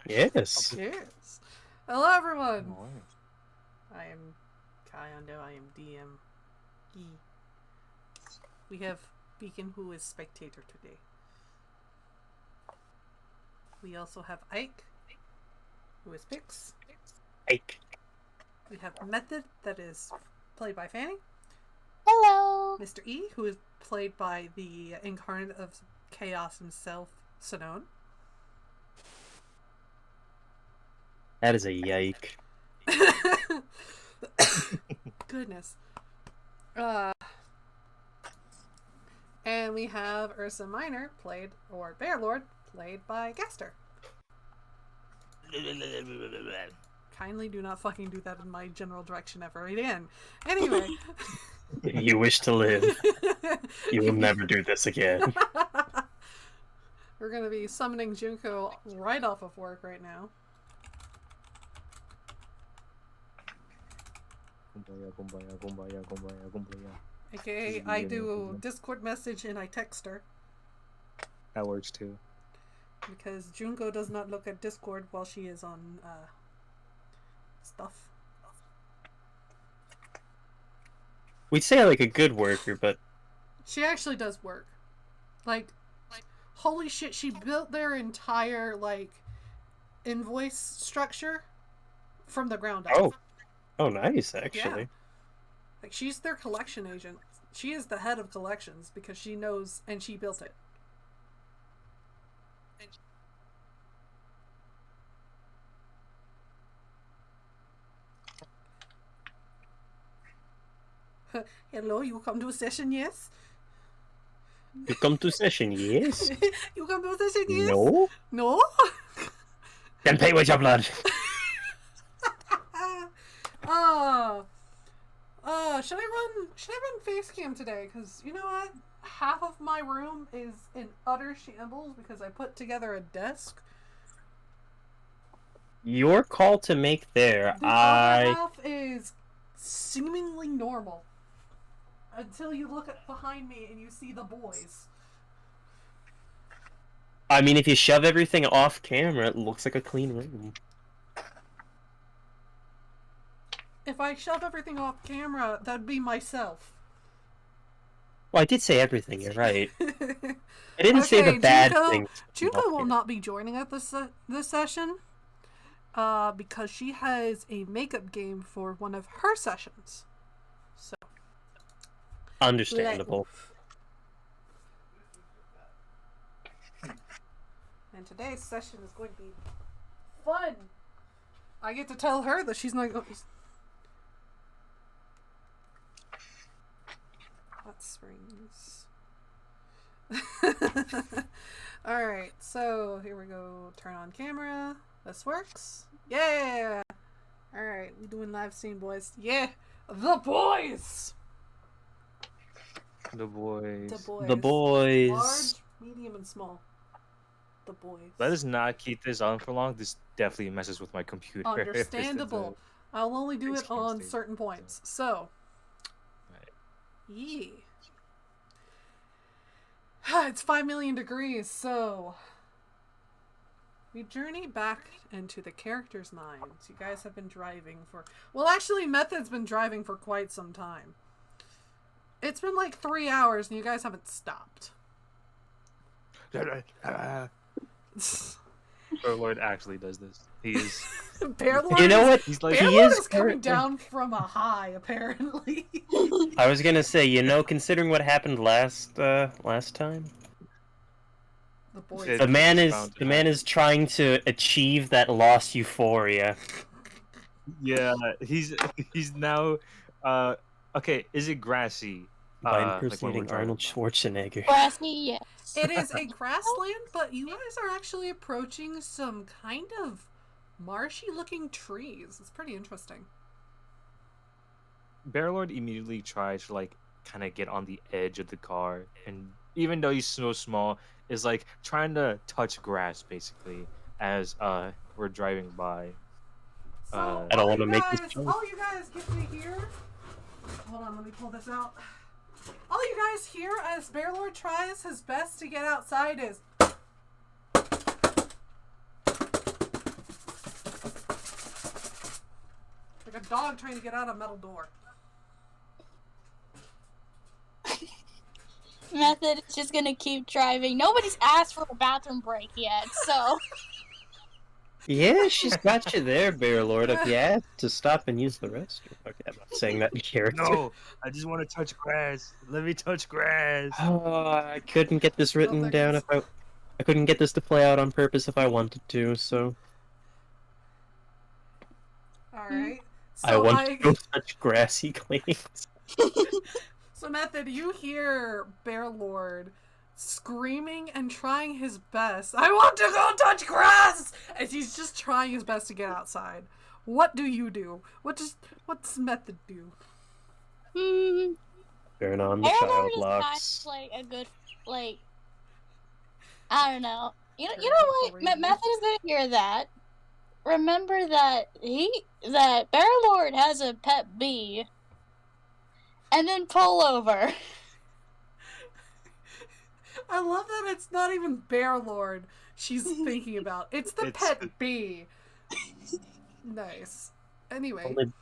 Yes. Yes. Hello, everyone. Alright. I am Kayando. I am DM. We have Beacon, who is spectator today. We also have Ike, who is Pix. Ike. We have Method, that is played by Fanny. Hello. Mr. E, who is played by the incarnate of Chaos himself, Sinone. That is a yike. Goodness. And we have Ursa Minor, Bear Lord, played by Gaster. Kindly do not fucking do that in my general direction ever again. Anyway. You wish to live. You will never do this again. We're going to be summoning Junko right off of work right now. AKA, I do a Discord message and I text her. That works too. Because Junko does not look at Discord while she is on stuff. We'd say like a good worker, but She actually does work. Like holy shit, she built their entire invoice structure from the ground up. Oh, nice actually. Yeah. Like she's their collection agent. She is the head of collections because she knows and she built it. Hello, you come to a session, yes? You come to session, yes? You come to a session, yes? No? No? Then pay with your blood. Should I run face cam today? Because you know what? Half of my room is in utter shambles because I put together a desk. Your call to make there. The other half is seemingly normal. Until you look behind me and you see the boys. I mean, if you shove everything off camera, it looks like a clean room. If I shove everything off camera, that'd be myself. Well, I did say everything, you're right. I didn't say the bad things. Junko will not be joining us this session. Because she has a makeup game for one of her sessions. So. Understandable. And today's session is going to be fun. I get to tell her that she's not going. Hot springs. Alright, so here we go. Turn on camera. This works. Yeah! Alright, we doing live scene, boys. Yeah! The boys! The boys. The boys. Large, medium, and small. The boys. Let us not keep this on for long. This definitely messes with my computer. Understandable. I'll only do it on certain points. So. Right. Yeah. It's 5 million degrees, so. We journey back into the characters' minds. You guys have been driving for. Well, actually, Method's been driving for quite some time. It's been like 3 hours and you guys haven't stopped. Bear Lord actually does this. He is. Bear Lord, you know what? He's like, Bear he Lord is is coming down from a high, apparently. I was gonna say, considering what happened last time, The boys. the man is trying to achieve that lost euphoria. Yeah, he's now. Okay, is it grassy? By Like when we're impersonating driving Arnold by? Schwarzenegger. Grassy, yes. It is a grassland, but you guys are actually approaching some kind of marshy-looking trees. It's pretty interesting. Bear Lord immediately tries to kind of get on the edge of the car, and even though he's so small, is trying to touch grass basically as we're driving by. So, I don't want to make this joke. all you guys get to hear. Hold on, let me pull this out. All you guys hear as Bear Lord tries his best to get outside is. dog trying to get out a metal door. Method is just gonna keep driving. Nobody's asked for a bathroom break yet, so. Yeah, she's got you there, Bear Lord. If you ask to stop and use the restroom. Okay, I'm not saying that in character. No, I just want to touch grass. Let me touch grass. Oh, I couldn't get this written there down goes- if I couldn't get this to play out on purpose if I wanted to, so Alright. So I want to go touch grassy cleans. So Method, you hear Bear Lord screaming and trying his best. I want to go touch grass! As he's just trying his best to get outside. What do you do? What's Method do? Turn on the Bear child Lord is locks. kind of like a good, like, I don't know. You Very know what? helpful Method is gonna hear that. Remember that Bear Lord has a pet bee, and then pull over. I love that it's not even Bear Lord she's thinking about. It's the pet bee. Nice. Anyway. Well,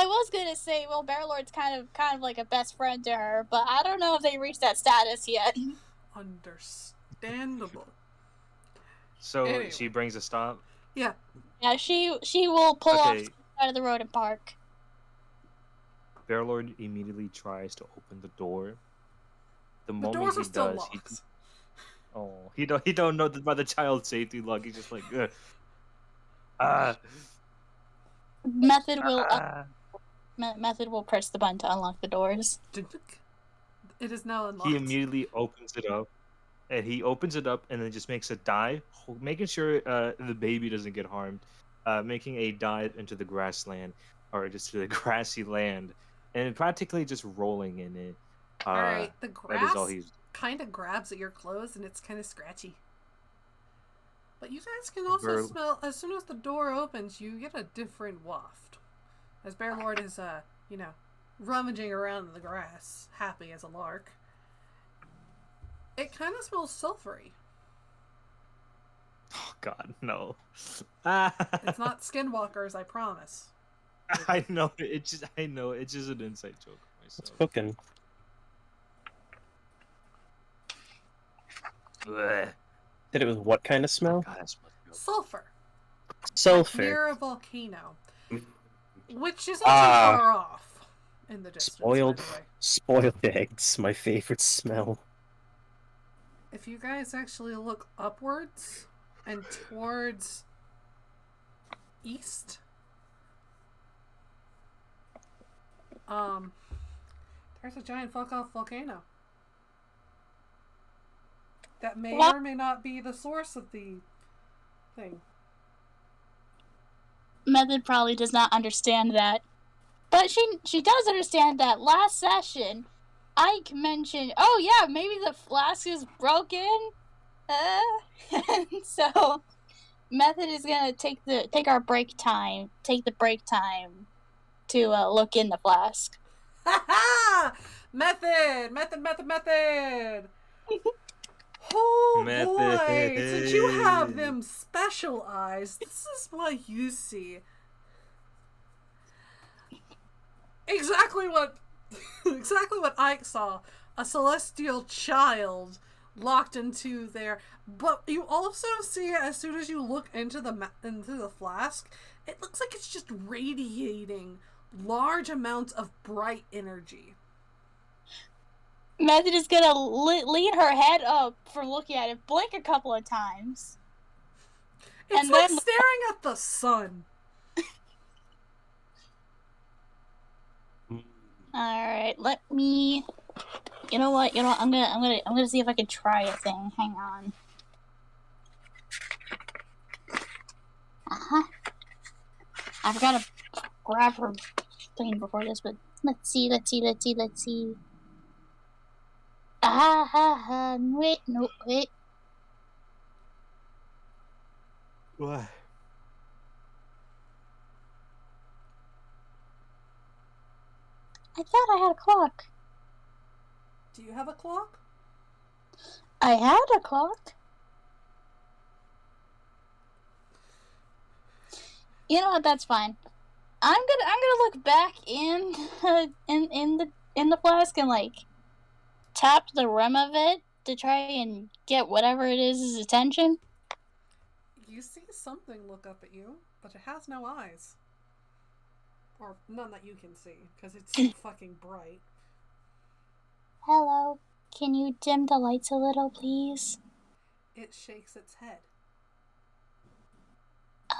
I was gonna say, well, Bear Lord's kind of like a best friend to her, but I don't know if they reached that status yet. Understandable. So Anyway. she brings a stop. Yeah. Yeah, she will pull off Okay. to the side of the road and park. Bearlord immediately tries to open the door. The The moment doors he are still does, locked. he don't know about the child safety lock. He's just like, ah, Method will ah. Method will press the button to unlock the doors. It is now unlocked. He immediately opens it up, and then just makes a dive, making sure the baby doesn't get harmed, making a dive into the grassland, or just to the grassy land, and practically just rolling in it. Alright, the That is all grass he's. kind of grabs at your clothes and it's kind of scratchy. But you guys can also smell, as soon as the door opens, you get a different waft. As Bear Lord is, rummaging around in the grass, happy as a lark. It kind of smells sulfury. Oh God, no! It's not skinwalkers, I promise. I know it's just an inside joke It's myself. cooking. Blech. Said it was what kind of smell? God, that smells good. Sulfur. Sulfur. Near a volcano. Which isn't too far off in the distance, by the way. Spoiled eggs, my favorite smell. If you guys actually look upwards and towards east, there's a giant fuck-off volcano. That may or may not be the source of the thing. Method probably does not understand that. But she does understand that last session, Ike mentioned, oh yeah, maybe the flask is broken. So Method is gonna take the break time to look in the flask. Ha ha! Method! Oh boy! Since you have them special eyes, this is what you see. Exactly what Ike saw. A celestial child locked into there. But you also see, as soon as you look into the flask, it looks like it's just radiating large amounts of bright energy. Method is gonna lean her head up for looking at it, blink a couple of times. It's and like then staring at the sun. All right, let me. You know what? I'm gonna see if I can try a thing. Hang on. I forgot to grab her thing before this, but let's see. Wait, no, wait. What? I thought I had a clock. Do you have a clock? I had a clock. You know what? That's fine. I'm gonna look back in the flask and like tap the rim of it to try and get whatever it is his attention. You see something look up at you, but it has no eyes. Or none that you can see, because it's so fucking bright. Hello, can you dim the lights a little, please? It shakes its head.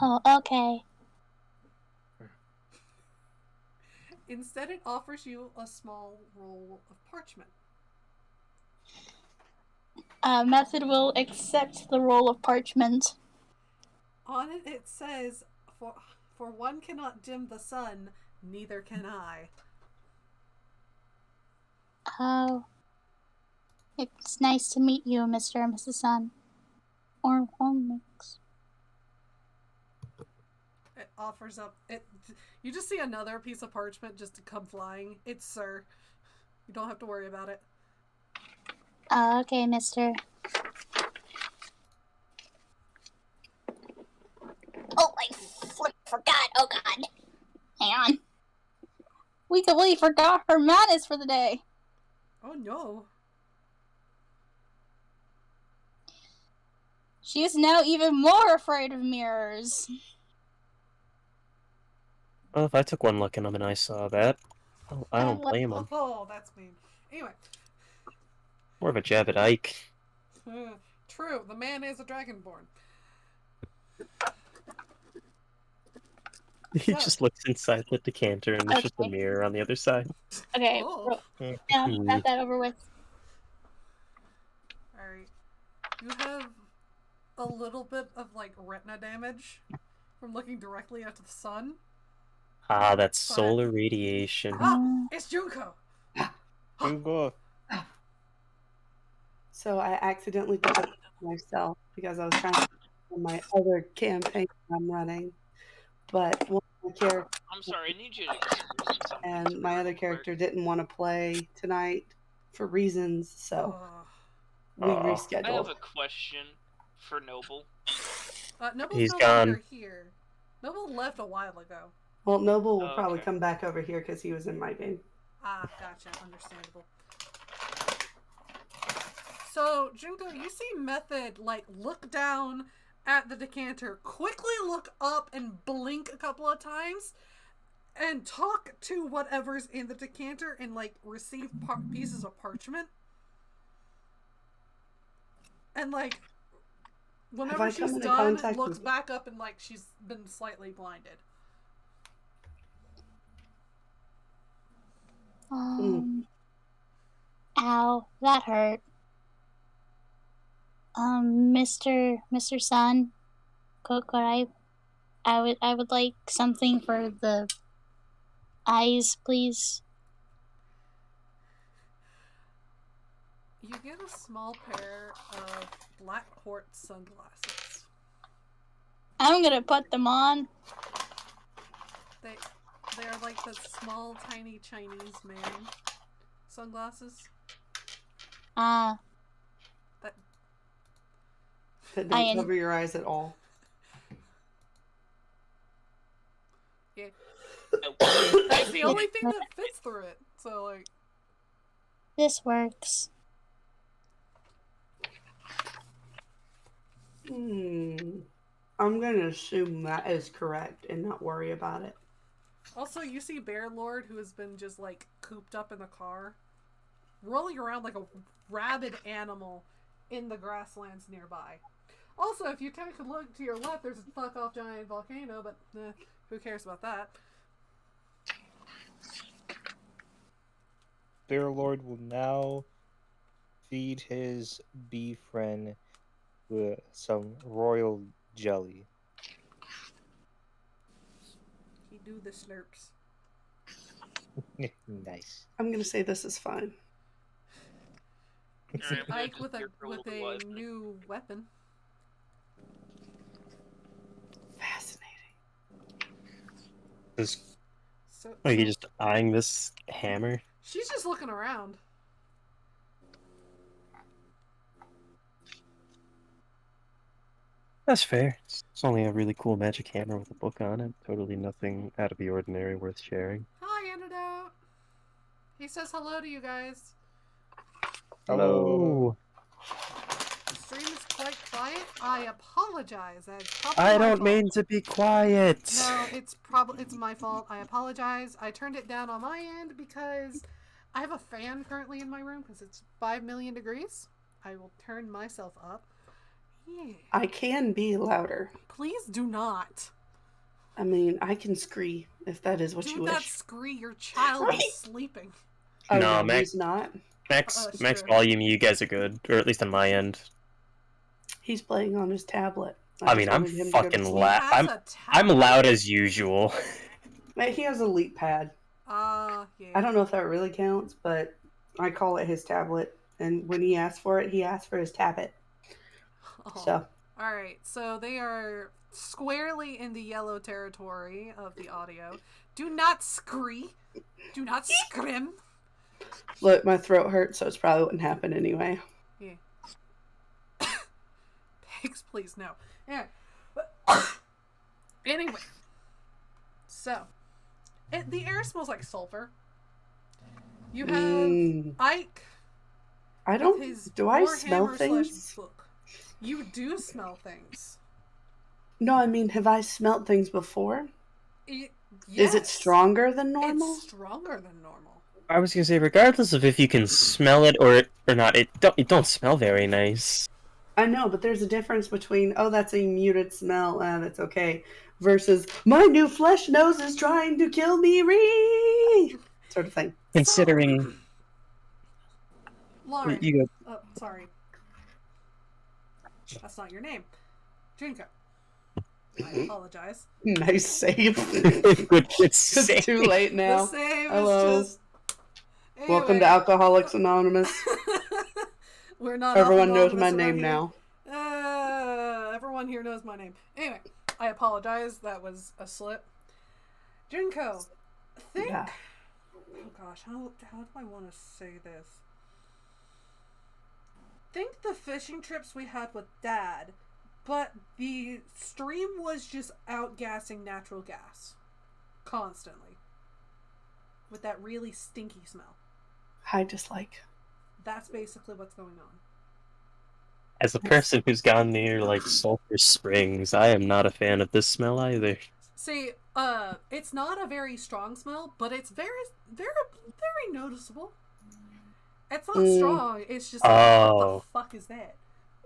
Oh, okay. Instead, it offers you a small roll of parchment. Method will accept the roll of parchment. On it, it says, for one cannot dim the sun, neither can I. Oh, it's nice to meet you, Mr. and Mrs. Sun. Or mix. It offers up it. You just see another piece of parchment just to come flying. It's Sir. You don't have to worry about it. Okay, Mister. Oh, I forgot. Oh God. Hang on. We completely forgot her madness for the day. Oh no. She is now even more afraid of mirrors. Well, if I took one look at him and I saw that, I don't blame him. Oh, that's mean. Anyway. More of a jab at Ike. True, the man is a dragonborn. He just looks inside the decanter and there's just a Okay. mirror on the other side. Okay, Oh. yeah, got that over with. Alright. You have a little bit of, like, retina damage from looking directly at the sun. Ah, that's solar radiation. Ah! It's Junko! Junko. So I accidentally did it myself because I was trying to do my other campaign I'm running. But one of my characters I'm sorry, I need you to explain something to and me my real other quick. character didn't want to play tonight for reasons, so we Aw. I have rescheduled. a question for Noble. Noble's He's no gone. longer here. Noble left a while ago. Well, Noble will probably Okay. come back over here because he was in my game. Ah, gotcha. Understandable. So, Junko, you see Method, like, look down at the decanter, quickly look up and blink a couple of times, and talk to whatever's in the decanter and, like, receive pieces of parchment. And, like, whenever she's come into done, contact looks with- back up and, like, she's been slightly blinded. Ow, that hurt. Mr. Sun, could I would like something for the eyes, please. You get a small pair of black quartz sunglasses. I'm gonna put them on. They're like the small, tiny Chinese man sunglasses. Ah, That don't cover your eyes at all. Yeah. Oh, That's the only thing that fits through it. So, like, this works. I'm going to assume that is correct and not worry about it. also you see Bear Lord, who has been just like cooped up in the car, rolling around like a rabid animal in the grasslands nearby. Also, if you take a look to your left, there's a fuck off giant volcano, but who cares about that? Bear Lord will now feed his bee friend with some royal jelly. He do the slurps. Nice. I'm going to say this is fine. Alright, I'm gonna Ike with disappear for a little while. new weapon. Fascinating. Are you just eyeing this hammer? She's just looking around. That's fair. It's only a really cool magic hammer with a book on it. Totally nothing out of the ordinary worth sharing. Hi, Antidote. He says hello to you guys. Hello. The stream is quite quiet. I apologize. That's probably I my don't fault. mean to be quiet. No, it's my fault. I apologize. I turned it down on my end because I have a fan currently in my room because it's 5 million degrees. I will turn myself up. Yeah. I can be louder. Please do not. I mean, I can scree if that is what Do you not wish. scree. Your child is sleeping. Oh, No, no, Max- he's not. Max That's max true. volume, you guys are good, or at least on my end. He's playing on his tablet. I just mean, I'm wanted him to go to fucking sleep. loud. Has a I'm tablet? loud as usual. He has a leap pad. Yeah. I don't know if that really counts, but I call it his tablet. And when he asks for it, he asks for his tablet. Oh. So, Alright, so they are squarely in the yellow territory of the audio. Do not scree. Do not scrim. look, my throat hurts, so it's probably wouldn't happen anyway. Yeah. Pigs, please, no. Yeah. Anyway. So. The air smells like sulfur. You have Ike. I with don't. his Do I Warhammer smell slash things? book. You do smell things. No, I mean, have I smelt things before? Yes. Is it stronger than normal? It's stronger than normal. I was gonna say, regardless of if you can smell it or not, it don't smell very nice. I know, but there's a difference between, oh, that's a muted smell, that's okay, versus, my new flesh nose is trying to kill me, sort of thing. Considering Lauren. you go, Oh, sorry. That's not your name. Junko. I apologize. Nice save. it's It's too late now. The save Hello. is just... Welcome to Anyway. Alcoholics Anonymous. We're not Everyone knows anonymous my around name here. now. Everyone here knows my name. Anyway, I apologize. That was a slip. Junko, think... Yeah. Oh gosh, how do I want to say this? Think the fishing trips we had with Dad, but the stream was just outgassing natural gas. Constantly. With that really stinky smell. I dislike. That's basically what's going on. As a person who's gone near like Sulphur Springs, I am not a fan of this smell either. See, it's not a very strong smell, but it's very, very, very noticeable. It's not strong, it's just like, what the fuck is that?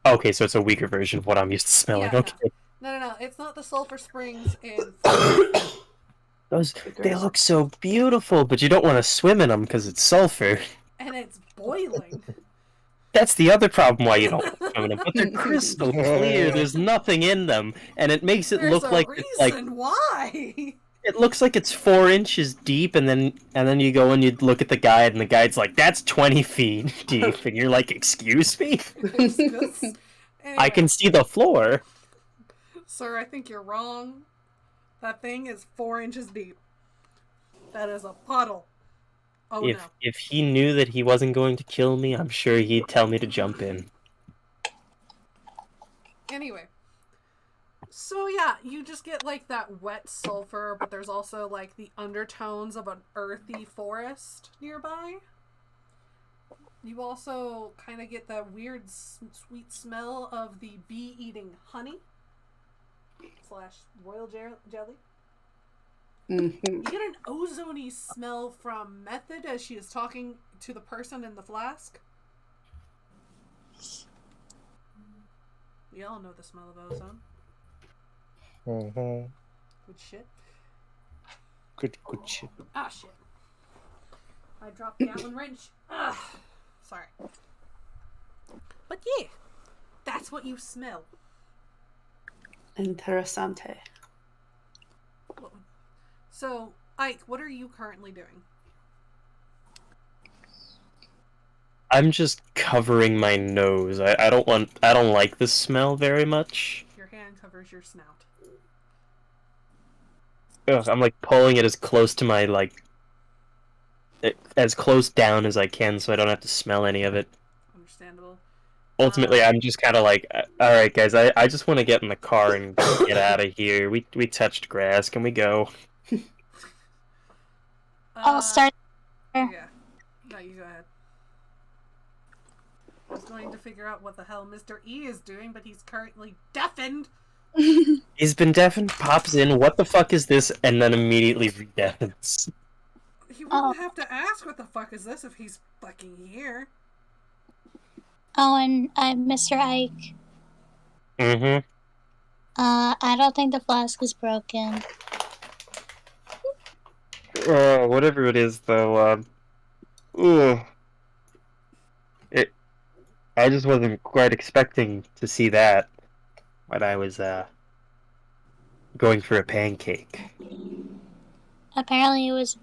Okay, so it's a weaker version of what I'm used to smelling. Yeah, Okay. No, it's not the Sulphur Springs in... They look so beautiful, but you don't want to swim in them because it's sulfur. And it's boiling. That's the other problem why you don't want to swim in them. But they're crystal clear. There's nothing in them, and it makes it look like it's like why. it looks like it's 4 inches deep, and then you go and you look at the guide, and the guide's like, "That's 20 feet deep," and you're like, "Excuse me? Anyway, I can see the floor." Sir, I think you're wrong. That thing is 4 inches deep. That is a puddle. Oh no. If he knew that he wasn't going to kill me, I'm sure he'd tell me to jump in. Anyway. So yeah, you just get like that wet sulfur, but there's also like the undertones of an earthy forest nearby. You also kind of get that weird sweet smell of the bee eating honey / royal jelly. Mm-hmm. You get an ozone-y smell from Method as she is talking to the person in the flask. We all know the smell of ozone. Good shit. Good shit. Ah, shit. I dropped the Allen wrench. Ugh. Sorry. But yeah, that's what you smell. Interessante. So, Ike, what are you currently doing? I'm just covering my nose. I don't like the smell very much. Your hand covers your snout. Ugh, I'm like pulling it as close to my as close down as I can so I don't have to smell any of it. Understandable. Ultimately, I'm just kind of like, all right, guys, I just want to get in the car and get out of here. We touched grass. Can we go? I'll start there. Yeah. No, you go ahead. I was going to figure out what the hell Mr. E is doing, but he's currently deafened. He's been deafened, pops in, what the fuck is this? And then immediately re-deafens. He wouldn't have to ask what the fuck is this if he's fucking here. Oh, and I'm Mr. Ike. Mm-hmm. I don't think the flask is broken. Whatever it is, though, ugh. I just wasn't quite expecting to see that when I was, going for a pancake. Apparently it was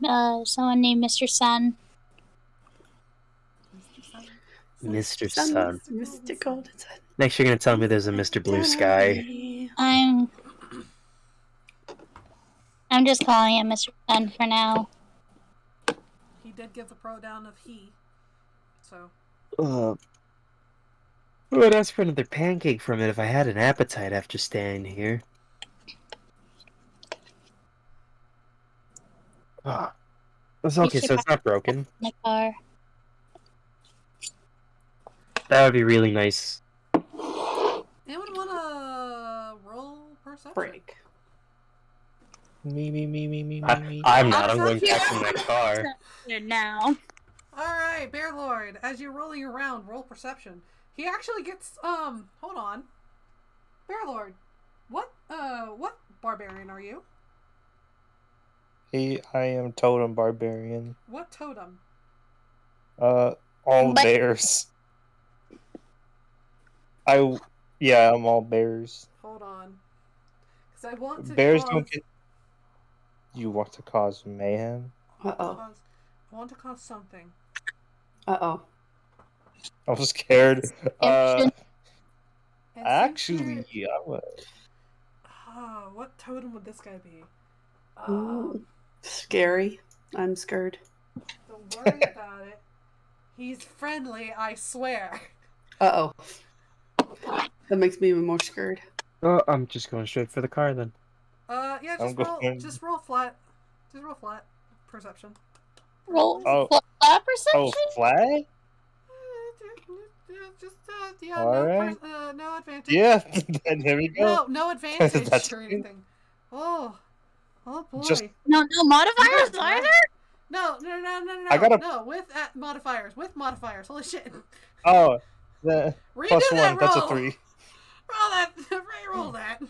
someone named Mr. Sun. Mr. Sun. Mr. Golden Sun. Next, you're gonna tell me there's a Mr. Blue Sky. I'm just calling him Mr. Sun for now. He did give the pronoun of he. So. I would ask for another pancake from it if I had an appetite after staying here. It's okay, so it's not broken. In the car. That would be really nice. Anyone want to roll perception? Break. Me. I'm not. I'm going back in my car. Now. Alright, Bear Lord, as you're rolling around, roll perception. He actually gets, hold on. Bear Lord, what barbarian are you? I am totem barbarian. What totem? All But- bears. I'm all bears. Hold on. Because I want to Bears cause... don't get. You want to cause mayhem? Uh-oh. I want to cause something. Uh-oh. I'm scared. And Actually, yeah. what totem would this guy be? Ooh. Scary. I'm scared. Don't worry about it. He's friendly, I swear. Uh-oh. That makes me even more scared. Oh, I'm just going straight for the car then. Yeah, I'm going- just roll flat. Just roll flat. Perception. Roll Oh. flat perception? Oh, flag? Just Alright. no advantage. Yeah, then here we go. No advantage That's or good. anything. Oh boy. Just- No modifiers Yeah, either? No. I gotta- No, with modifiers. With modifiers. Holy shit. Oh, the Redo plus that one. That's a roll. 3. Roll that. Re-roll that.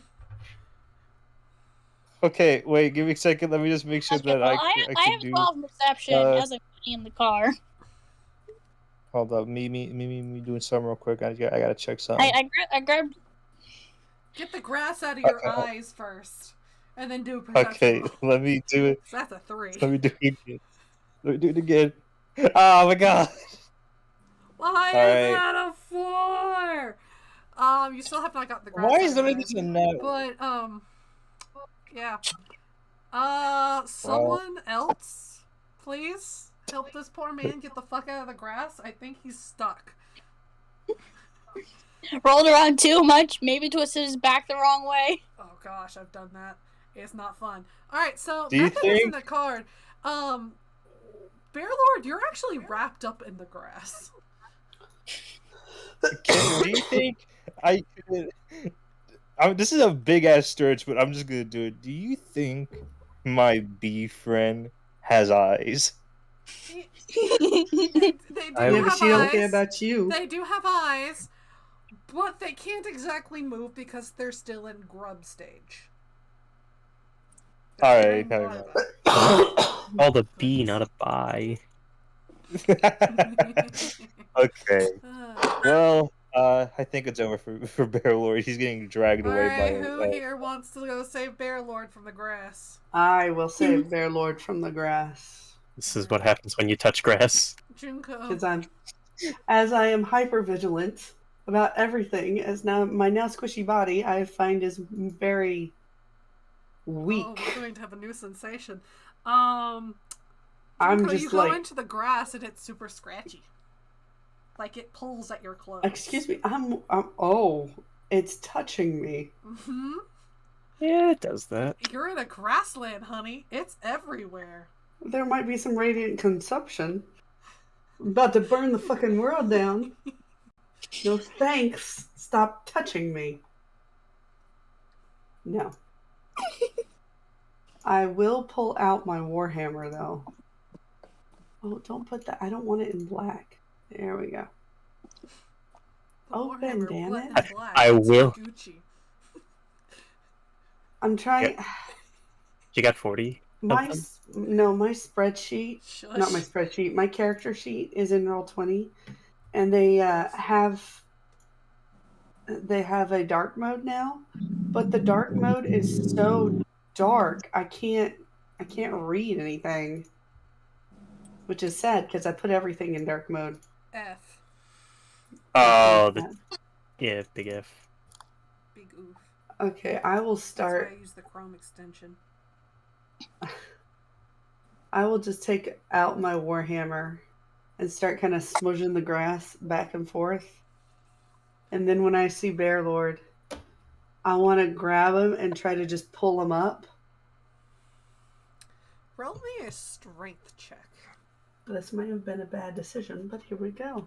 Okay, wait. Give me a second. Let me just make sure Okay, that well, I I can have do. 12 perception as I'm in the car. Hold up, me doing something real quick. I gotta check something. I grabbed. Get the grass out of your eyes first, and then do a perception Okay, roll. let me do it. So that's a 3. Let me do it again. Oh my god. Why Alright. is that a 4? You still have not got the grass. Why out is of there your this eyes. a no? But yeah. Someone else, please help this poor man get the fuck out of the grass. I think he's stuck. Rolled around too much, maybe twisted his back the wrong way. Oh gosh, I've done that. It's not fun. All right, so Do you method is in think- the card. Bear Lord, you're actually wrapped up in the grass. Do you think I could? This is a big ass stretch, but I'm just gonna do it. Do you think my bee friend has eyes? They do I- Yeah, have but she don't care eyes. about you. They do have eyes, but they can't exactly move because they're still in grub stage. All They're right, still in okay. larva. Called a B, not a buy. Okay. Uh, Well, I think it's over for Bear Lord. He's getting dragged away by. Alright, who here wants to go save Bear Lord from the grass? I will save Bear Lord from the grass. This is what happens when you touch grass. Junko. Because as I am hyper vigilant about everything, as now my now squishy body I find is very weak. Oh, we're going to have a new sensation. I'm Junko, just you go like into the grass and it's super scratchy. Like it pulls at your clothes. Excuse me, oh, it's touching me. Mm-hmm. Yeah, it does that. You're in a grassland, honey. It's everywhere. There might be some radiant consumption. I'm about to burn the fucking world down. No thanks. Stop touching me. No. I will pull out my Warhammer, though. Oh, don't put that. I don't want it in black. There we go. The Oh, Warhammer damn blood it. and black. I It's will. Gucci. I'm trying. Yeah. You got 40? My something? my spreadsheet, Shush. not my spreadsheet. My character sheet is in Roll20, and they have a dark mode now, but the dark mode is so dark I can't read anything, which is sad because I put everything in dark mode. F. Oh, yeah, big F. Big oof. Okay, I will That's start. why I use the Chrome extension. I will just take out my Warhammer and start kind of smudging the grass back and forth. And then when I see Bear Lord, I want to grab him and try to just pull him up. Roll me a strength check. This may have been a bad decision, but here we go.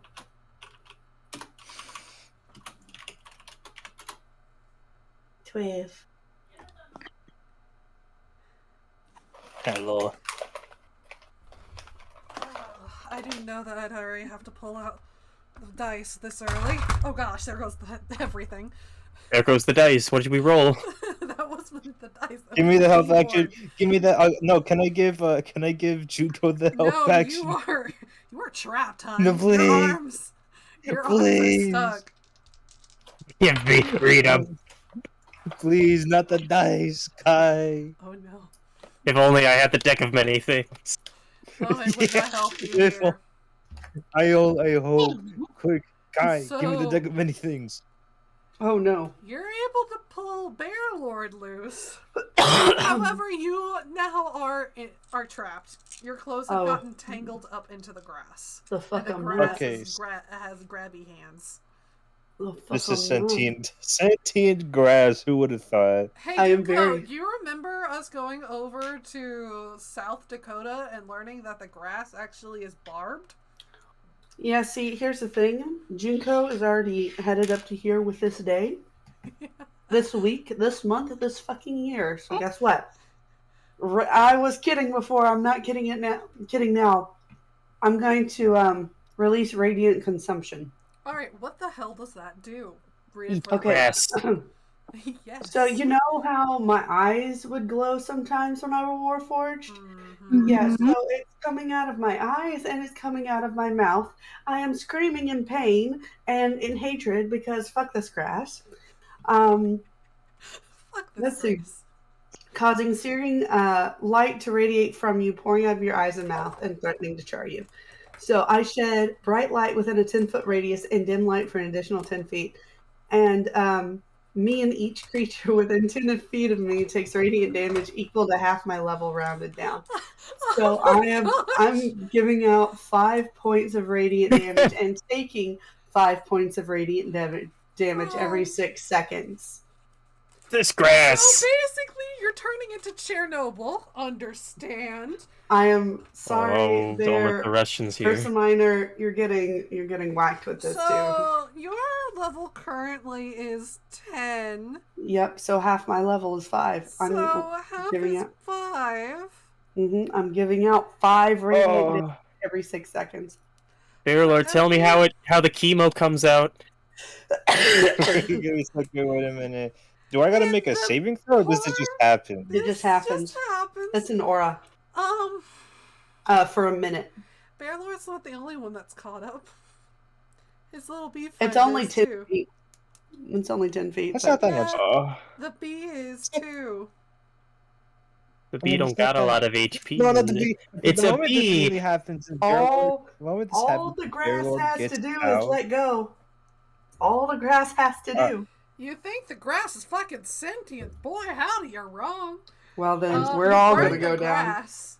$12. Hello. I didn't know that I'd already have to pull out the dice this early. Oh gosh, there goes everything. There goes the dice. What did we roll? That wasn't the dice. that Give me was the health keyboard. action. Give me the. No, can I give Juko the health No, action? you are trapped, honey. No, please. Your Please. arms are stuck. Give me freedom. Please, not the dice, Kai. Oh no. If only I had the deck of many things. Oh, it would not help you If- here. I hope. Quick, Kai, give me the So- deck of many things. Oh no. You're able to pull Bear Lord loose. However, you now are trapped. Your clothes have Oh. gotten tangled up into the grass. The And fuck the I'm grass not. Okay. has grabby hands. The fuck This is I'm not. sentient grass. Who would have thought? Hey, I am Yuko, very- do you remember us going over to South Dakota and learning that the grass actually is barbed? Yeah, see, here's the thing. Junko is already headed up to here with this day, this week, this month, this fucking year. So guess what? I was kidding before. I'm not kidding it now. Kidding now. I'm going to release radiant consumption. Alright, what the hell does that do? Read it for Okay. Yes. Yes. So you know how my eyes would glow sometimes when I were Warforged? Mhm. Yeah, so it's coming out of my eyes and it's coming out of my mouth. I am screaming in pain and in hatred because fuck this grass. Fuck this Let's see. race. Causing searing light to radiate from you, pouring out of your eyes and mouth, and threatening to char you. So I shed bright light within a 10-foot radius and dim light for an additional 10 feet. And me and each creature within 10 feet of me takes radiant damage equal to half my level rounded down. So Oh my I'm giving out 5 points of radiant damage and taking 5 points of radiant damage every 6 seconds. This So grass. basically, you're turning into Chernobyl. Understand? I am sorry, Oh, don't let there. the Russians hear. Ursa Minor, you're getting whacked with this too. So your level currently is 10. Yep. So half my level is 5. So half giving is it- 5. I'm giving out 5 radiant damage Oh, every 6 seconds. Bear Lord, tell me how the chemo comes out. give me a second. Wait a minute. Do I gotta make a The saving throw? Or does it just happen? It just happens. happens. That's an aura. For a minute. Bear Lord's not the only one that's caught up. His little bee friend It's only is 10 too. feet. It's only 10 feet. That's but- not that much. Oh, The bee is too. the I bee mean, don't it's not got a that- lot of HP. No, not the in it. bee. It's the a moment bee. This really happens. In Bear Lord, All, the moment this all happens, the Bear grass Lord has gets to do is out. let go. All the grass has to do. You think the grass is fucking sentient? Boy, howdy, you're wrong. Well, then we're You all burned going to the go down. grass.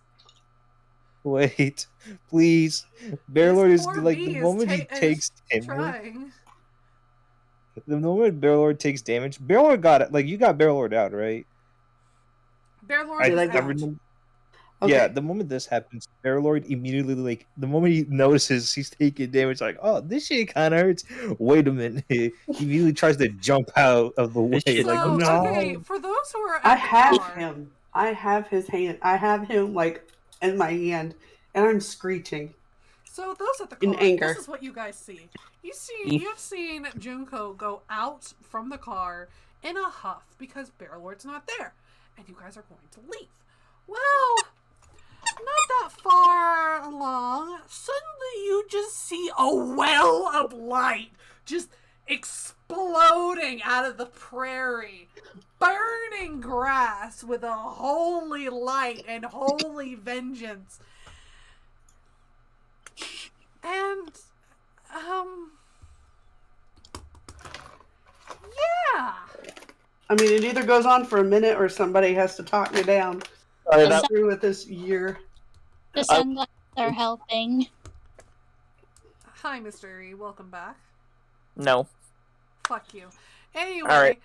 Wait, please. Bearlord This is poor like the bee moment he is takes damage. trying. The moment Bearlord takes damage, Bearlord got it. Like you got Bearlord out, right? Bearlord I is Did I out. get- Yeah, Okay. the moment this happens, Bearlord immediately like the moment he notices he's taking damage, like, oh, this shit kind of hurts. Wait a minute, he immediately tries to jump out of the way, This shit like, So, okay, no. for those who are I at the have car, him. I have his hand. I have him like in my hand, and I'm screeching so those at the in car, this anger. is what you guys see. You've seen Junko go out from the car in a huff because Bearlord's not there, and you guys are going to leave. Well, not that far along, suddenly you just see a well of light just exploding out of the prairie, burning grass with a holy light and holy vengeance. And, yeah. I mean, it either goes on for a minute or somebody has to talk me down. Alright, The I'm sun- through with this year. The sunglasses are helping. Hi, Mr. E. Welcome back. No. Fuck you. Anyway. Alright.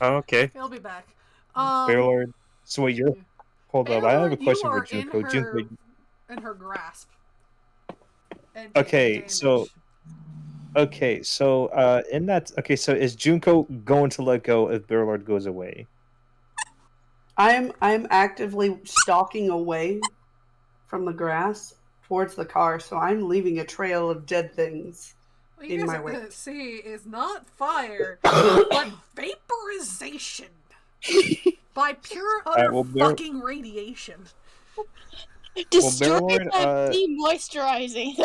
Okay. He'll be back. Bearlord. So wait, you're hold up. I have a Bearlord, you question for are in Junko. her Junko. in her grasp. And Okay, taking so damage. in that so is Junko going to let go if Bearlord goes away? I'm actively stalking away from the grass towards the car, so I'm leaving a trail of dead things What you in guys my are wake. gonna see is not fire, but vaporization by pure utter well, fucking radiation. Destroy Bearlord, that demoisturizing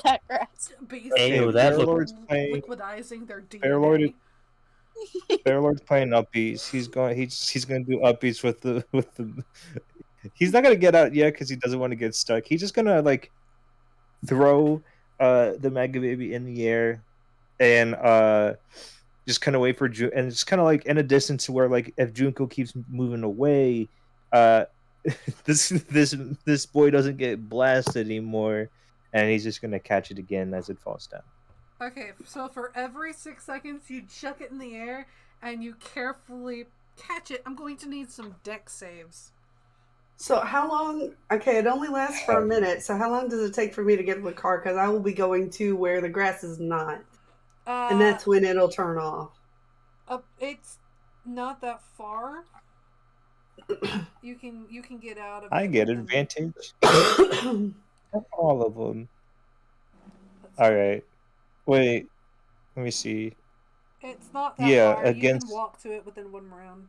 that grass. Basically, Ew, that look- Bearlord's playing. liquidizing their DNA. Bearlord's playing upbeats. He's going to do upbeats with the. He's not going to get out yet because he doesn't want to get stuck. He's just going to like throw the Mega Baby in the air and just kind of wait for Jun, and just kind of like in a distance to where like if Junko keeps moving away, this boy doesn't get blasted anymore, and he's just gonna catch it again as it falls down. Okay, so for every 6 seconds you chuck it in the air and you carefully catch it, I'm going to need some deck saves. So how long? Okay, it only lasts for a minute. So how long does it take for me to get to the car? Because I will be going to where the grass is not, and that's when it'll turn off. It's not that far. You can get out of it. I get within- advantage. All of them. All right. Wait. Let me see. It's not that Yeah, far. You against. can walk to it within 1 round.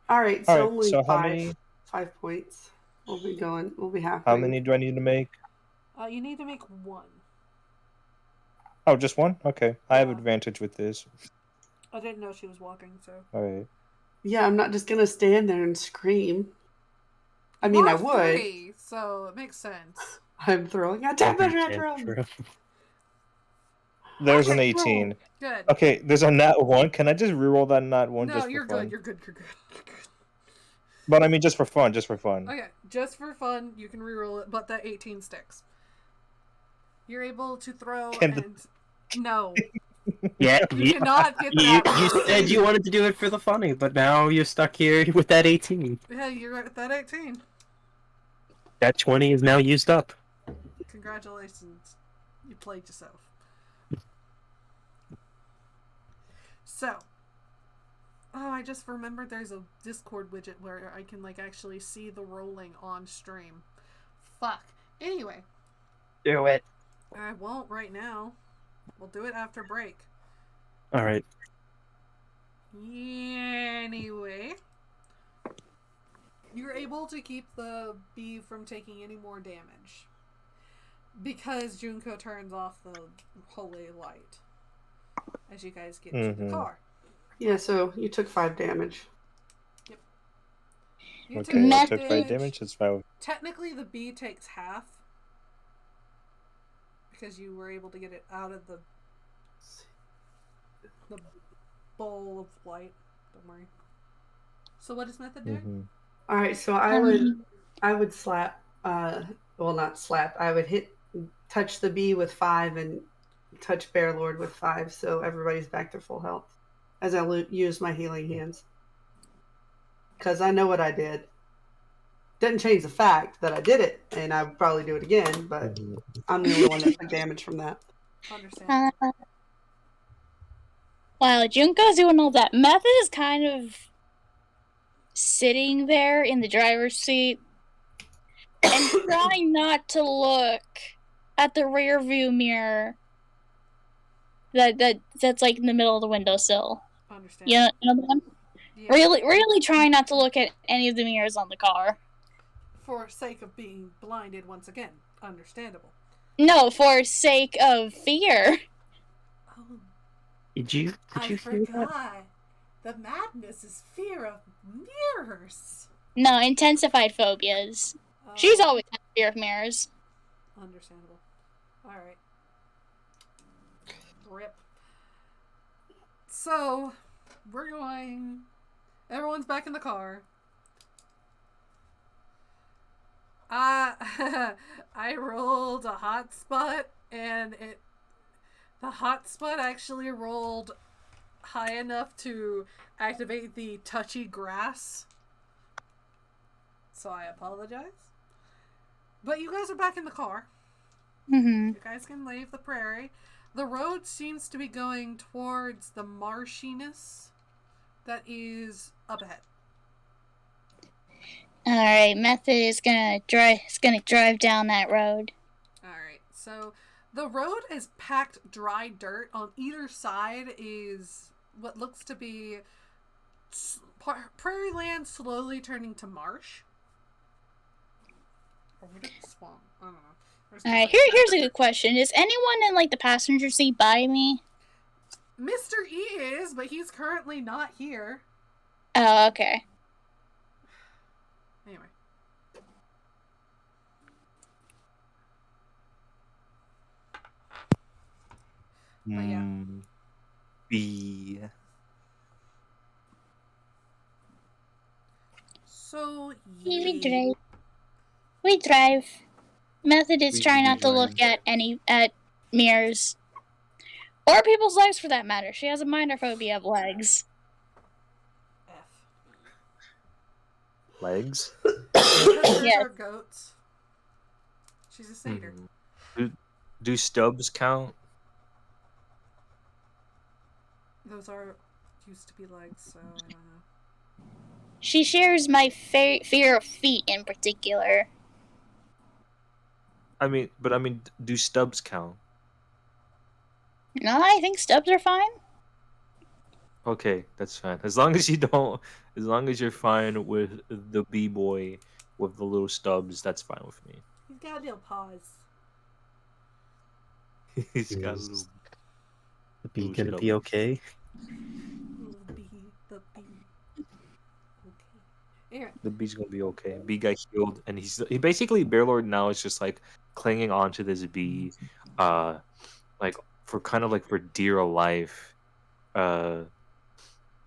All right, so All right. only So how 5 points. We'll be going. We'll be halfway. How many do I need to make? You need to make 1. Oh, just one. Okay. I have Yeah. advantage with this. I didn't know she was walking, so. All right. Yeah, I'm not just gonna stand there and scream. I mean, I You're would. 3, so it makes sense. I'm throwing a temper tantrum. There's an Okay, 18. Good. Okay, there's a nat 1. Can I just reroll that nat 1 No, just for you're fun? good. You're good. You're good. You're good. But I mean, just for fun. Just for fun. Okay, just for fun, you can reroll it, but that 18 sticks. You're able to throw Can the- and no, Yeah, you cannot get you that. said you wanted to do it for the funny, but now you're stuck here with that 18. Yeah, you're at that 18. That 20 is now used up. Congratulations, you played yourself. So, I just remembered there's a Discord widget where I can like actually see the rolling on stream. Fuck. Anyway, Do it. I won't right now. We'll do it after break. All right. Anyway, you're able to keep the bee from taking any more damage because Junko turns off the holy light as you guys get to the car. Yeah, so you took 5 damage. You Okay, I took took 5 damage. It's 5. Technically, the bee takes half because you were able to get it out of the bowl of light. Don't worry. So what is Method doing? All right, so I would slap. Well, not slap. I would touch the bee with 5 and touch Bear Lord with 5, so everybody's back to full health as I use my healing hands. Because I know what I did. Didn't change the fact that I did it, and I would probably do it again, but I'm the only one that took damage from that. Understand. While Junko's doing all that, Method is kind of sitting there in the driver's seat and trying not to look at the rear view mirror that's like in the middle of the windowsill. Understand. You know the one? Yeah. Really trying not to look at any of the mirrors on the car. For sake of being blinded once again. Understandable. No, for sake of fear. Oh, Did you I hear that? forgot. The madness is fear of mirrors. No, intensified phobias. She's always had fear of mirrors. Understandable. Alright. Rip. So, we're going... Everyone's back in the car. I rolled a hotspot, and the hotspot actually rolled high enough to activate the touchy grass. So I apologize. But you guys are back in the car. Mm-hmm. You guys can leave the prairie. The road seems to be going towards the marshiness that is up ahead. Alright, Method is gonna drive down that road. Alright, so the road is packed dry dirt. On either side is what looks to be prairie land slowly turning to marsh. Or would it be swamp? I don't know. Alright, here's a good question. Is anyone in like the passenger seat by me? Mr. E is, but he's currently not here. Oh, okay. Anyway. But yeah. B. So We drive. Method is We trying not to look at mirrors. Or people's legs for that matter. She has a minor phobia of legs. F. Legs? Yes. Are goats. She's a satyr. Do stubs count? Those are used to be legs, so I don't know. She shares my fear of feet in particular. I mean, do stubs count? No, I think stubs are fine. Okay, that's fine. As long as you're fine with the B-boy with the little stubs, that's fine with me. He's got little paws. He's got a little... The bee gonna be okay? The bee. Okay. Aaron. The bee's gonna be okay. Bee got healed, and he basically Bearlord now is just like clinging on to this bee, like for dear life,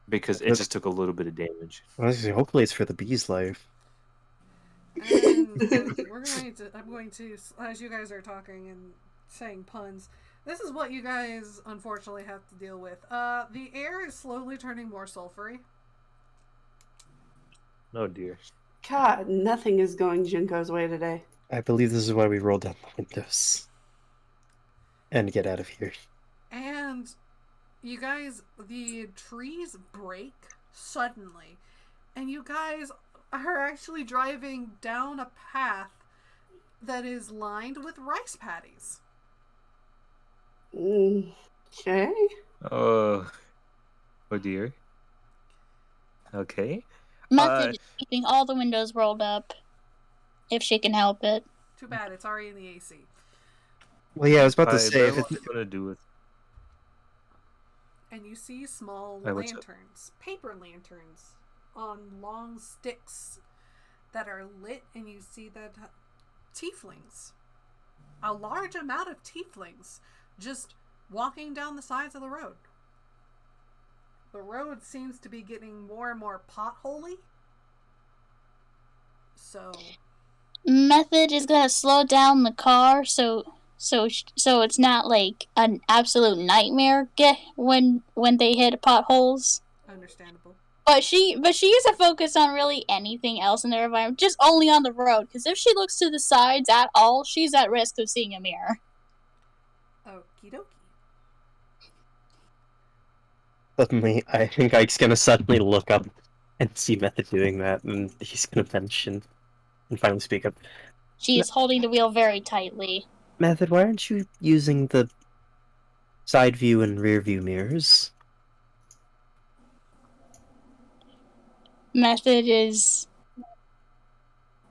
because it just took a little bit of damage. Honestly, hopefully it's for the bee's life. And I'm going to, as you guys are talking and saying puns, this is what you guys unfortunately have to deal with. The air is slowly turning more sulfury. Oh dear. God, nothing is going Junko's way today. I believe this is why we roll down the windows. And get out of here. And you guys, the trees break suddenly. And you guys are actually driving down a path that is lined with rice paddies. Okay. Oh dear. Okay. Method is keeping all the windows rolled up, if she can help it. Too bad, it's already in the AC. Well, yeah, I was about to say... What's it gonna do with... And you see small what's lanterns, paper lanterns, on long sticks that are lit, and you see that tieflings, a large amount of tieflings, just walking down the sides of the road. The road seems to be getting more and more potholey. So Method is gonna slow down the car so it's not like an absolute nightmare when they hit potholes. understandable. But she isn't focused on really anything else in their environment, just only on the road. Because if she looks to the sides at all, she's at risk of seeing a mirror. Okie dokie. Suddenly, I think Ike's gonna suddenly look up and see Method doing that, and he's gonna mention and finally speak up. She's holding the wheel very tightly. Method, why aren't you using the side view and rear view mirrors? Method is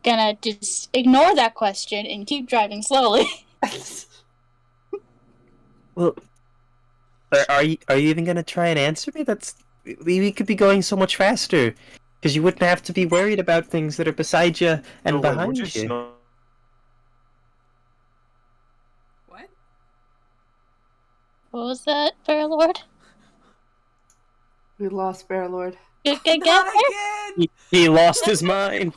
gonna just ignore that question and keep driving slowly. Well, are you even gonna try and answer me? We could be going so much faster, because you wouldn't have to be worried about things that are beside you and No, wait, behind we're you. just not- What? What was that, Fair Lord? We lost Bear Lord. Not again! He lost his mind.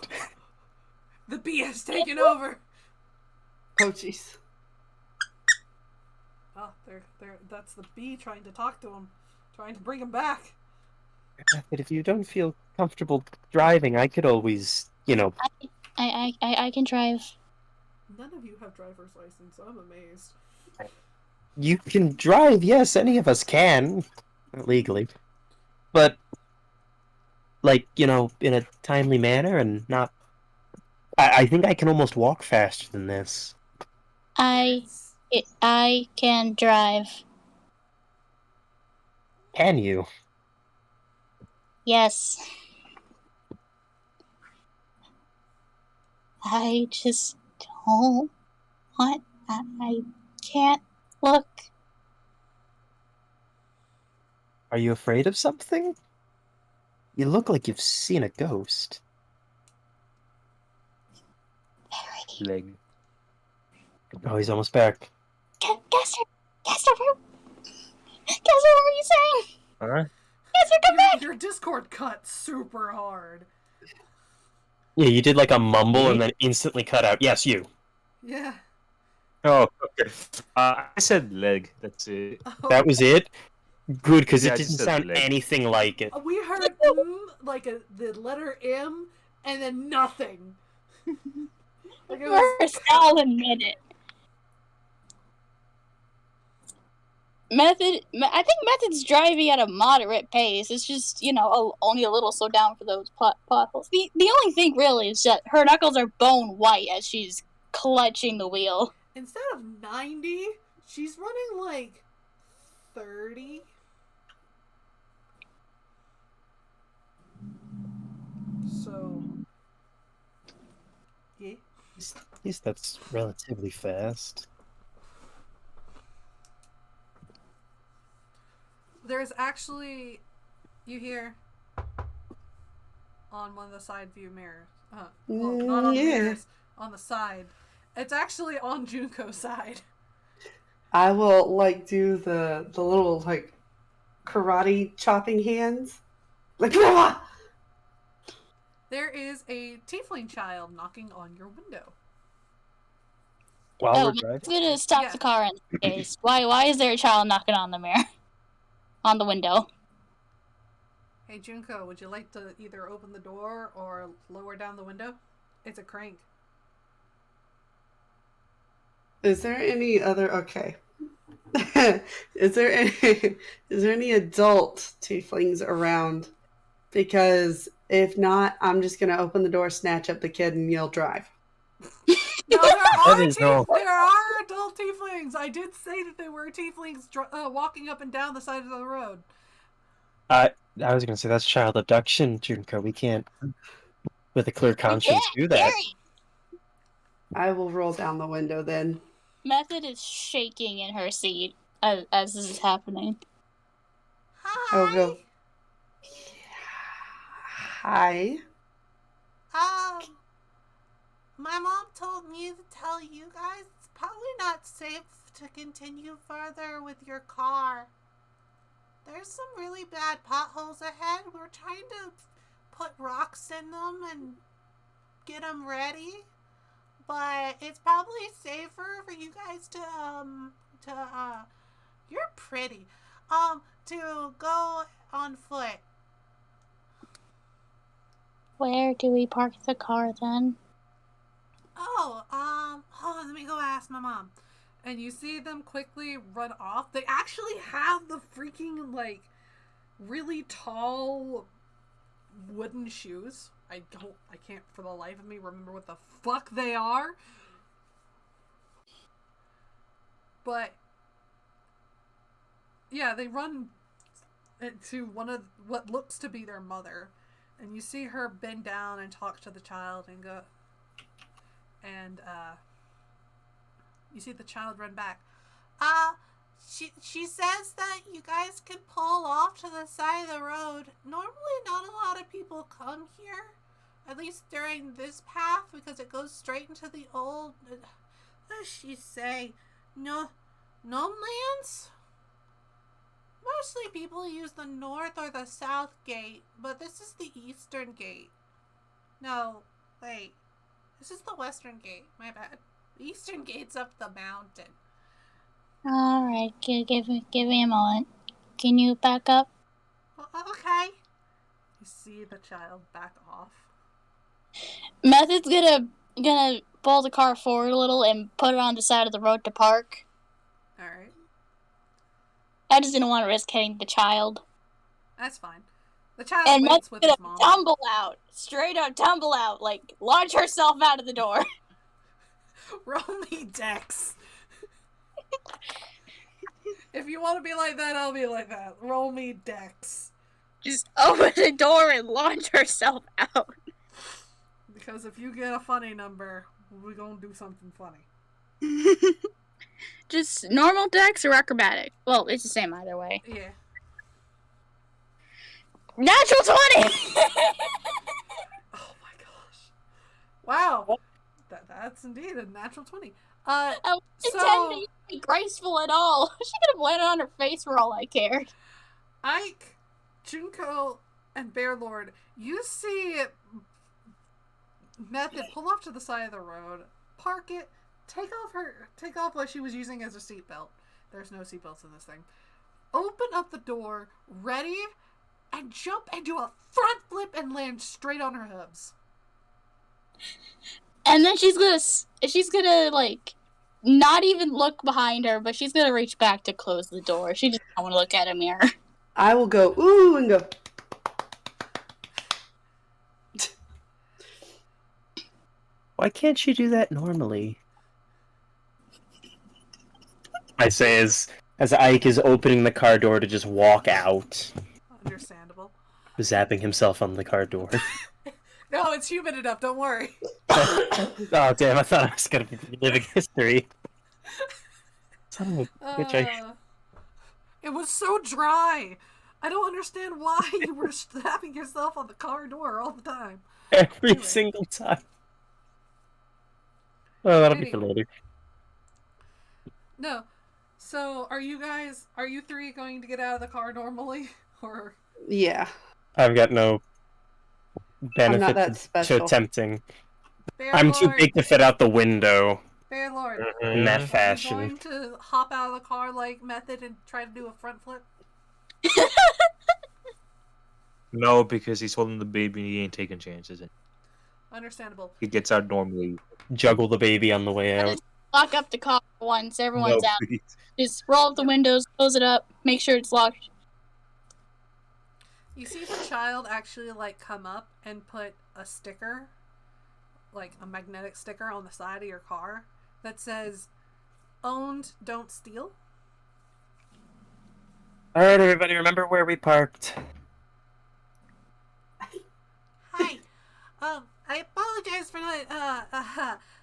The bee has taken over. Oh, jeez. Oh, that's the bee trying to talk to him, trying to bring him back. But if you don't feel comfortable driving, I could always, I can drive. None of you have driver's license, so I'm amazed. You can drive, yes, any of us can, legally. But, in a timely manner and not... I think I can almost walk faster than this. I can drive. Can you? Yes. I just don't want. I can't look. Are you afraid of something? You look like you've seen a ghost. leg. Oh, he's almost back. Gaster, what were you saying? Huh? Gaster, come back! Your Discord cut super hard. Yeah, you did like a mumble and then instantly cut out. Yes, you. Yeah. Oh, okay. I said leg. That's it. That was it? Good, because Yeah, it I just didn't said sound leg. anything like it. We heard like the letter M and then nothing. Like it For was. a solid minute. I think Method's driving at a moderate pace. It's just, only a little slow down for those potholes. The only thing really is that her knuckles are bone white as she's clutching the wheel. Instead of 90, she's running like 30. So, yeah. At least that's relatively fast. There's actually, you hear, on one of the side view mirrors. Well, not on the mirrors, on the side. It's actually on Junko's side. I will do the little karate chopping hands. Ah! There is a tiefling child knocking on your window. While we're I'm driving? gonna stop the car in this case. Why is there a child knocking on the mirror? On the window. Hey Junko, would you like to either open the door or lower down the window? It's a crank. Is there any other... Okay. Is there any adult tieflings around? Because if not, I'm just going to open the door, snatch up the kid, and yell drive. No, There are adult tieflings. I did say that there were tieflings walking up and down the side of the road. I was gonna say that's child abduction, Junko. We can't, with a clear conscience, do that. Gary! I will roll down the window then. Method is shaking in her seat as this is happening. Hi. I will go. Hi. My mom told me to tell you guys it's probably not safe to continue further with your car. There's some really bad potholes ahead. We're trying to put rocks in them and get them ready, but it's probably safer for you guys you're pretty, to go on foot. Where do we park the car then? Oh, hold on, let me go ask my mom. And you see them quickly run off. They actually have the freaking, like, really tall wooden shoes. I can't for the life of me remember what the fuck they are. But, yeah, they run to one of what looks to be their mother. And you see her bend down and talk to the child and go, and, you see the child run back. She says that you guys can pull off to the side of the road. Normally not a lot of people come here. At least during this path, because it goes straight into the old, what does she say? No lands? Mostly people use the north or the south gate, but this is the eastern gate. No, wait. This is the western gate. My bad. The eastern gate's up the mountain. Alright, give me a moment. Can you back up? Okay. You see the child back off. Method's gonna pull the car forward a little and put it on the side of the road to park. Alright. I just didn't want to risk hitting the child. That's fine. The child And waits Method's with gonna his mom. tumble out. Straight up tumble out. Like, launch herself out of the door. Roll me dex. If you want to be like that, I'll be like that. Roll me dex. Just open the door and launch herself out. Because if you get a funny number, we're gonna do something funny. Just normal dex or acrobatic? Well, it's the same either way. Yeah. Natural 20! Oh my gosh. Wow. That's indeed a natural 20. I wasn't intending to be graceful at all. She could have landed on her face for all I cared. Ike, Junko, and Bearlord, you see Method pull off to the side of the road, park it, take off what she was using as a seatbelt. There's no seatbelts in this thing. Open up the door, ready, and jump and do a front flip and land straight on her hubs. And then she's gonna like not even look behind her, but she's gonna reach back to close the door. She just don't want to look at a mirror. I will go ooh and go. Why can't she do that normally? I say as Ike is opening the car door to just walk out, Understandable. zapping himself on the car door. No, it's humid enough, don't worry. Oh damn, I thought I was gonna be living history. Son of a bitch, It was so dry. I don't understand why you were slapping yourself on the car door all the time. every Anyway. single time. Oh, that'll be for later. No. So, are you three going to get out of the car normally? Or Yeah. I've got no benefit that to special. attempting. Bear I'm too Lord, big to fit out the window Bear Lord, in that are you fashion. going to hop out of the car like Method and try to do a front flip? No, because he's holding the baby and he ain't taking chances. Understandable. He gets out normally. Juggle the baby on the way out. Lock up the car once everyone's No, out. please. Just roll up the windows, close it up, make sure it's locked. You see the child actually like come up and put a sticker, like a magnetic sticker on the side of your car that says "Owned, don't steal." Alright, everybody, remember where we parked. Hi. I apologize for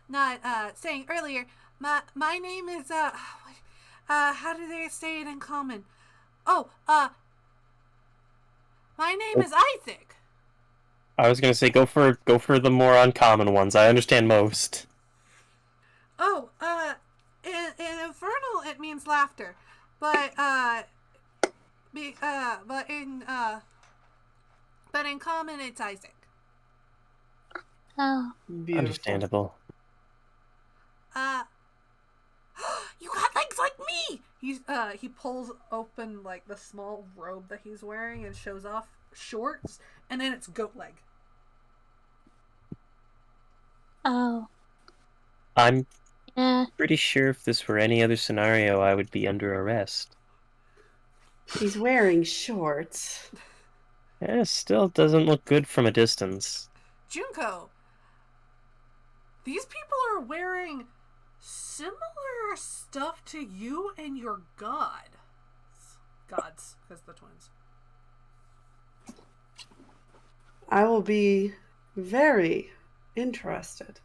not saying earlier. My name is how do they say it in common? Oh, my name is Isaac. I was gonna say go for the more uncommon ones. I understand most. Oh, in Infernal it means laughter, but in common it's Isaac. Oh. Beautiful. Understandable. You got legs like me! He pulls open like the small robe that he's wearing and shows off shorts, and then it's goat leg. Oh. I'm Yeah. pretty sure if this were any other scenario, I would be under arrest. He's wearing shorts. Yeah, still doesn't look good from a distance. Junko, these people are wearing similar stuff to you and your god. Gods, because the twins. I will be very interested.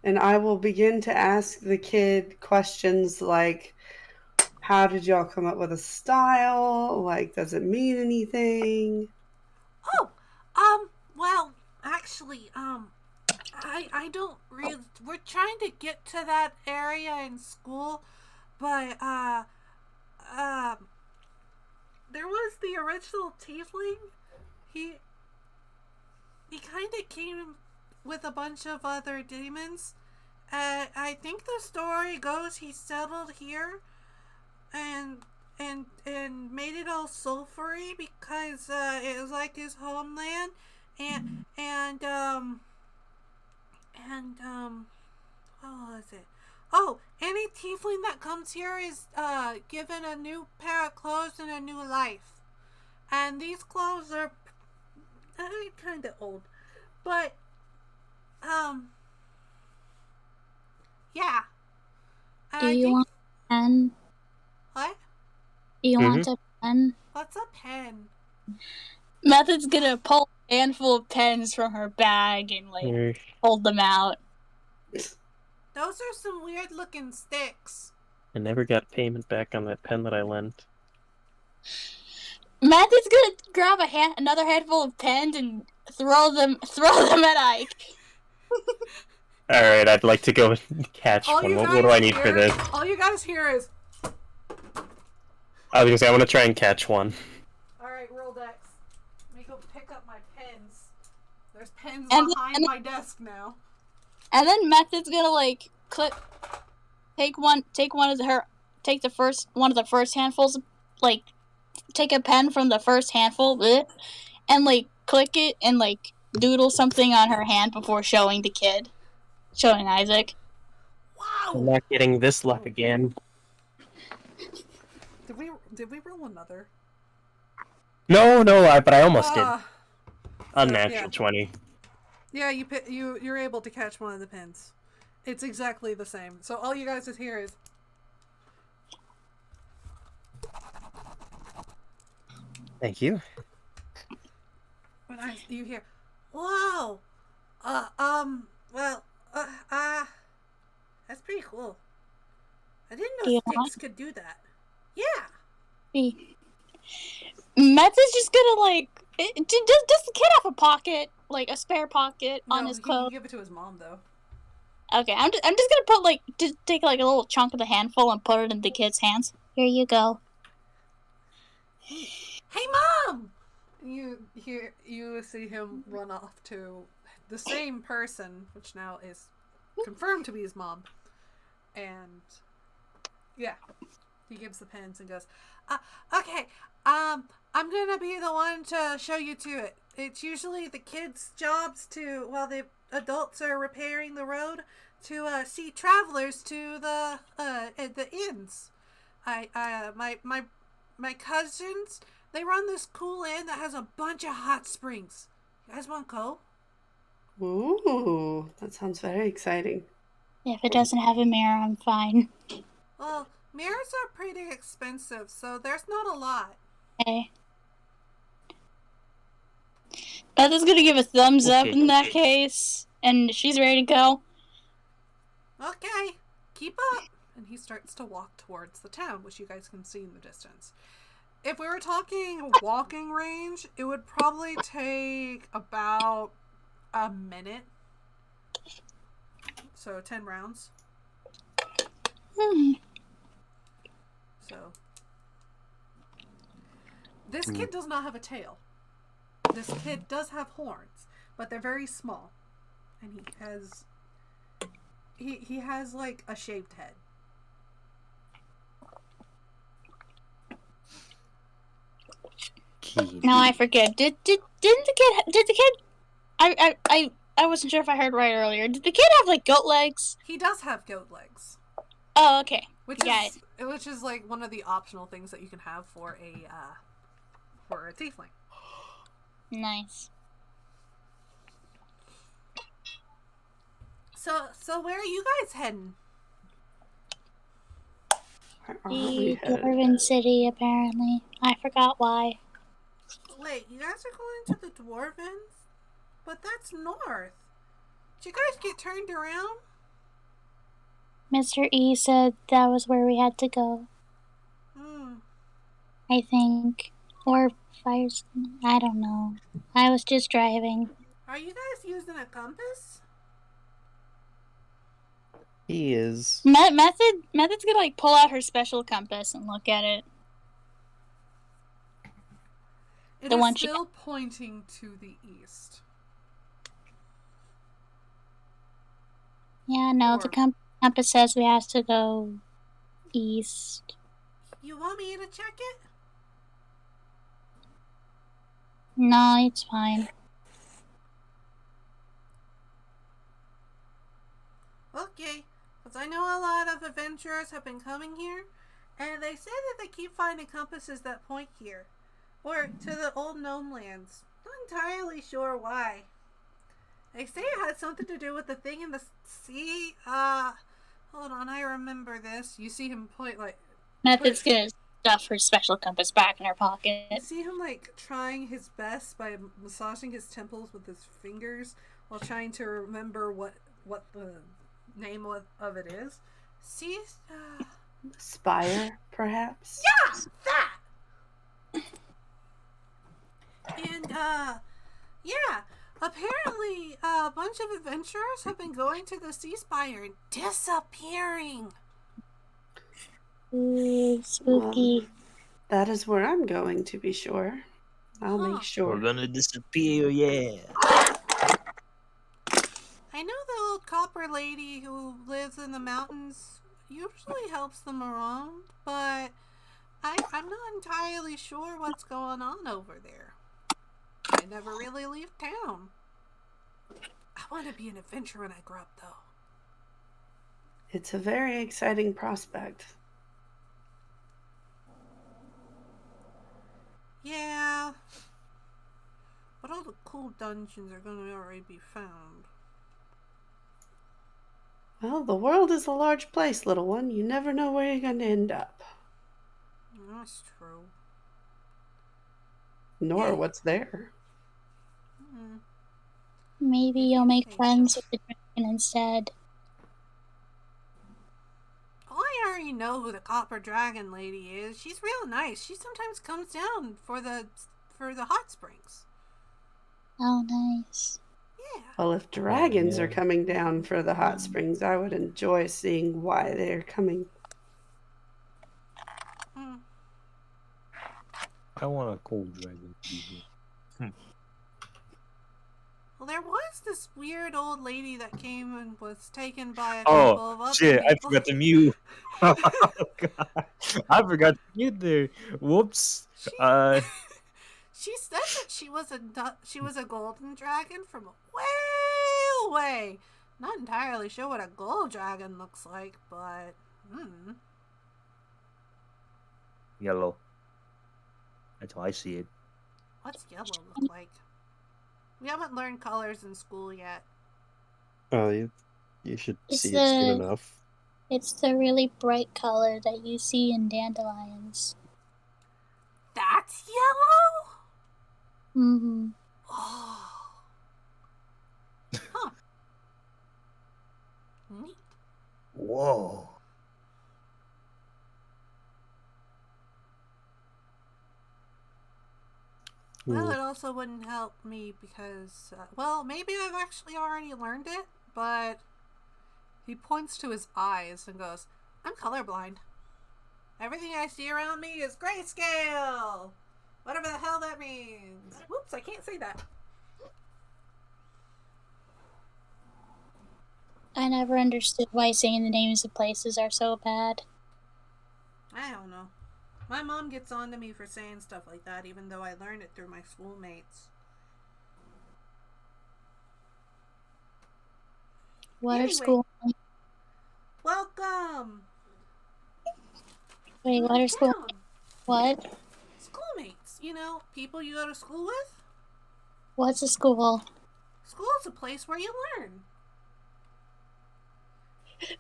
And I will begin to ask the kid questions like, how did y'all come up with a style? Like, does it mean anything? Oh, well, actually, I don't really. We're trying to get to that area in school, but there was the original tiefling. He kind of came with a bunch of other demons. I think the story goes he settled here, and made it all sulfury because it was like his homeland, and what was it? Oh, any tiefling that comes here is given a new pair of clothes and a new life. And these clothes are kind of old, but yeah. And Do I you think want a pen? what? Do you want a pen? What's a pen? Method's gonna pull a handful of pens from her bag and like hold them out. Those are some weird looking sticks. I never got payment back on that pen that I lent. Method's gonna grab another handful of pens and throw them at Ike. Alright, I'd like to go catch All one. you What guys do I need hear, for this? all you guys hear is, I was gonna say, I want to try and catch one. alright, roll dex. Let me go pick up my pens. There's pens And- behind and- my desk now. And then Method's gonna like take one of the first handfuls, like take a pen from the first handful, and like click it and like doodle something on her hand before showing Isaac. I'm Wow! not getting this luck again. Did we roll another? No, but I almost did. So, Unnatural yeah. 20. Yeah, you're able to catch one of the pins. It's exactly the same. So all you guys just hear is, Thank you. when you hear, wow, that's pretty cool. I didn't know Do you sticks could do that. Yeah. Method's just gonna like does the kid have a pocket, like a spare pocket on his He clothes? can give it to his mom though. Okay, I'm just gonna put like just take like a little chunk of the handful and put it in the kid's hands. Here you go. Hey, Mom! You see him run off to the same person, which now is confirmed to be his mom, and yeah, he gives the pens and goes, "Okay, I'm gonna be the one to show you to it. It's usually the kids' jobs to, while the adults are repairing the road, to see travelers to the inns. My cousins, they run this cool inn that has a bunch of hot springs. You guys want to go?" Ooh, that sounds very exciting. If it doesn't have a mirror, I'm fine. Well, mirrors are pretty expensive, so there's not a lot. Okay. Method's gonna give a thumbs up in that case, and she's ready to go. Okay, keep up. And he starts to walk towards the town, which you guys can see in the distance. If we were talking walking range, it would probably take about a minute. So 10 rounds. So this kid does not have a tail. This kid does have horns, but they're very small. and he has like a shaved head. No, I forget. Didn't the kid? I wasn't sure if I heard right earlier. Did the kid have like goat legs? He does have goat legs. Oh, okay. Which is like one of the optional things that you can have for a tiefling. Nice. So where are you guys heading? Where are The we headed? Dwarven City, apparently. I forgot why. Wait, you guys are going to the Dwarvens? But that's north. Did you guys get turned around? Mr. E said that was where we had to go. I think. Or fires. I don't know. I was just driving. Are you guys using a compass? He is. Method's gonna like pull out her special compass and look at it. It The is one still pointing to the east. Yeah, no, the compass says we have to go east. You want me to check it? No, it's fine. Okay, because I know a lot of adventurers have been coming here, and they say that they keep finding compasses that point here, or to the old gnome lands. Not entirely sure why. They say it had something to do with the thing in the sea. Hold on, I remember this. You see him point like... Method's gonna stuff her special compass back in her pocket. You see him like trying his best by massaging his temples with his fingers while trying to remember what the name of it is. See, Spire, perhaps? yeah, that. And yeah, apparently a bunch of adventurers have been going to the Sea Spire and disappearing. Ooh, spooky. Well, that is where I'm going, to be sure. I'll make sure. We're gonna disappear, yeah. I know the old copper lady who lives in the mountains usually helps them around, but I'm not entirely sure what's going on over there. I never really leave town. I want to be an adventurer when I grow up, though. It's a very exciting prospect. Yeah. But all the cool dungeons are going to already be found. Well, the world is a large place, little one. You never know where you're going to end up. That's true. Nor what's there. Maybe you'll make friends with the dragon instead. I already know who the copper dragon lady is. She's real nice. She sometimes comes down for the hot springs. Oh, nice. Yeah. Well, if dragons are coming down for the hot springs, I would enjoy seeing why they're coming. I want a cold dragon. Well, there was this weird old lady that came and was taken by a Oh, couple of other shit, I people. forgot to mute. Oh, God. I forgot to mute there. Whoops. She said that she was a golden dragon from way away. Not entirely sure what a gold dragon looks like, but Yellow. That's how I see it. what's yellow look like? We haven't learned colors in school yet. Oh, you should It's see it soon enough. It's the really bright color that you see in dandelions. That's yellow? Mm-hmm. Oh. Huh. Neat. Whoa. Well, it also wouldn't help me because, well, maybe I've actually already learned it, but he points to his eyes and goes, I'm colorblind. Everything I see around me is grayscale. Whatever the hell that means. Whoops, I can't say that. I never understood why saying the names of places are so bad. I don't know. My mom gets on to me for saying stuff like that, even though I learned it through my schoolmates. What are Anyway. school? Welcome! Wait, to what the are school? town. What? Schoolmates. You know, people you go to school with. What's a school? School is a place where you learn.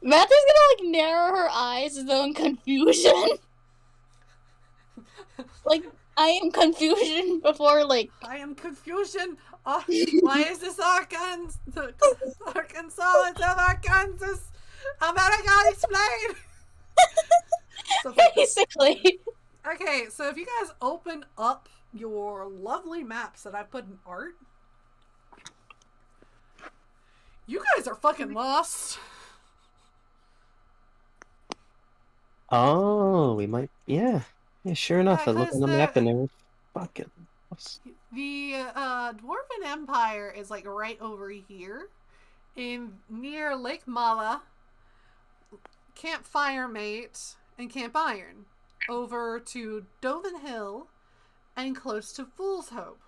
Beth is gonna narrow her eyes as though in confusion. I am confusion before I am confusion. Oh, why is this Arkansas instead of Arkansas? America, explain. Stuff like that. basically. Okay, so if you guys open up your lovely maps that I put in art, you guys are fucking lost. Oh, we might. Yeah. Yeah, sure enough. Yeah, I look 'cause on the map the- and they're fucking lost. The Dwarven Empire is like right over here, in near Lake Mala, Camp Firemate, and Camp Iron, over to Dovin Hill, and close to Fool's Hope.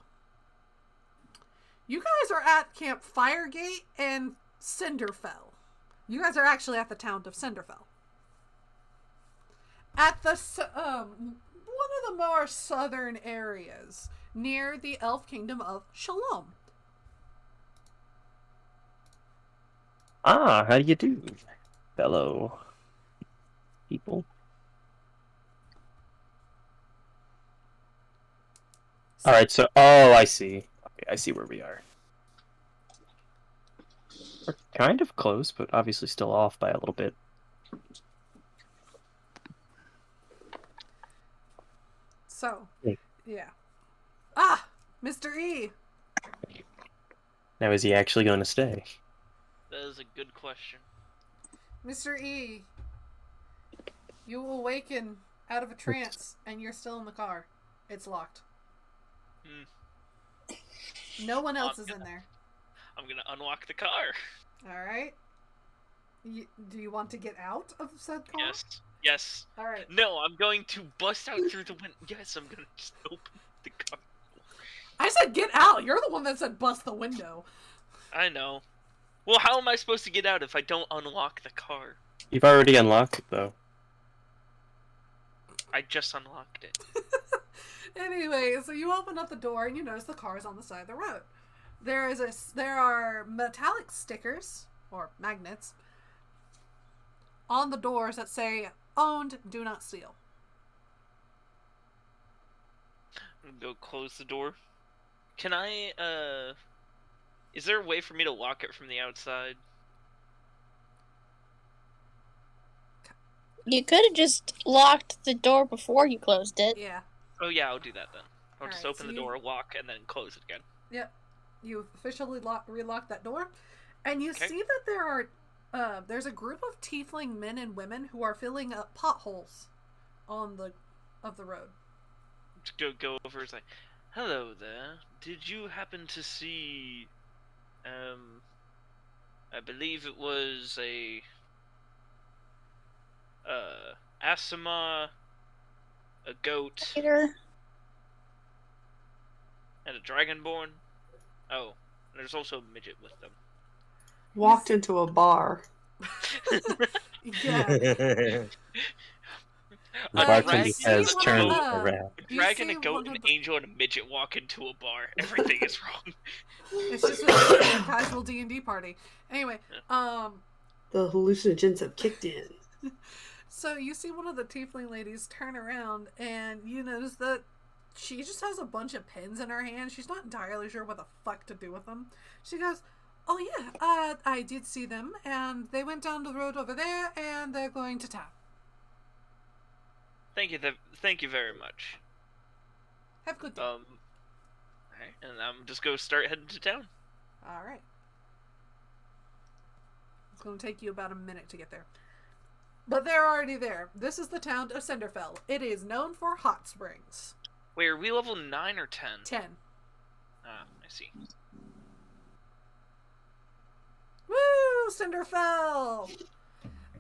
You guys are at Camp Firegate and Cinderfell. You guys are actually at the town of Cinderfell. At the one of the more southern areas, near the elf kingdom of Shalom. Ah, how do you do, fellow people? All right, so I see. Okay, I see where we are. We're kind of close, but obviously still off by a little bit. So, Hey. yeah. Ah, Mr. E. Now, is he actually going to stay? That is a good question. Mr. E. You awaken out of a trance and you're still in the car. It's locked. No one else is in there. I'm gonna unlock the car. Alright. Do you want to get out of said car? Yes. Yes. Alright. No, I'm going to bust out through the window. Yes, I'm gonna just open the car. I said get out! You're the one that said bust the window. I know. Well, how am I supposed to get out if I don't unlock the car? You've already unlocked it, though. I just unlocked it. Anyway, so you open up the door and you notice the car is on the side of the road. There are metallic stickers, or magnets, on the doors that say, owned, do not steal. I'm gonna go close the door. Can I, is there a way for me to lock it from the outside? You could have just locked the door before you closed it. Yeah. Oh yeah, I'll do that then. I'll just Alright, open so the door, lock, and then close it again. Yep. You officially relock that door, and you Okay. see that there's a group of tiefling men and women who are filling up potholes of the road. Just go over and say, hello there. Did you happen to see, I believe it was a, Asima, a goat, Peter. and a dragonborn? Oh, and there's also a midget with them. Walked into a bar. Yeah. The you bartender see has one turned of the- around. A You dragon, see a goat, one an of the- angel, and a midget walk into a bar. Everything is wrong. It's just a casual D&D party. Anyway, The hallucinogens have kicked in. so you see one of the tiefling ladies turn around, and you notice that she just has a bunch of pins in her hand. She's not entirely sure what the fuck to do with them. She goes, oh yeah, I did see them, and they went down the road over there, and they're going to town. Thank you very much. Have a good day. Alright, and I'm just gonna start heading to town. Alright. It's going to take you about a minute to get there. But they're already there. This is the town of Cinderfell. It is known for hot springs. Wait, are we level 9 or 10? 10. Ah, I see. Woo! Cinderfell!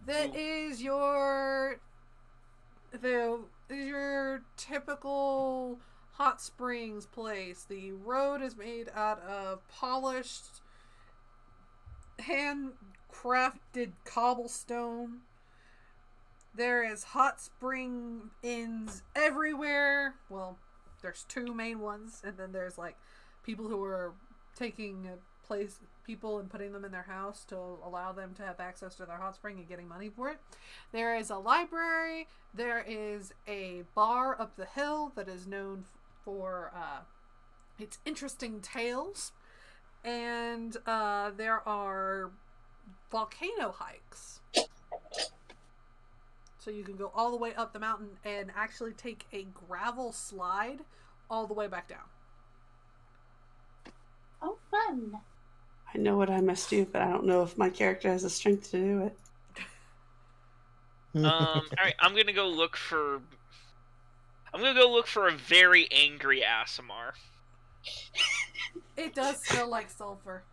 That is your typical hot springs place. The road is made out of polished, handcrafted cobblestone. There is hot spring inns everywhere. Well, there's two main ones, and then there's like people who are taking people and putting them in their house to allow them to have access to their hot spring and getting money for it. There is a library. There is a bar up the hill that is known for its interesting tales, and there are volcano hikes. So you can go all the way up the mountain and actually take a gravel slide all the way back down. Oh, fun. I know what I must do, but I don't know if my character has the strength to do it. Alright, I'm gonna go look for a very angry Aasimar. It does smell like sulfur.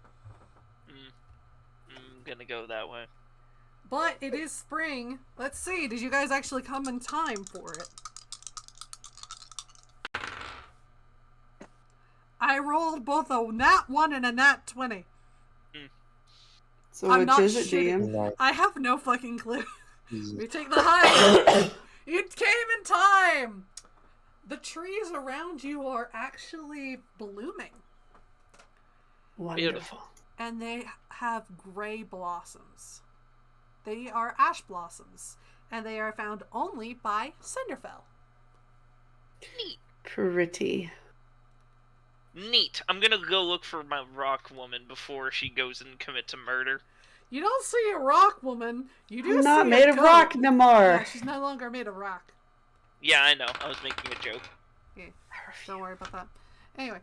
I'm gonna go that way. But it is spring. Let's see. Did you guys actually come in time for it? I rolled both a nat 1 and a nat 20. So I'm which not is it, shitting. DM? I have no fucking clue. We take the high. It came in time. The trees around you are actually blooming. Wonderful. Beautiful. And they have gray blossoms. They are ash blossoms. And they are found only by Cinderfell. Neat. Pretty. Neat. I'm gonna go look for my rock woman before she goes and commits a murder. You don't see a rock woman. You do I'm see not a made of goat. rock no more. Yeah, she's no longer made of rock. Yeah, I know. I was making a joke. Yeah, don't worry about that. Anyway.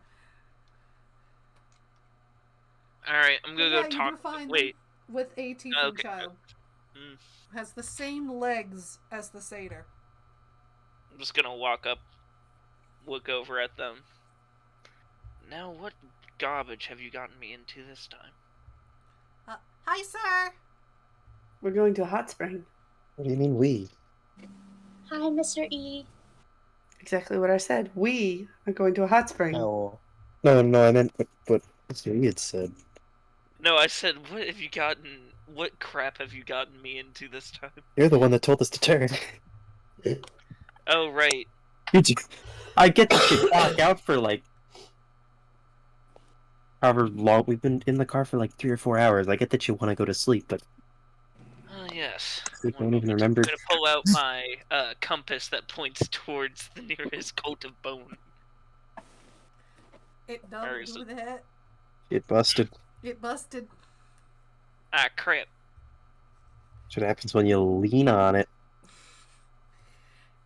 Alright, I'm gonna Yeah, go you talk. do find Wait. them with a tiefling Okay. child. Mm. Has the same legs as the satyr. I'm just gonna walk up, look over at them. Now, what garbage have you gotten me into this time? Hi, sir. We're going to a hot spring. What do you mean we? Hi, Mr. E. Exactly what I said. We are going to a hot spring. Oh. No, I meant what he had said. No, I said, what crap have you gotten me into this time? You're the one that told us to turn. Oh, right. I get that you back out for like however long we've been in the car for like 3 or 4 hours. I get that you want to go to sleep, but Yes. we One don't even moment. remember. I'm gonna pull out my compass that points towards the nearest coat of bone. It Where don't is do it? that. It busted. It busted. Ah, crap. That's what happens when you lean on it.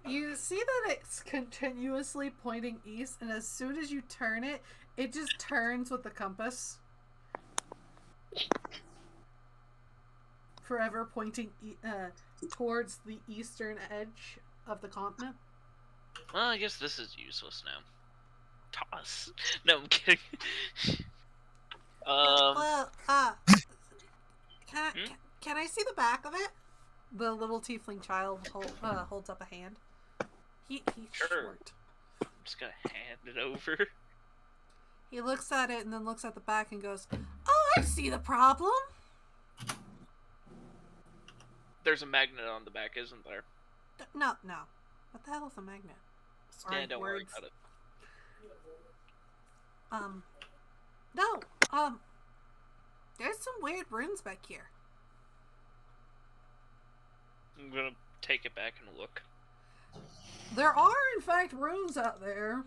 You see that it's continuously pointing east, and as soon as you turn it, it just turns with the compass. Forever pointing towards the eastern edge of the continent. Well, I guess this is useless now. Toss. No, I'm kidding. Well, can I see the back of it? The little tiefling child holds up a hand. He's Sure. short. I'm just gonna hand it over. He looks at it and then looks at the back and goes, "Oh, I see the problem." There's a magnet on the back, isn't there? No. What the hell is a magnet? Sorry, Yeah, don't worry words. about it. No. There's some weird runes back here. I'm gonna take it back and look. There are, in fact, runes out there.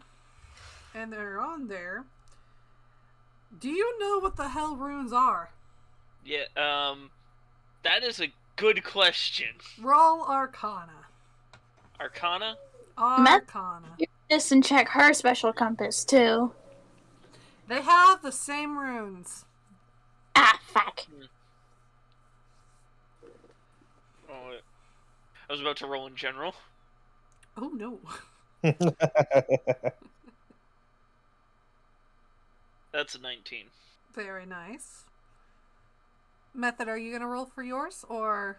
And they're on there. Do you know what the hell runes are? Yeah, that is a good question. Roll Arcana. Arcana? Arcana. Just and check her special compass, too. They have the same runes. Ah, fuck. Oh, I was about to roll in general. Oh, no. That's a 19. Very nice. Method, are you gonna roll for yours or?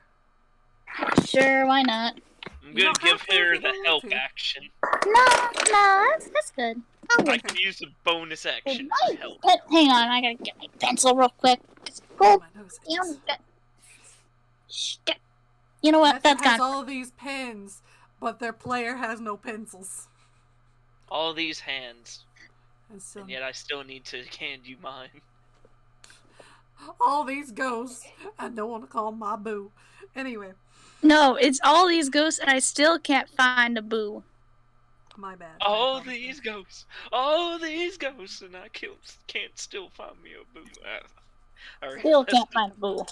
Sure, why not? I'm You gonna don't give have to her if you the don't help want to. action. No, that's good. I'll I look. can use a bonus action Nice. for help. Hang on, I gotta get my pencil real quick. Oh, Go my nose down. itches. Shit. You know what? Method That's has kind of all these pens, but their player has no pencils. All these hands, And so, and yet I still need to hand you mine. all these ghosts, I don't want to call my boo. Anyway, no. It's all these ghosts, and I still can't find a boo. my bad. All these ghosts, and I can't still find me a boo. All right, Still let's can't find a boo.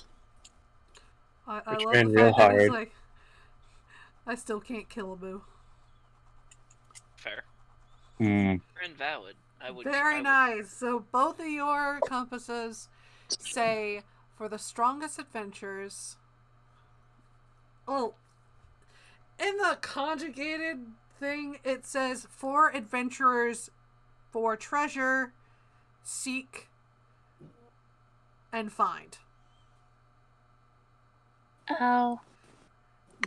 I We're love trying the real fact that he's hard. like, I still can't kill a boo. fair. Hmm. Invalid. I would. Very nice. So both of your compasses say for the strongest adventures. Oh, in the conjugated thing, it says for adventurers, for treasure, seek, and find. Oh.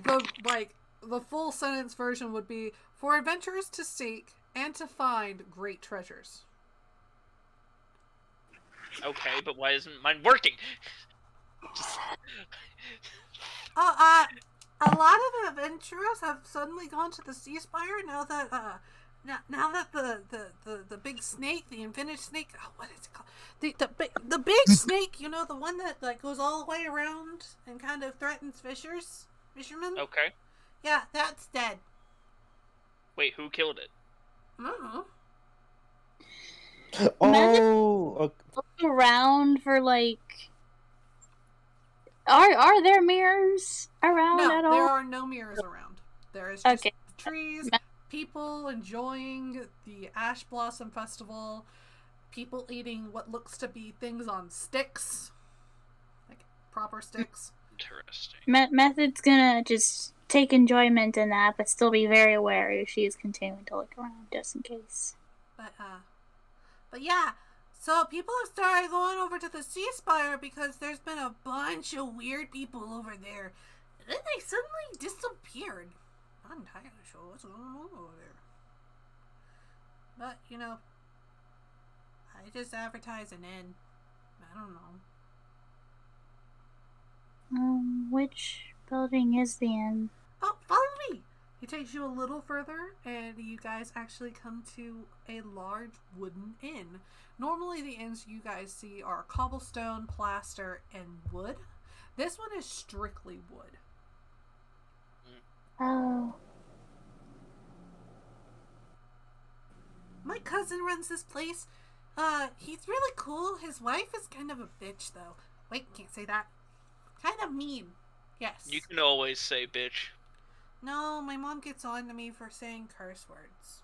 The full sentence version would be for adventurers to seek and to find great treasures. Okay, but why isn't mine working? A lot of adventurers have suddenly gone to the Sea Spire now that now that the big snake, the infinite snake, what is it called? The big snake, you know, the one that like goes all the way around and kind of threatens fishermen. Okay. Yeah, that's dead. Wait, who killed it? I don't know. Oh, Look around for like. Are there mirrors around at No, all? there are no mirrors around. There is just Okay. trees, people enjoying the Ash Blossom Festival, people eating what looks to be things on sticks, like proper sticks. Interesting. Method's gonna just take enjoyment in that, but still be very wary if she is continuing to look around just in case. But yeah, so people have started going over to the Sea Spire because there's been a bunch of weird people over there. And then they suddenly disappeared. Not entirely sure what's going on over there. But, you know, I just advertise an inn. I don't know. Which building is the inn? Oh, follow me! He takes you a little further, and you guys actually come to a large wooden inn. Normally, the inns you guys see are cobblestone, plaster, and wood. This one is strictly wood. Oh. My cousin runs this place. He's really cool. His wife is kind of a bitch, though. Wait, can't say that. Kind of mean. Yes. You can always say bitch. No, my mom gets on to me for saying curse words.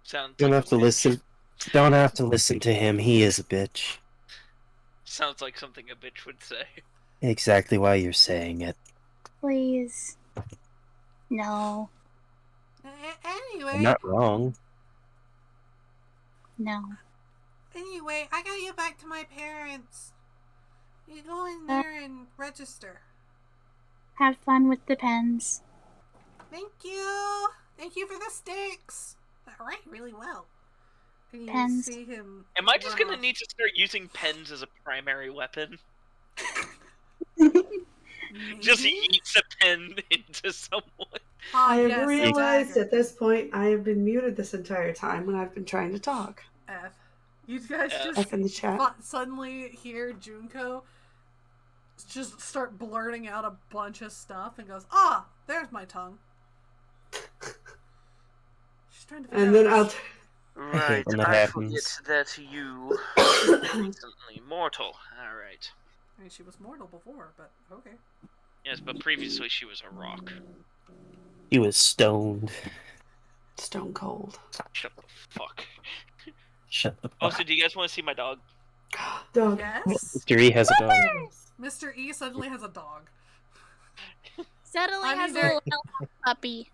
Sounds don't like have a to bitch. listen. Don't have to listen to him. He is a bitch. Sounds like something a bitch would say. Exactly why you're saying it. Please. No. Anyway. I'm not wrong. No. Anyway, I gotta get back to my parents. You go in there and register. Have fun with the pens. Thank you. Thank you for the sticks. That write really well. And you Pens. see him. Am I just run gonna off. need to start using pens as a primary weapon? Just Maybe? eats a pen into someone. I have Yes, a realized dagger. at this point I have been muted this entire time when I've been trying to talk. F. You guys F. just F in the chat. suddenly hear Junko just start blurting out a bunch of stuff and goes, there's my tongue. She's trying to figure And then out Right, when that I happens. forget that you are recently mortal. Alright. I mean, she was mortal before, but okay. Yes, but previously she was a rock. He was stoned. Stone cold. Shut the fuck. Shut the Oh, fuck. so do you guys want to see my dog? Dog. Yes. Mr. E has a dog. Mr. E suddenly has a dog. Suddenly I mean, has a they're- little elf puppy.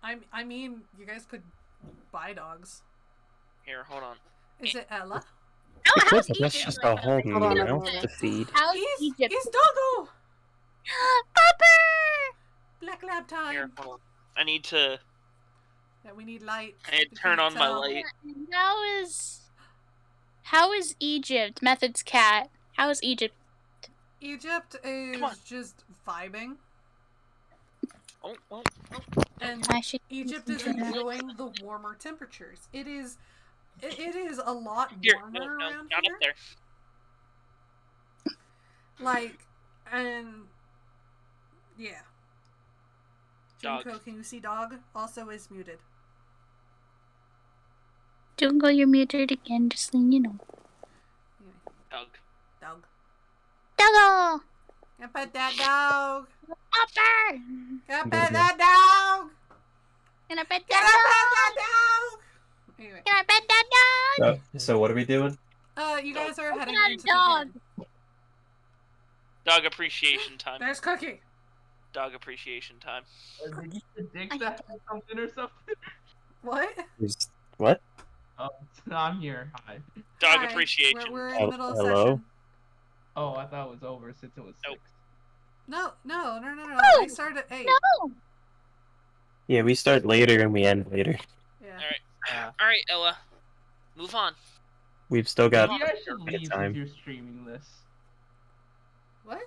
I mean, you guys could buy dogs. Here, hold on. Is it Ella? No, It could, how's but that's Egypt just like a whole Hold on, mouth hold on. to feed. How's He's Egypt? Doggo! Pupper! Black lab Here, time. hold on. I need to Yeah, we need light. I We turn can't on my tell. light. How is Egypt? Method's cat. How is Egypt? Egypt Come on. is just vibing, Oh, oh, and I should Egypt is enjoying the warmer temperatures. It is a lot here. warmer No, no, around not here. up there. Like, and yeah. Dog. Junko, can you see dog? Also is muted. Jungle, you're muted again, just so you know. Anyway, Dog. dog. Doggo! Can I pet that dog? Pupper! Can I Go pet again. that dog? Can I pet Can I that pet that dog? Anyway, dog? Can I pet that dog? So what are we doing? you guys are heading not a into dog. the inn. Dog appreciation time. There's Cookie. Dog appreciation time. Did you predict that or something or something? What? What? Oh, I'm here. Hi. Dog Hi, appreciation. We're in the middle of Hello? session. Oh, I thought it was over since it was Nope. 6. No. No. We started at 8. No! Yeah, we start later and we end later. Yeah. Alright, Ella. Move on. We've still got Maybe I should bit of leave time. since you're streaming this. What?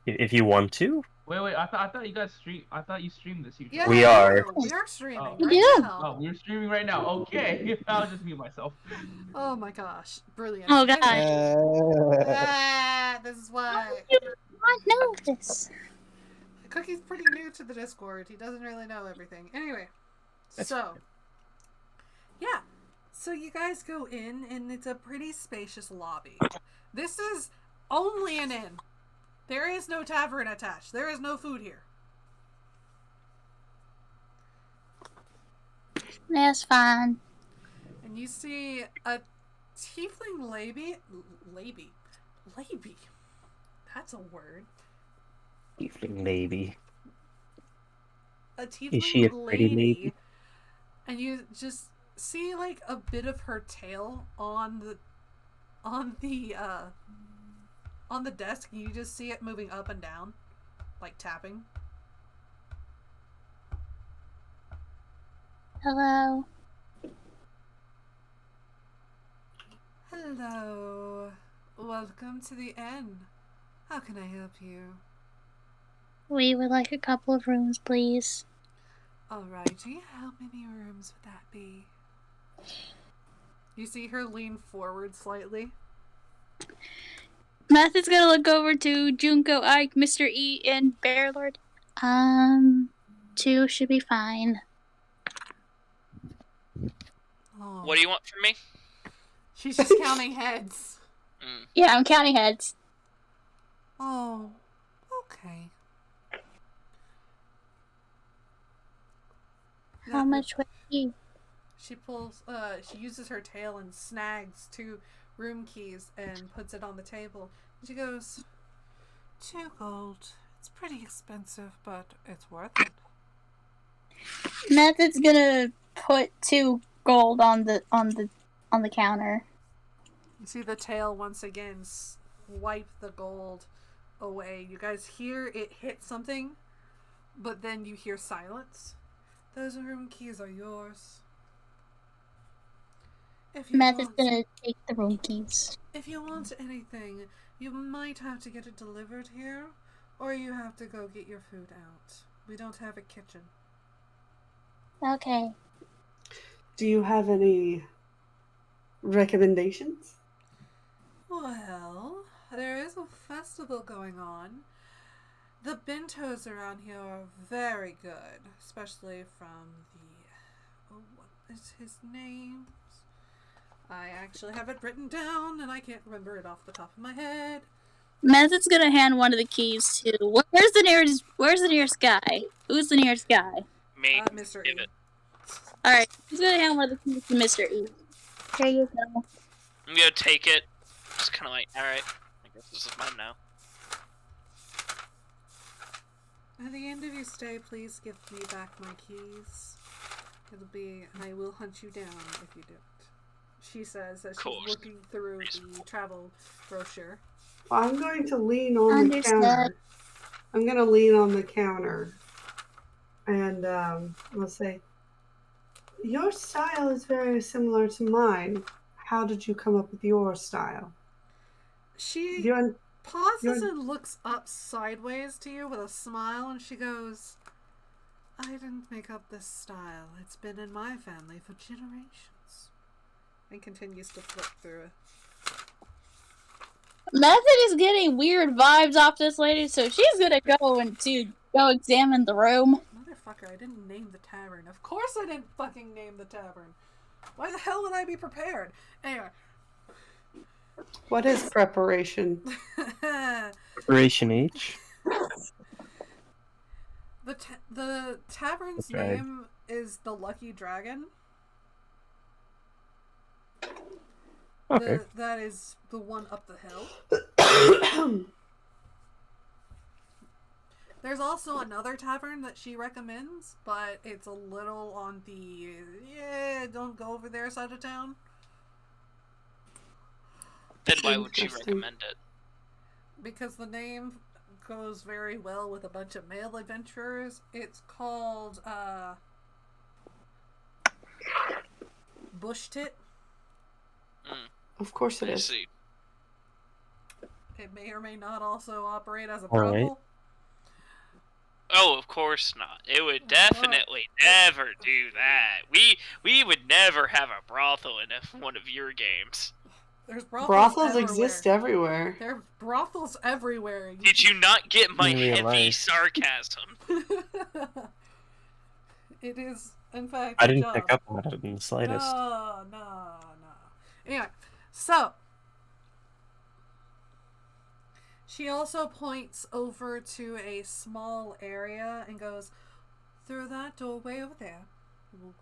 If you want to. Wait. I thought you guys stream. I thought you streamed this usually. Yeah, We are. We are streaming Oh. We right do. now. Oh, we're streaming right now. Okay, I'll just mute myself. Oh my gosh. Brilliant. Oh, God. This is why. I know this. Cookie's pretty new to the Discord. He doesn't really know everything. Anyway. That's So. Yeah. So you guys go in, and it's a pretty spacious lobby. This is only an inn. There is no tavern attached. There is no food here. That's fine. And you see a tiefling lady. That's a word. Tiefling lady. A tiefling Is she a pretty lady? And you just see like a bit of her tail on the desk, and you just see it moving up and down, like tapping. Hello. Hello. Welcome to the inn. How can I help you? We would like a couple of rooms, please. Alrighty, how many rooms would that be? You see her lean forward slightly. Matthew's gonna look over to Junko, Ike, Mr. E, and Bearlord. 2 should be fine. Oh. What do you want from me? She's just counting heads. Yeah, I'm counting heads. Oh, okay. How much would he? She she uses her tail and snags 2 room keys and puts it on the table. She goes, 2 gold. It's pretty expensive, but it's worth it. Method's gonna put 2 gold on the counter. You see the tail once again swipe the gold away. You guys hear it hit something, but then you hear silence. Those room keys are yours. Method's gonna take the room keys. If you want anything, you might have to get it delivered here, or you have to go get your food out. We don't have a kitchen. Okay. Do you have any recommendations? Well, there is a festival going on. The bentos around here are very good, especially from the... Oh, what is his name? I actually have it written down, and I can't remember it off the top of my head. Method's gonna hand one of the keys to... Where's the nearest guy? Who's the nearest guy? Me. Mr. Give E. it. Alright, he's gonna hand one of the keys to Mr. E. Here you go. I'm gonna take it. Just kind of like, alright. I guess this is mine now. At the end of your stay, please give me back my keys. I will hunt you down if you don't. she says as she's Course. looking through the travel brochure. I'm going to lean on the Understood. counter. I'm going to lean on the counter. And let's say, your style is very similar to mine. How did you come up with your style? She You're, pauses you're, and looks up sideways to you with a smile, and she goes, I didn't make up this style. It's been in my family for generations. And continues to flip through it. Method is getting weird vibes off this lady, so she's gonna go examine the room. Motherfucker, I didn't name the tavern. Of course I didn't fucking name the tavern. Why the hell would I be prepared? Anyway. what is preparation? Preparation H. The tavern's Okay. name is the Lucky Dragon. Okay. That is the one up the hill. There's also another tavern that she recommends, but it's a little on the don't go over there side of town. Then why would she Interesting. recommend it? Because the name goes very well with a bunch of male adventurers. It's called Bush Tit. Of course it I is. see. It may or may not also operate as a All right. brothel. Oh, of course not. It would definitely never do that. We would never have a brothel in one of your games. There's brothels Brothels everywhere. exist everywhere. There are brothels everywhere. Did you not get my In real heavy life. sarcasm? It is, in fact, I a didn't job. pick up on it in the slightest. No. Anyway, so she also points over to a small area and goes, through that doorway over there, we'll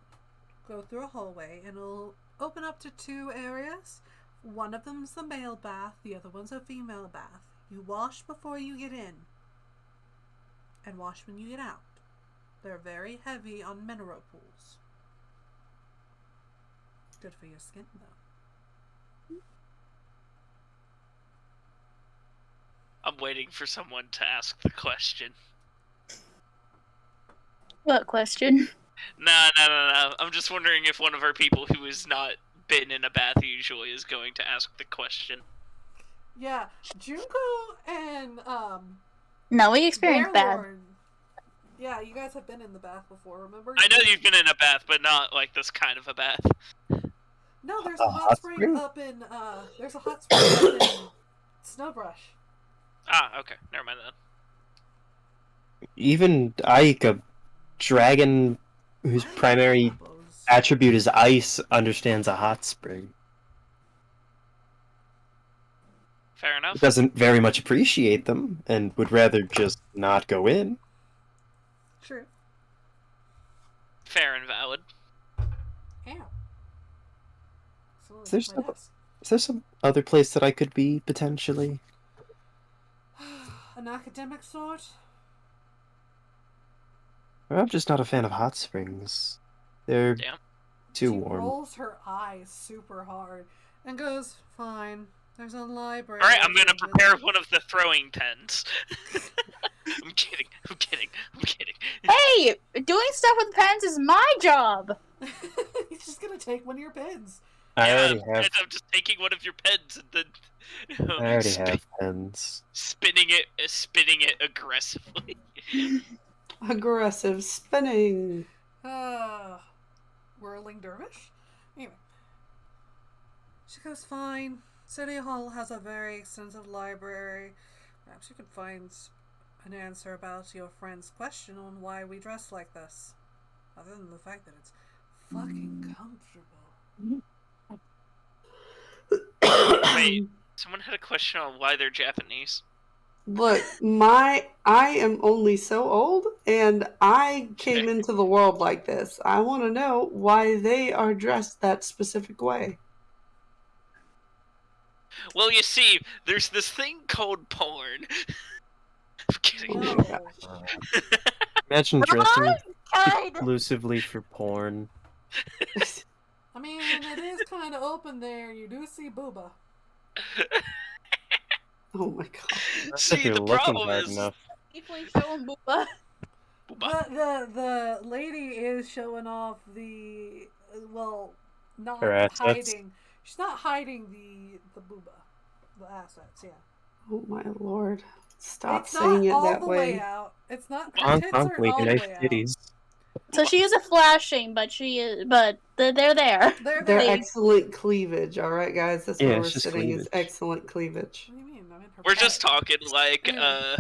go through a hallway and it'll open up to two areas. One of them's the male bath, the other one's a female bath. You wash before you get in and wash when you get out. They're very heavy on mineral pools. Good for your skin, though. I'm waiting for someone to ask the question. What question? No. I'm just wondering if one of our people who has not been in a bath usually is going to ask the question. Yeah, Junko and No, we experienced bad. Bearlorn. Yeah, you guys have been in the bath before, remember? I know you've been in a bath, but not like this kind of a bath. No, there's A a hot spring up in Snowbrush. Ah, okay. Never mind then. Even Ike, a dragon whose primary attribute is ice, understands a hot spring. Fair enough. Doesn't very much appreciate them and would rather just not go in. True. Fair and valid. Yeah. Is there some other place that I could be, potentially? An academic sort? I'm just not a fan of hot springs. They're Damn. too She warm. rolls her eyes super hard and goes, fine, there's a library. Alright, I'm gonna over prepare there." one of the throwing pens. I'm kidding. Hey, doing stuff with pens is my job. He's just gonna take one of your pens. I Yeah, already have. I'm just taking one of your pens and then I already have pens. spinning it aggressively. Aggressive spinning. Whirling dervish? Anyway. She goes, fine. City Hall has a very extensive library. Perhaps you could find an answer about your friend's question on why we dress like this. Other than the fact that it's fucking comfortable. Wait, someone had a question on why they're Japanese. Look, I am only so old, and I came into the world like this. I want to know why they are dressed that specific way. Well, you see, there's this thing called porn. I'm kidding. No. Imagine dressing God. exclusively for porn. I mean, it is kind of open there. You do see Booba. Oh my god. That's if See, you're the looking problem hard is enough. Deeply showing Booba. The lady is showing off the not Her assets. hiding. She's not hiding the Booba, the assets. Yeah. Oh my lord. Stop It's saying not it all that the way. out. It's not. Her Honk, tits honk, aren't wavy all the nice way out. titties. So she isn't flashing, but they're there. They're They're there. excellent cleavage, alright guys? That's Yeah, where we're it's just sitting is cleavage. excellent cleavage. What do you mean? I mean, her We're just butt. talking like, Anyway.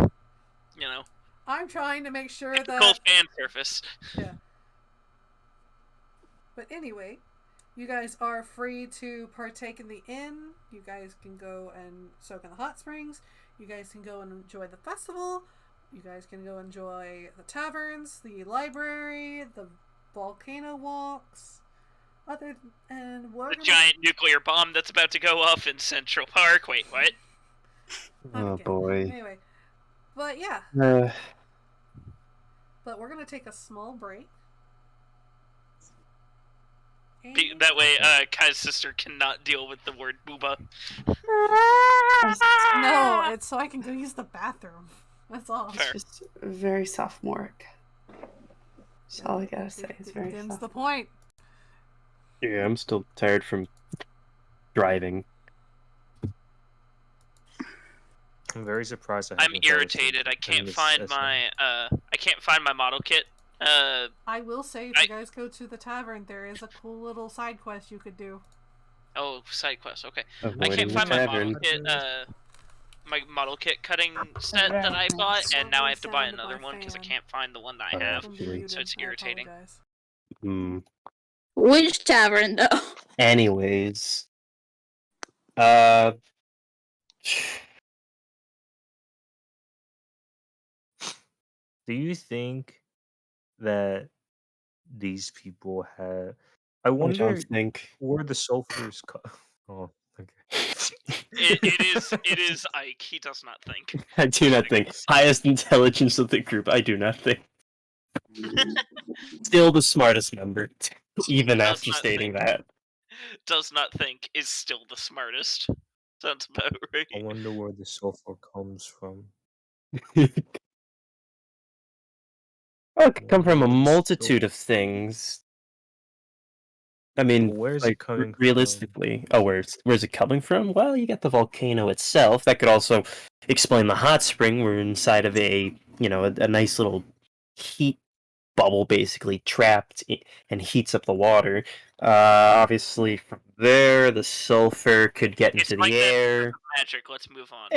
you know, I'm trying to make sure typical that. fan surface. Yeah. But anyway, you guys are free to partake in the inn. You guys can go and soak in the hot springs. You guys can go and enjoy the festival. You guys can go enjoy the taverns, the library, the volcano walks. The giant nuclear bomb that's about to go off in Central Park. Wait, what? Oh boy. Anyway, but yeah. Uh, But we're gonna take a small break. That way, Kai's sister cannot deal with the word booba. No, it's so I can go use the bathroom. That's all. Fair. It's just very sophomoric. That's all I gotta say. It's very That's the sophomoric. point. yeah, I'm still tired from driving. I'm very surprised. I'm irritated. I can't find my model kit. I will say, if you guys go to the tavern, there is a cool little side quest you could do. Oh, side quest. Okay. I Avoiding can't the find my tavern. model kit. My model kit cutting set that I bought, and now I have to buy another one because I can't find the one that I have. So it's irritating. Which tavern, though? Anyways. Do you think that these people have? I wonder don't think. where the sulfurs. Oh, okay. It is Ike. He does not think. I do not think. Highest intelligence of the group, I do not think. Still the smartest member, even Does after not stating think. that. Does not think is still the smartest. Sounds about right. I wonder where the sulfur comes from. Well, it could come from a multitude of things. I mean, where's like, it coming from? realistically. Oh, where's it coming from? Well, you get the volcano itself. That could also explain the hot spring. We're inside of a nice little heat bubble, basically trapped and heats up the water. Obviously, from there, the sulfur could get into the air. Magic. Let's move on.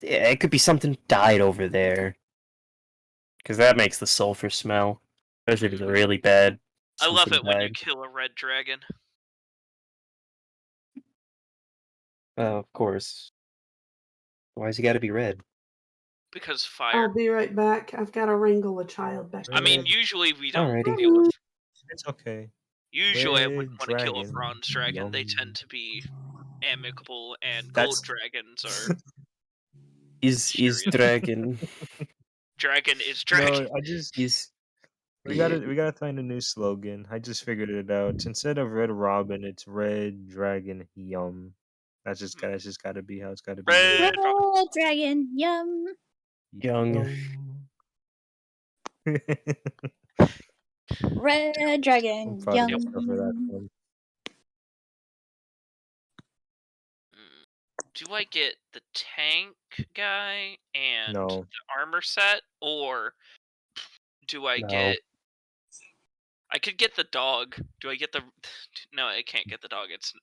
It could be something died over there, because that makes the sulfur smell, especially if it's really bad. I love it when you died. kill a red dragon. Of course. Why's he got to be red? Because fire. I'll be right back. I've got to wrangle a child back. I mean, usually we don't Alrighty. deal with. It's okay. Usually, I Red wouldn't want to kill a dragon, bronze dragon. They yum. tend to be amicable, and That's- gold dragons are. Is Serious. dragon? Dragon is dragon. No, I just Is we gotta find a new slogan. I just figured it out. Instead of Red Robin, it's Red Dragon Yum. That's just gotta be how it's gotta be. Red Red dragon, yum. young? Red dragon, I'm proud of yum. myself for that one. Do I get the tank guy and No. the armor set, or do I No. get? I could get the dog. Do I get the? No, I can't get the dog. It's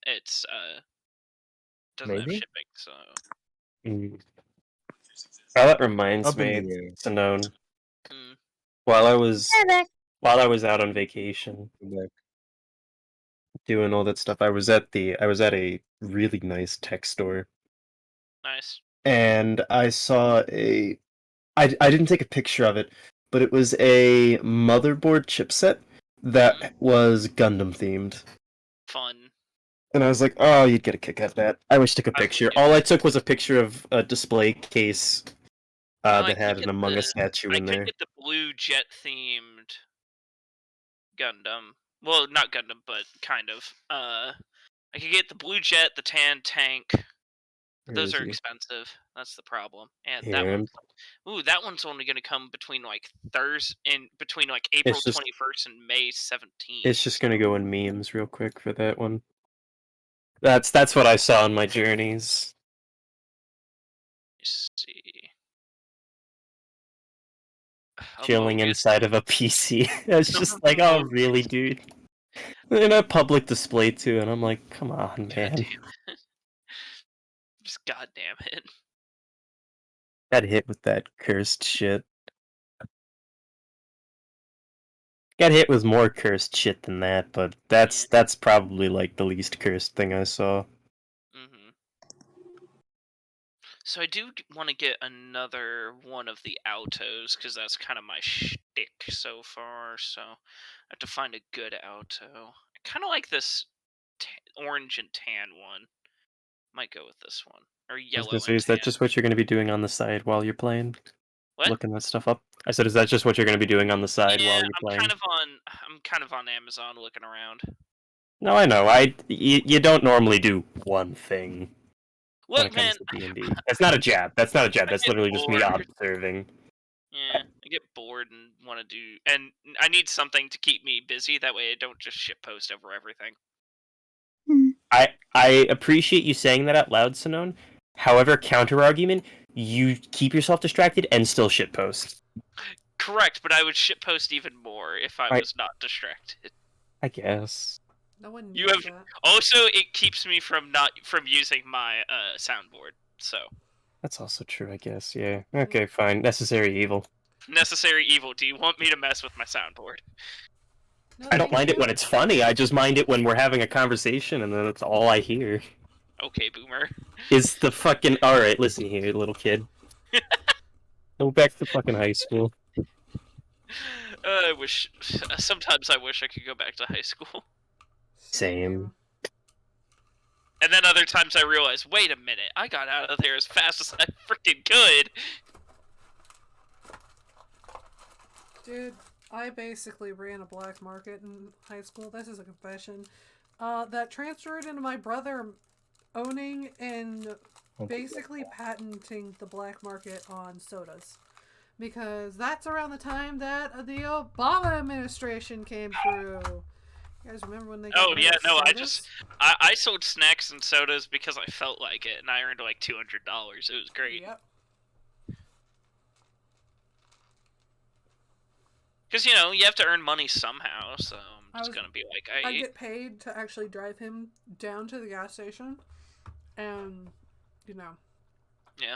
doesn't have Maybe? shipping, so. Mm. Oh, that reminds Up in me, the air. Sinone. Mm. While I was Back. out on vacation, doing all that stuff, I was at a really nice tech store, Nice. and I saw I didn't take a picture of it, but it was a motherboard chipset that was Gundam themed. Fun. And I was like, oh, you'd get a kick at that. I wish I took a I would picture. too. All I took was a picture of a display case I that had could an get Among Us the- statue I in could there. get the blue jet themed Gundam Well, not Gundam, but kind of. I could get the blue jet, the tan tank. Where Those is are he? expensive. That's the problem. And that Here. that one's only going to come between like between like April It's just 21st and May 17th. it's just gonna go in memes real quick for that one. That's what I saw on my journeys. Let's see. Chilling Amogus. inside of a PC. It's just like, oh really, dude? In a public display too, and I'm like, come on, God man. damn it. Just goddamn it. Got hit with that cursed shit. Got hit with more cursed shit than that, but that's probably like the least cursed thing I saw. hmm So I do want to get another one of the autos because that's kind of my shtick so far. So I have to find a good auto. I kind of like this orange and tan one. Might go with this one or I was yellow gonna say, and is that tan. just what you're gonna be doing on the side while you're playing? What? Looking that stuff up? I said, is that just what you're gonna be doing on the side Yeah, while you're playing? I'm kind of on Amazon looking around. No, I know. You don't normally do one thing when it Look, man, comes to D&D. That's not a jab. That's not a jab. I That's get literally just me bored. observing. Yeah, I get bored and want to do, and I need something to keep me busy. That way, I don't just shitpost over everything. I appreciate you saying that out loud, Sinone. However, counter argument, you keep yourself distracted and still shitpost. Correct, but I would shitpost even more if I Right. was not distracted. I guess. No one You needs have that. also it keeps me from using my soundboard. So That's also true, I guess. Yeah. Okay, fine. Necessary evil. necessary evil. Do you want me to mess with my soundboard? No, I don't thank mind it you. when it's funny. I just mind it when we're having a conversation and then that's all I hear. Okay, boomer. Is the fucking alright, listen here, little kid. Go back to fucking high school. I wish. Sometimes I wish I could go back to high school. Same. And then other times I realize, wait a minute, I got out of there as fast as I freaking could. Dude, I basically ran a black market in high school. This is a confession. That transferred into my brother owning and basically patenting the black market on sodas. Because that's around the time that the Obama administration came through. You guys remember when they got rid of sodas? I sold snacks and sodas because I felt like it, and I earned like $200. It was great. Yep. Because, you have to earn money somehow, so I'm just going to be like, I get paid to actually drive him down to the gas station and, Yeah.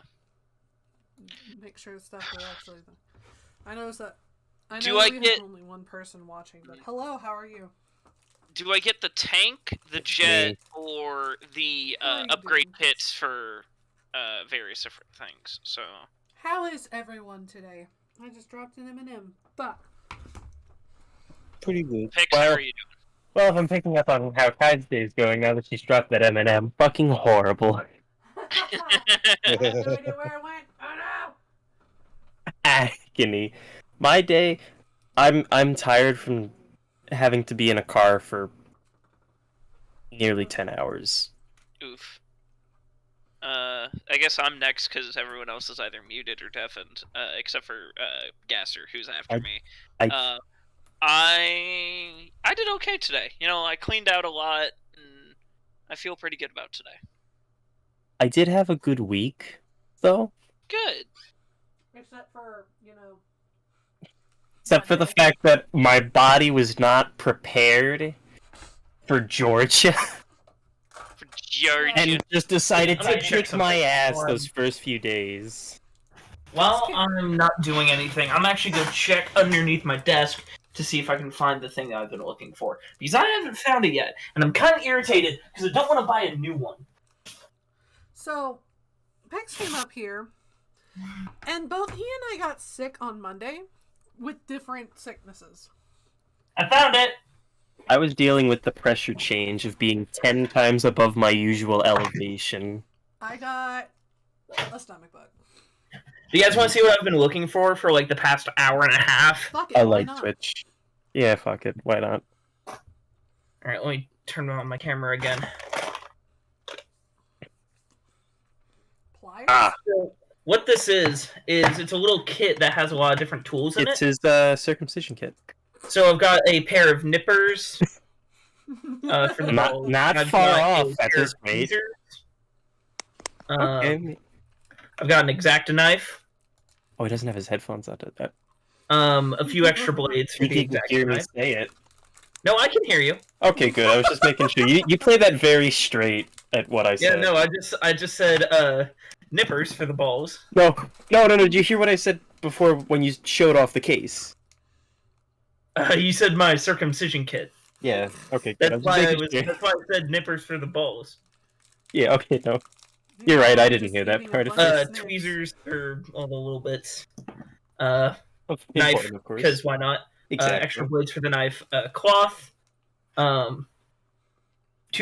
make sure the stuff is actually... I noticed that... I Do know I we get- have only one person watching, but hello, how are you? Do I get the tank, the jet, or the How are you upgrade doing? kits for various different things? So How is everyone today? I just dropped an M&M. Fuck. Pretty good. Pix, how are you Well, if I'm picking up on how Tide's Day is going now that she's dropped that M&M, fucking horrible. I have no idea where it went. Oh no! Agony. My day, I'm tired from having to be in a car for nearly 10 hours. doing? Oof. I guess I'm next because everyone else is either muted or deafened, except for Gasser, who's after me. I did okay today. I cleaned out a lot, and I feel pretty good about today. I did have a good week, though. Good. Except for, Except for the fact that my body was not prepared for Georgia. For Georgia. And just decided Let to me check kick my something. ass Hold on. those first few days. While I'm not doing anything, I'm actually going to check underneath my desk to see if I can find the thing that I've been looking for. Because I haven't found it yet, and I'm kind of irritated because I don't want to buy a new one. So, Pex came up here, and both he and I got sick on Monday with different sicknesses. I found it! I was dealing with the pressure change of being 10 times above my usual elevation. I got a stomach bug. Do you guys want to see what I've been looking for like the past hour and a half? Fuck it, I why like not? Twitch. Yeah, fuck it. Why not? All right, let me turn on my camera again. Pliers? Ah, So what this is it's a little kit that has a lot of different tools in it's it. his circumcision kit. So I've got a pair of nippers for the Not balls. not I've far got off a at pair this of rate. tweezers. Okay. I've got an X-Acto knife. Oh, he doesn't have his headphones on. A few extra blades for You the didn't hear X-Acto me knife. say it. No, I can hear you. Okay, good. I was just making sure. You play that very straight at what I Yeah, said. no, I just said nippers for the balls. No. Did you hear what I said before when you showed off the case? You said my circumcision kit. Yeah. Okay, good. That's why making sure. that's why I said nippers for the balls. Yeah. Okay. No. You're right. I didn't hear that part of it. Tweezers for all the little bits. Of Knife, important, of course. because why not? Exactly. Extra blades for the knife. Cloth. 2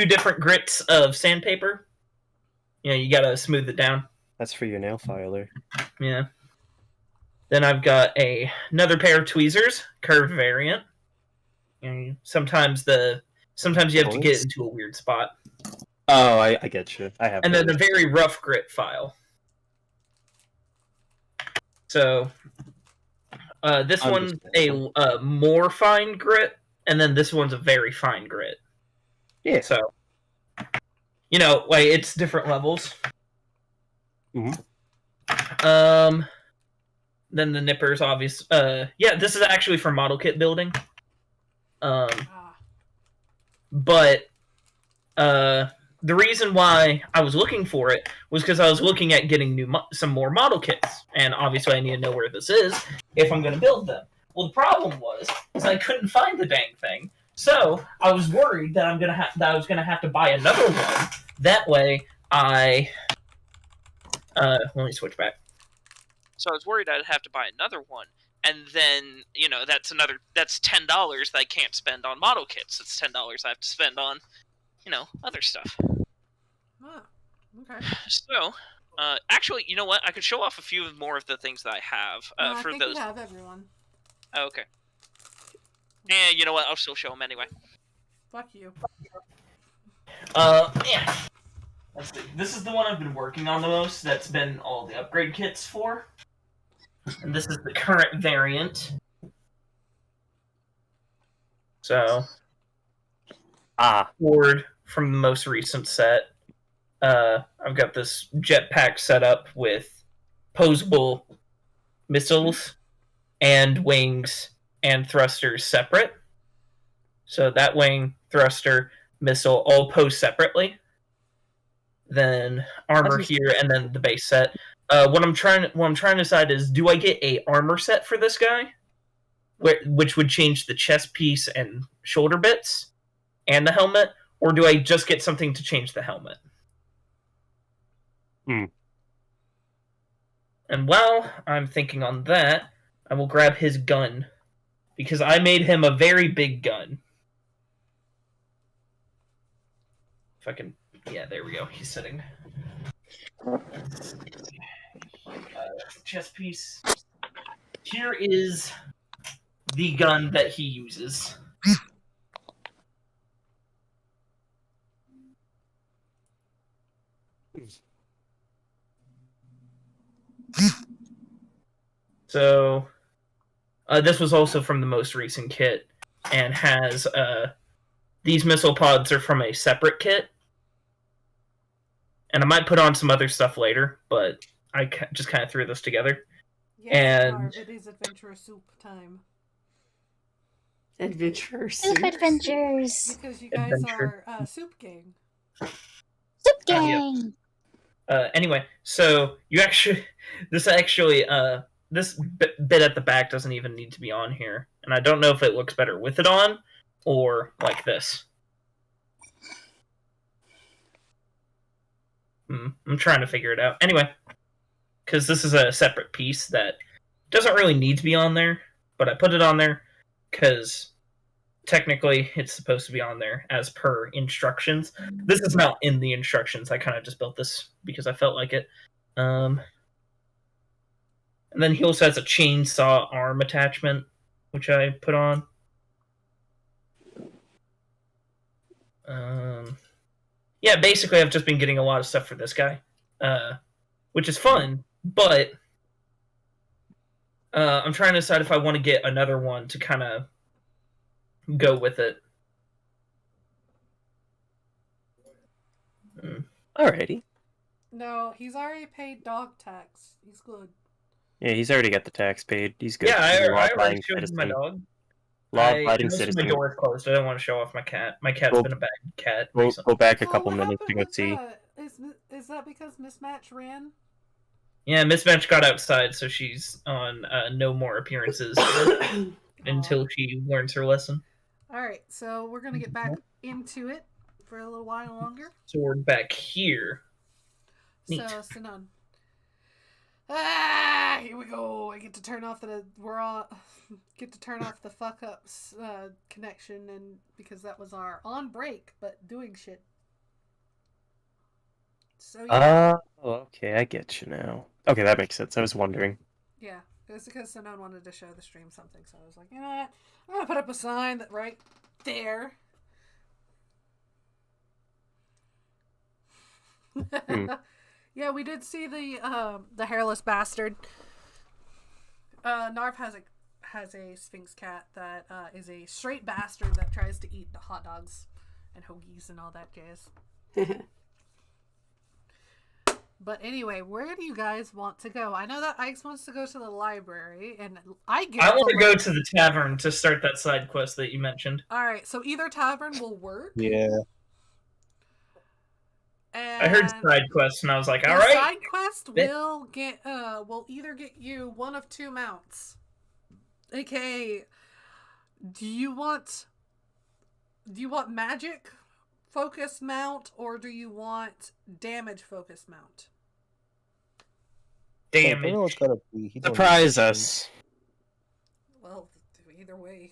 different grits of sandpaper. You know, you gotta smooth it down. That's for your nail filer. Yeah. Then I've got another pair of tweezers, curved variant. You know, sometimes you have to get into a weird spot. Oh, I get you. I have. And then a very rough grit file. So this one's a more fine grit, and then this one's a very fine grit. Yeah. So, you know, like it's different levels. Mm-hmm. Then the nippers, obvious. Yeah, this is actually for model kit building. But the reason why I was looking for it was because I was looking at getting some more model kits, and obviously I need to know where this is if I'm going to build them. Well, the problem was I couldn't find the dang thing, so I was worried that I was gonna have to buy another one. That way, let me switch back. So I was worried I'd have to buy another one, and then that's $10 that I can't spend on model kits. It's $10 I have to spend on other stuff. Ah, okay. So, actually, you know what? I could show off a few more of the things that I have for I think those. we have everyone. Oh, okay. And you know what? I'll still show them anyway. Fuck you. Yeah. Let's see. This is the one I've been working on the most. That's been all the upgrade kits for. And this is the current variant. So, forward from the most recent set. I've got this jetpack set up with posable missiles and wings and thrusters separate. So that wing, thruster, missile all posed separately. Then armor here, and then the base set. What I'm trying to decide is, do I get a armor set for this guy, which would change the chest piece and shoulder bits and the helmet, or do I just get something to change the helmet? And while I'm thinking on that, I will grab his gun, because I made him a very big gun. If I can, yeah, there we go. He's sitting. Chest piece. Here is the gun that he uses. So, this was also from the most recent kit, and has these missile pods are from a separate kit, and I might put on some other stuff later, but I just kind of threw this together. Yes, and Marv, it is adventure soup time. Adventure soup. Adventures. Because you guys are soup gang. Soup gang. Anyway, so this bit at the back doesn't even need to be on here, and I don't know if it looks better with it on or like this. I'm trying to figure it out. Anyway, because this is a separate piece that doesn't really need to be on there, but I put it on there because technically it's supposed to be on there as per instructions. This is not in the instructions. I kind of just built this because I felt like it. And then he also has a chainsaw arm attachment, which I put on. Yeah, basically, I've just been getting a lot of stuff for this guy, which is fun, but I'm trying to decide if I want to get another one to kind of go with it. Alrighty. No, he's already paid dog tax. He's good. Yeah, he's already got the tax paid. He's good. Yeah, He's a I already law-abiding showed you my citizen. dog. Law-abiding Most of my citizen. door is closed. I don't want to show off my cat. My cat's Well, been a bad cat We'll recently. go back a Oh, couple what minutes to happened go with see. that? Is that because Mismatch ran? Yeah, Mismatch got outside, so she's on no more appearances until she learns her lesson. All right, so we're gonna get back into it for a little while longer. So we're back here. Neat. So Sinan. Here we go. I get to turn off the fuck ups connection, and because that was our on break but doing shit. So yeah. Okay, I get you now. Okay, that makes sense. I was wondering. Yeah, it was because Sinan wanted to show the stream something, so I was like, you know what? I'm gonna put up a sign that right there. Yeah, we did see the hairless bastard. Narv has a Sphinx cat that is a straight bastard that tries to eat the hot dogs and hoagies and all that jazz. But anyway, where do you guys want to go? I know that Ike's wants to go to the library, and I want to go to the tavern to start that side quest that you mentioned. All right, so either tavern will work. Yeah. And I heard side quests, and I was like, all the right. side quest will either get you one of two mounts. AKA, do you want magic focused mount, or do you want damage focused mount? Damage. Surprise us. Well, either way.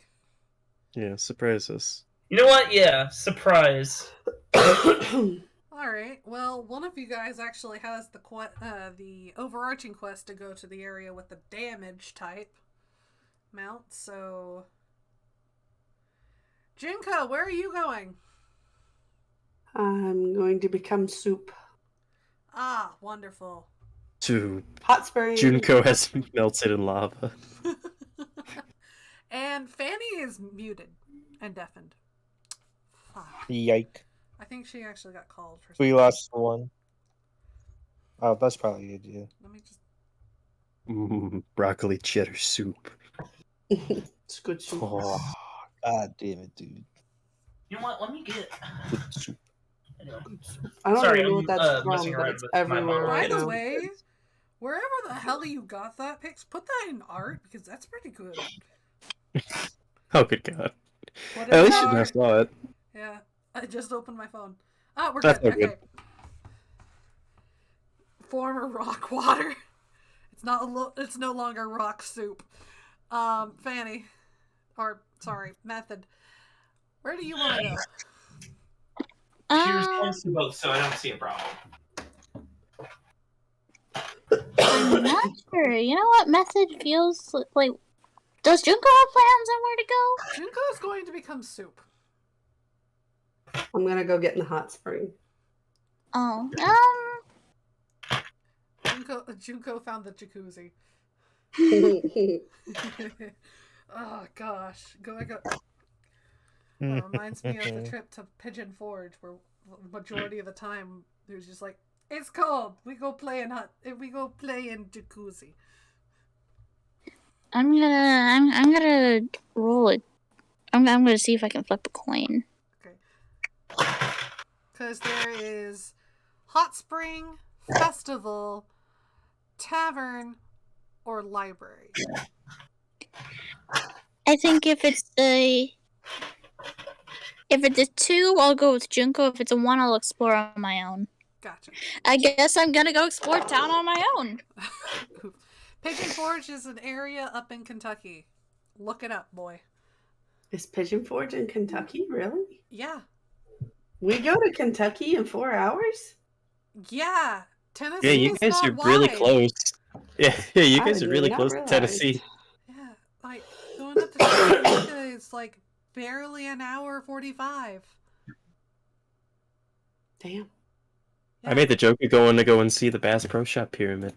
Yeah, surprise us. You know what? Yeah, surprise. All right. Well, one of you guys actually has the overarching quest to go to the area with the damage type mount. So, Jinko, where are you going? I'm going to become soup. Ah, wonderful. To Hot spring. Junko has melted in lava. And Fanny is muted and deafened. Fuck. Yike. I think she actually got called for We something. lost one. Oh, that's probably it, yeah. Let me just... Broccoli cheddar soup. It's good soup. Oh, God damn it, dude. You know what? Let me get. Good soup. Anyway. I don't Sorry, even know I'm, what that's messing from, but around it's with my everywhere mom. By right the now. way, wherever the hell you got that pics, put that in art, because that's pretty good. Oh, good God. What At is least you art? saw it. Yeah, I just opened my phone. Oh, we're That's good. no good. Okay. Former rock water. It's no longer rock soup. Fanny, or sorry, Method. Where do you want to go? She responds to both, so I don't see a problem. I'm not sure. You know what method feels like? Does Junko have plans on where to go? Junko is going to become soup. I'm gonna go get in the hot spring. Oh, Junko found the jacuzzi. Oh gosh, go. That reminds me of the trip to Pigeon Forge, where the majority of the time it was just like, it's cold. We go play in jacuzzi. I'm gonna roll it. I'm gonna see if I can flip a coin. Okay. Because there is hot spring, festival, tavern, or library. I think if it's a 2, I'll go with Junko. If it's a 1, I'll explore on my own. Gotcha. I guess I'm gonna go explore town on my own. Pigeon Forge is an area up in Kentucky. Look it up, boy. Is Pigeon Forge in Kentucky? Really? Yeah. We go to Kentucky in 4 hours? Yeah. Tennessee. Yeah, you guys are really close. Yeah, you guys are really close to Tennessee. Yeah, like going up to Chattanooga is like barely an hour 45. Damn. I made the joke of going to go and see the Bass Pro Shop pyramid.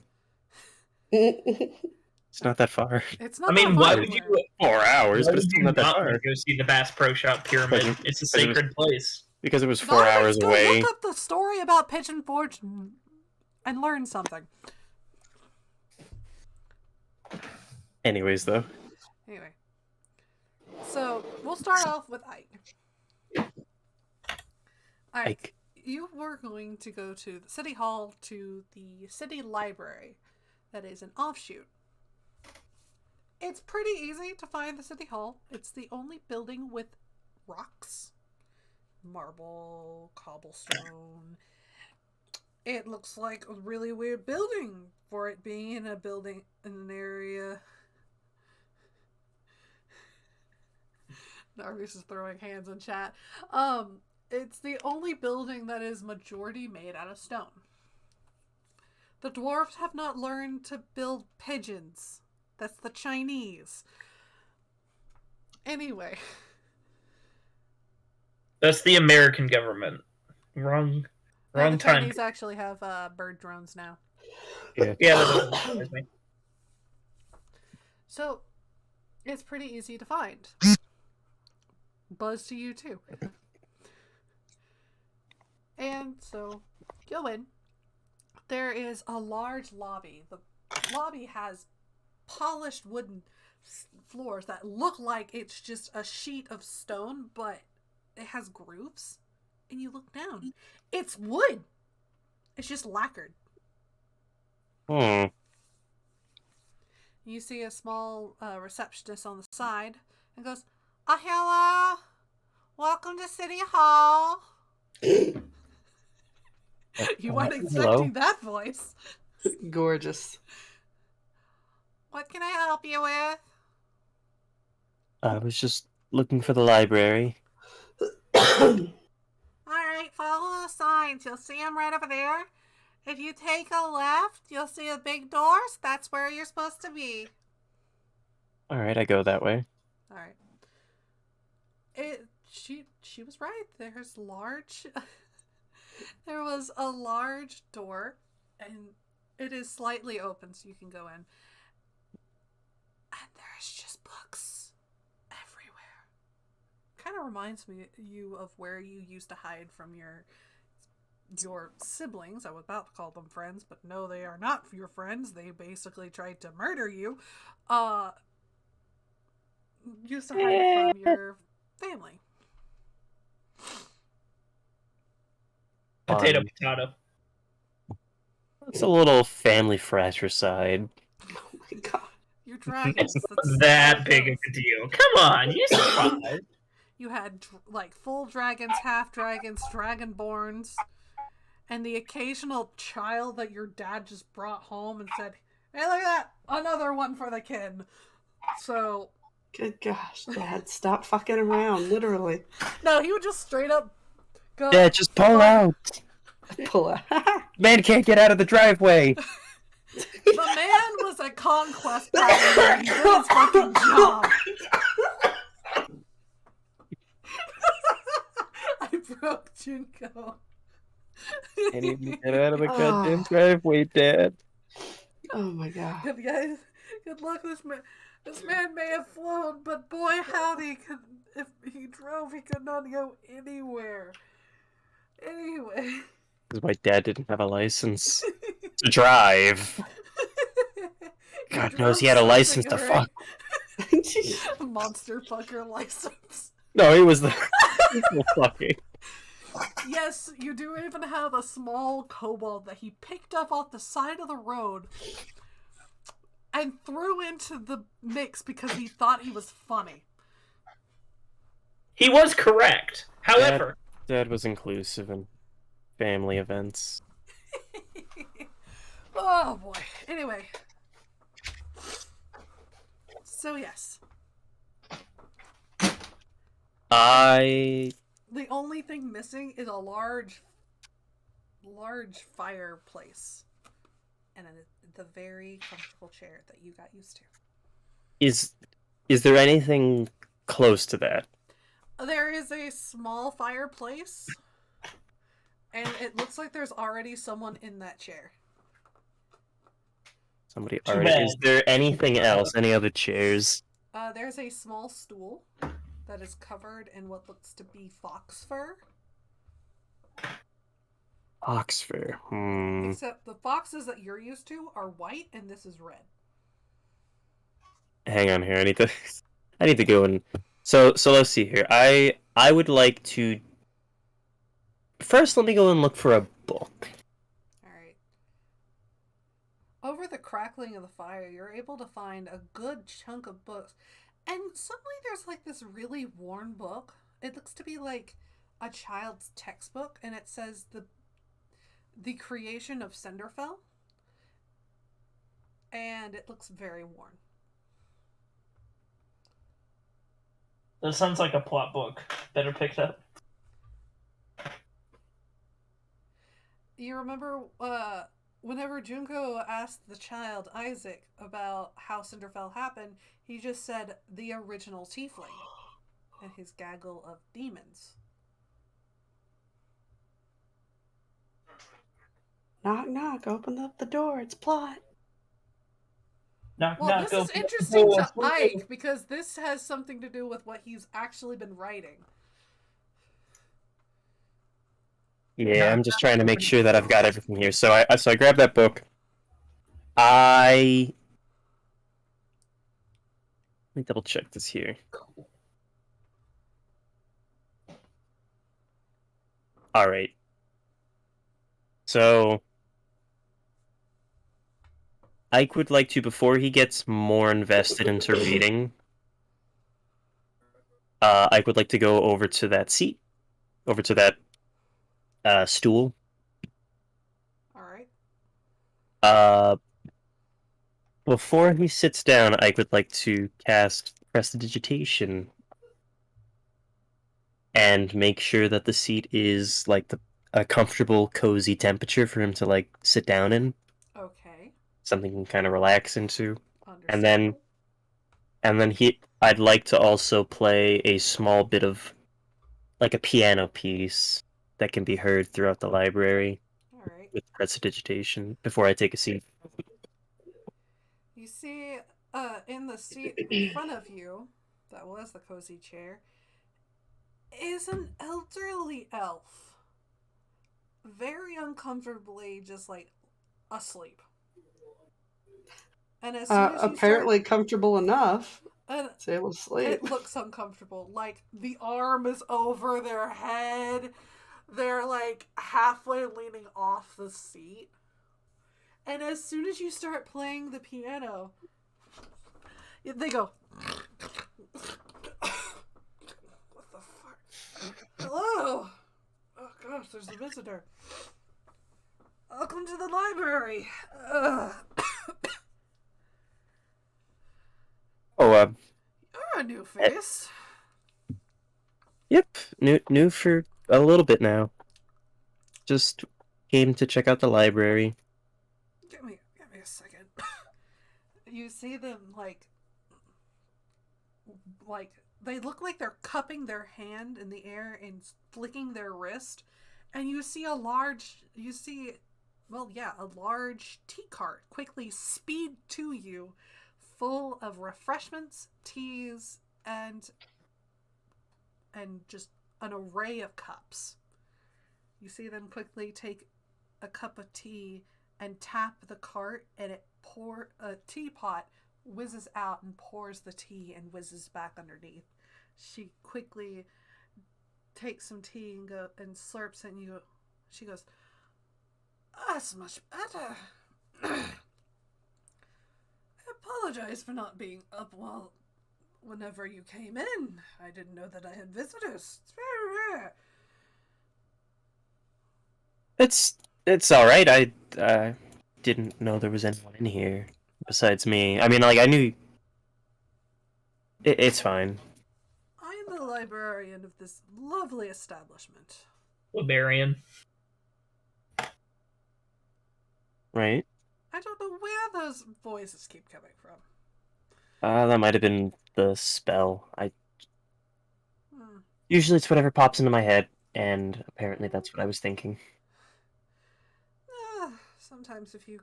It's not that far. It's not I mean, that why far would from you? 4 hours, Why but it's would still you not that not far. want to go see the Bass Pro Shop pyramid? Because- It's a because it was- sacred place. Because it was 4 hours Go away. look up the story about Pigeon Forge and learn something. Anyways, though. Anyway, so we'll start off with Ike. Alright, Ike. you were going to go to the city hall to the city library. That is an offshoot. It's pretty easy to find the city hall. It's the only building with rocks. Marble, cobblestone. It looks like a really weird building for it being in a building in an area. Narvis is throwing hands in chat. It's the only building that is majority made out of stone. The dwarves have not learned to build pigeons. That's the Chinese. Anyway. That's the American government. Wrong The time. Chinese actually have bird drones now. Yeah. Yeah, that doesn't surprise me. So, it's pretty easy to find. Buzz to you too. And so, go in. There is a large lobby. The lobby has polished wooden floors that look like it's just a sheet of stone, but it has grooves. And you look down. It's wood. It's just lacquered. You see a small receptionist on the side and goes, hello. Welcome to City Hall. You weren't expecting that voice. Gorgeous. What can I help you with? I was just looking for the library. Alright, follow the signs. You'll see them right over there. If you take a left, you'll see the big doors. That's where you're supposed to be. Alright, I go that way. Alright. She was right. There's large... There was a large door, and it is slightly open, so you can go in. And there's just books everywhere. Kind of reminds you of where you used to hide from your siblings. I was about to call them friends, but no, they are not your friends. They basically tried to murder you. Used to hide from your family. Potato. It's a little family fratricide. Oh my god. Your dragons. It's that big of a deal. Come on, you survived. You had like full dragons, half dragons, dragonborns, and the occasional child that your dad just brought home and said, "Hey, look at that! Another one for the kid." So, good gosh, Dad, stop fucking around, literally. No, he would just straight up go. Yeah, just pull out. Pull out. Man can't get out of the driveway. The man was a conquest pilot. He did his fucking job. I broke Junko. Can't even get out of the goddamn driveway, Dad. Oh my god. Good guys. Good luck. This man may have flown, but boy howdy, if he drove, he could not go anywhere. Anyway. Because my dad didn't have a license to drive. God knows he had a license to fuck. Monster fucker license. No, he was the fucking. Yes, you do even have a small kobold that he picked up off the side of the road and threw into the mix because he thought he was funny. He was correct. However, Dad was inclusive in family events. Oh boy. Anyway. So yes. The only thing missing is a large fireplace and the very comfortable chair that you got used to. Is there anything close to that? There is a small fireplace And it looks like there's already someone in that chair. Somebody Too already. bad. Is there anything else? Any other chairs? There's a small stool that is covered in what looks to be fox fur. Oxford. Except the foxes that you're used to are white, and this is red. Hang on here. I need to go and. So let's see here. I would like to. First, let me go and look for a book. Alright. Over the crackling of the fire, you're able to find a good chunk of books. And suddenly there's like this really worn book. It looks to be like a child's textbook, and it says the creation of Cinderfell. And it looks very worn. That sounds like a plot book. Better pick it up. You remember whenever Junko asked the child, Isaac, about how Cinderfell happened, he just said the original tiefling and his gaggle of demons. Knock, knock. Open up the door. It's plot. Knock, Well, knock, this is open the interesting door. to Ike because this has something to do with what he's actually been writing. Yeah, I'm just trying to make sure that I've got everything here. So I grabbed that book. Let me double check this here. All right. So Ike would like to, before he gets more invested into reading, Ike would like to go over to that seat, over to that stool. Alright. Before he sits down, Ike would like to cast Prestidigitation and make sure that the seat is like a comfortable, cozy temperature for him to like sit down in. Okay. Something he can kind of relax into. And Understandable. then I'd like to also play a small bit of like a piano piece that can be heard throughout the library Alright. with Prestidigitation before I take a seat. You see, in the seat in front of you, that was the cozy chair, is an elderly elf. Very uncomfortably, just like asleep. And as soon as you Apparently comfortable enough and to able to sleep. it looks uncomfortable. Like the arm is over their head. They're like halfway leaning off the seat. And as soon as you start playing the piano, they go, what the fuck? Hello? Oh gosh, there's a visitor. Welcome to the library. Oh, You're a new face. yep, new for a little bit now. Just came to check out the library. Give me a second. You see them like they look like they're cupping their hand in the air and flicking their wrist, and you see a large tea cart quickly speed to you, full of refreshments, teas, and just an array of cups. You see them quickly take a cup of tea and tap the cart, and a teapot whizzes out and pours the tea and whizzes back underneath. She quickly takes some tea and slurps it, and she goes, "That's much better." I apologize for not being up whenever you came in. I didn't know that I had visitors. It's very rare. It's all right. I didn't know there was anyone in here besides me. I mean, like I knew. It's fine. I am the librarian of this lovely establishment. Librarian. Right? I don't know where those voices keep coming from. That might have been the spell. Hmm. Usually it's whatever pops into my head, and apparently that's what I was thinking. sometimes if you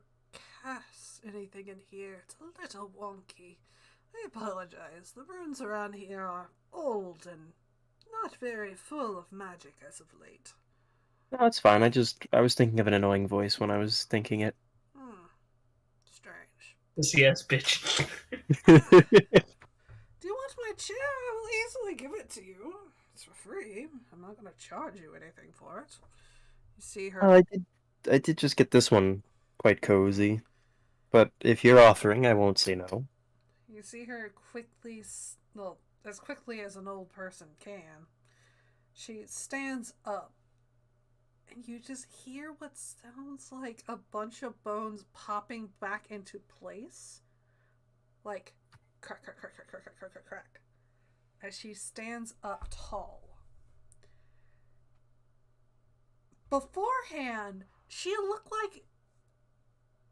cast anything in here, it's a little wonky. I apologize. The runes around here are old and not very full of magic as of late. No, it's fine. I was thinking of an annoying voice when I was thinking it. Strange. Yes, bitch. Do you want my chair? I will easily give it to you. It's for free. I'm not going to charge you anything for it. You see her. I did just get this one quite cozy. But if you're offering, I won't say no. You see her quickly, well, as quickly as an old person can. She stands up, and you just hear what sounds like a bunch of bones popping back into place. Like, crack, crack, crack, crack, crack, crack, crack, crack, crack. As she stands up tall. Beforehand, she looked like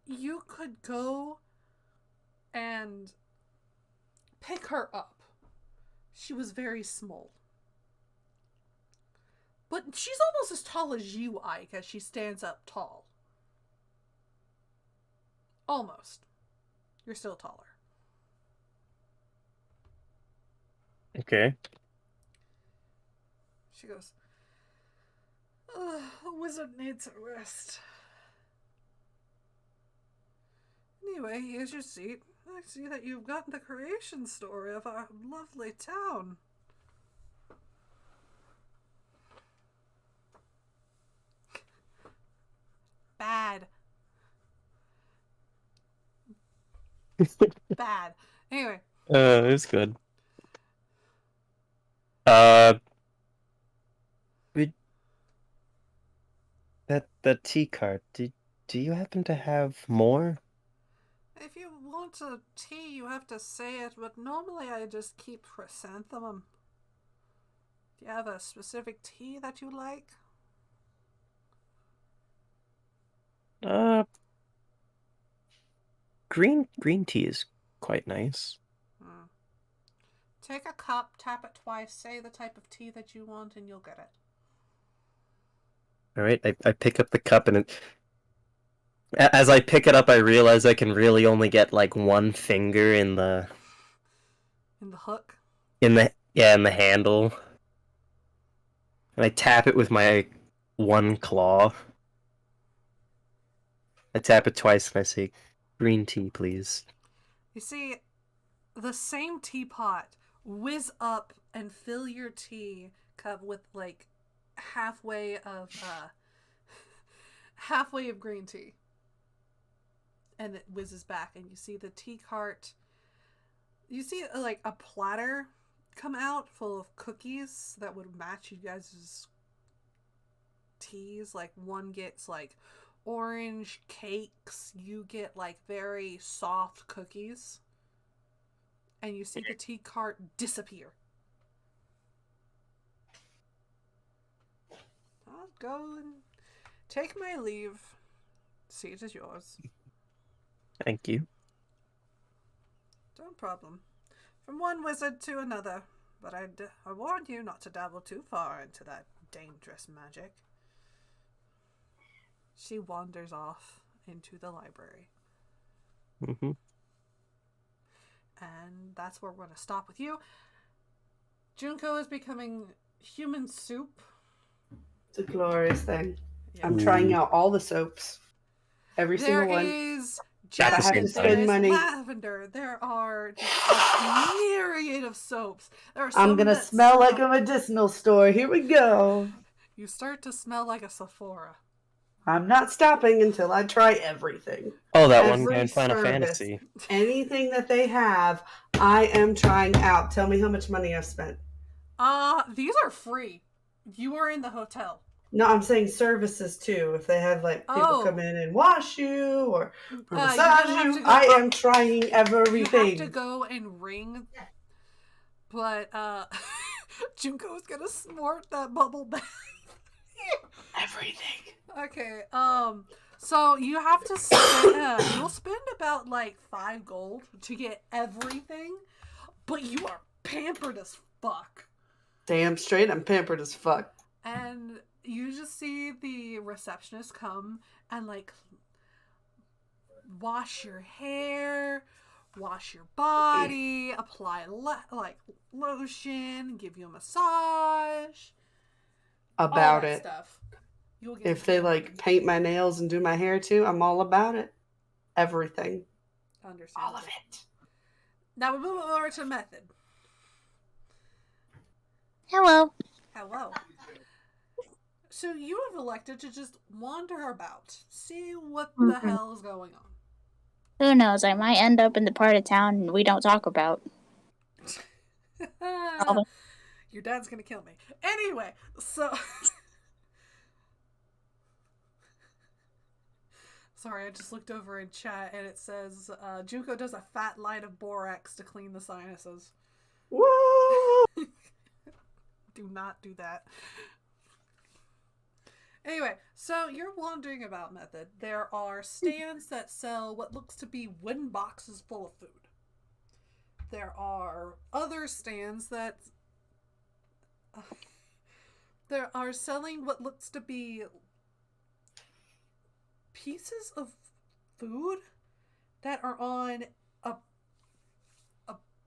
you could go and pick her up. She was very small. But she's almost as tall as you, Ike, as she stands up tall. Almost. You're still taller. Okay. She goes, "Ugh, a wizard needs a rest. Anyway, here's your seat. I see that you've got the creation story of our lovely town." Bad. Bad. Anyway. It's good. That tea cart. Do you happen to have more? If you want a tea, you have to say it, but normally I just keep chrysanthemum. Do you have a specific tea that you like? Green tea is quite nice. Take a cup, tap it twice, say the type of tea that you want, and you'll get it. All right, I pick up the cup, and as I pick it up, I realize I can really only get like one finger in the hook. In the handle. And I tap it with my one claw. I tap it twice, and I say, "Green tea, please." You see, the same teapot whiz up and fill your tea cup with like halfway of green tea, and it whizzes back, and you see the tea cart. You see like a platter come out full of cookies that would match you guys' teas. Like one gets like orange cakes, you get like very soft cookies. And you see the tea cart disappear. I'll go and take my leave. Seat is yours. Thank you. No problem. From one wizard to another. But I warn you not to dabble too far into that dangerous magic. She wanders off into the library. Mm-hmm. And that's where we're going to stop with you. Junko is becoming human soup. It's a glorious thing. Yeah. I'm trying out all the soaps. Every single one. There is At the jasmine, same there time. is money. lavender, there are just a myriad of soaps. There are some I'm gonna that smell like a medicinal store. Here we go. You start to smell like a Sephora. I'm not stopping until I try everything. Oh, that one Every guy in Final service. Fantasy. Anything that they have, I am trying out. Tell me how much money I've spent. These are free. You are in the hotel. No, I'm saying services too. If they have like people come in and wash you or massage you, I am trying everything. You have to go and ring. But Junko is gonna snort that bubble bath. Everything. Okay. So you have to spend. You'll spend about like 5 gold to get everything, but you are pampered as fuck. Damn straight, I'm pampered as fuck. And you just see the receptionist come and like wash your hair, wash your body, apply lotion, give you a massage. All About that it. stuff. You'll get If they like paint my nails and do my hair too, I'm all about it. Everything. Understandable. All of it. Now we move over to method. Hello. Hello. So you have elected to just wander about, see what the hell is going on. Who knows? I might end up in the part of town we don't talk about. Your dad's gonna kill me. Anyway, so sorry, I just looked over in chat and it says Junko does a fat line of borax to clean the sinuses. Whoa! Do not do that. Anyway, so you're wandering about method. There are stands that sell what looks to be wooden boxes full of food. There are other stands that there are selling what looks to be pieces of food that are on a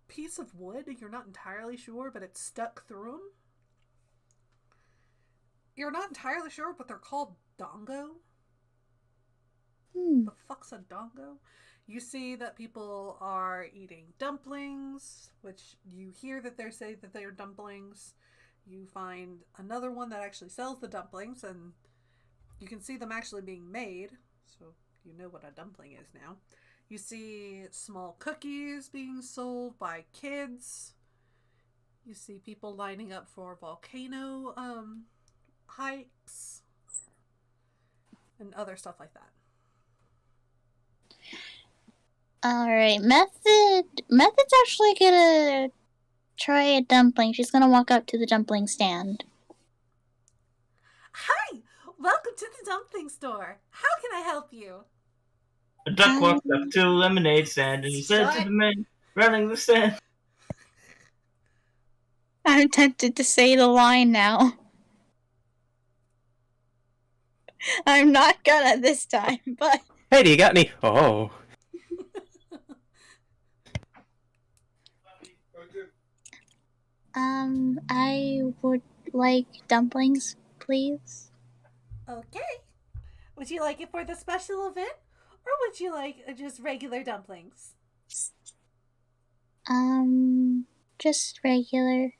piece of wood. You're not entirely sure, but it's stuck through them. You're not entirely sure, but they're called dongo. The fuck's a dongo? You see that people are eating dumplings, which you hear that they say that they're dumplings. You find another one that actually sells the dumplings, and you can see them actually being made, so you know what a dumpling is now. You see small cookies being sold by kids. You see people lining up for volcano hikes and other stuff like that. Alright, Method's actually gonna try a dumpling. She's gonna walk up to the dumpling stand. Hi! Welcome to the dumpling store. How can I help you? A duck walked up to a lemonade stand and he said to the man running the stand, I'm tempted to say the line now. I'm not gonna this time, but... Hey, do you got any? Oh. I would like dumplings, please. Okay. Would you like it for the special event? Or would you like just regular dumplings? Just regular.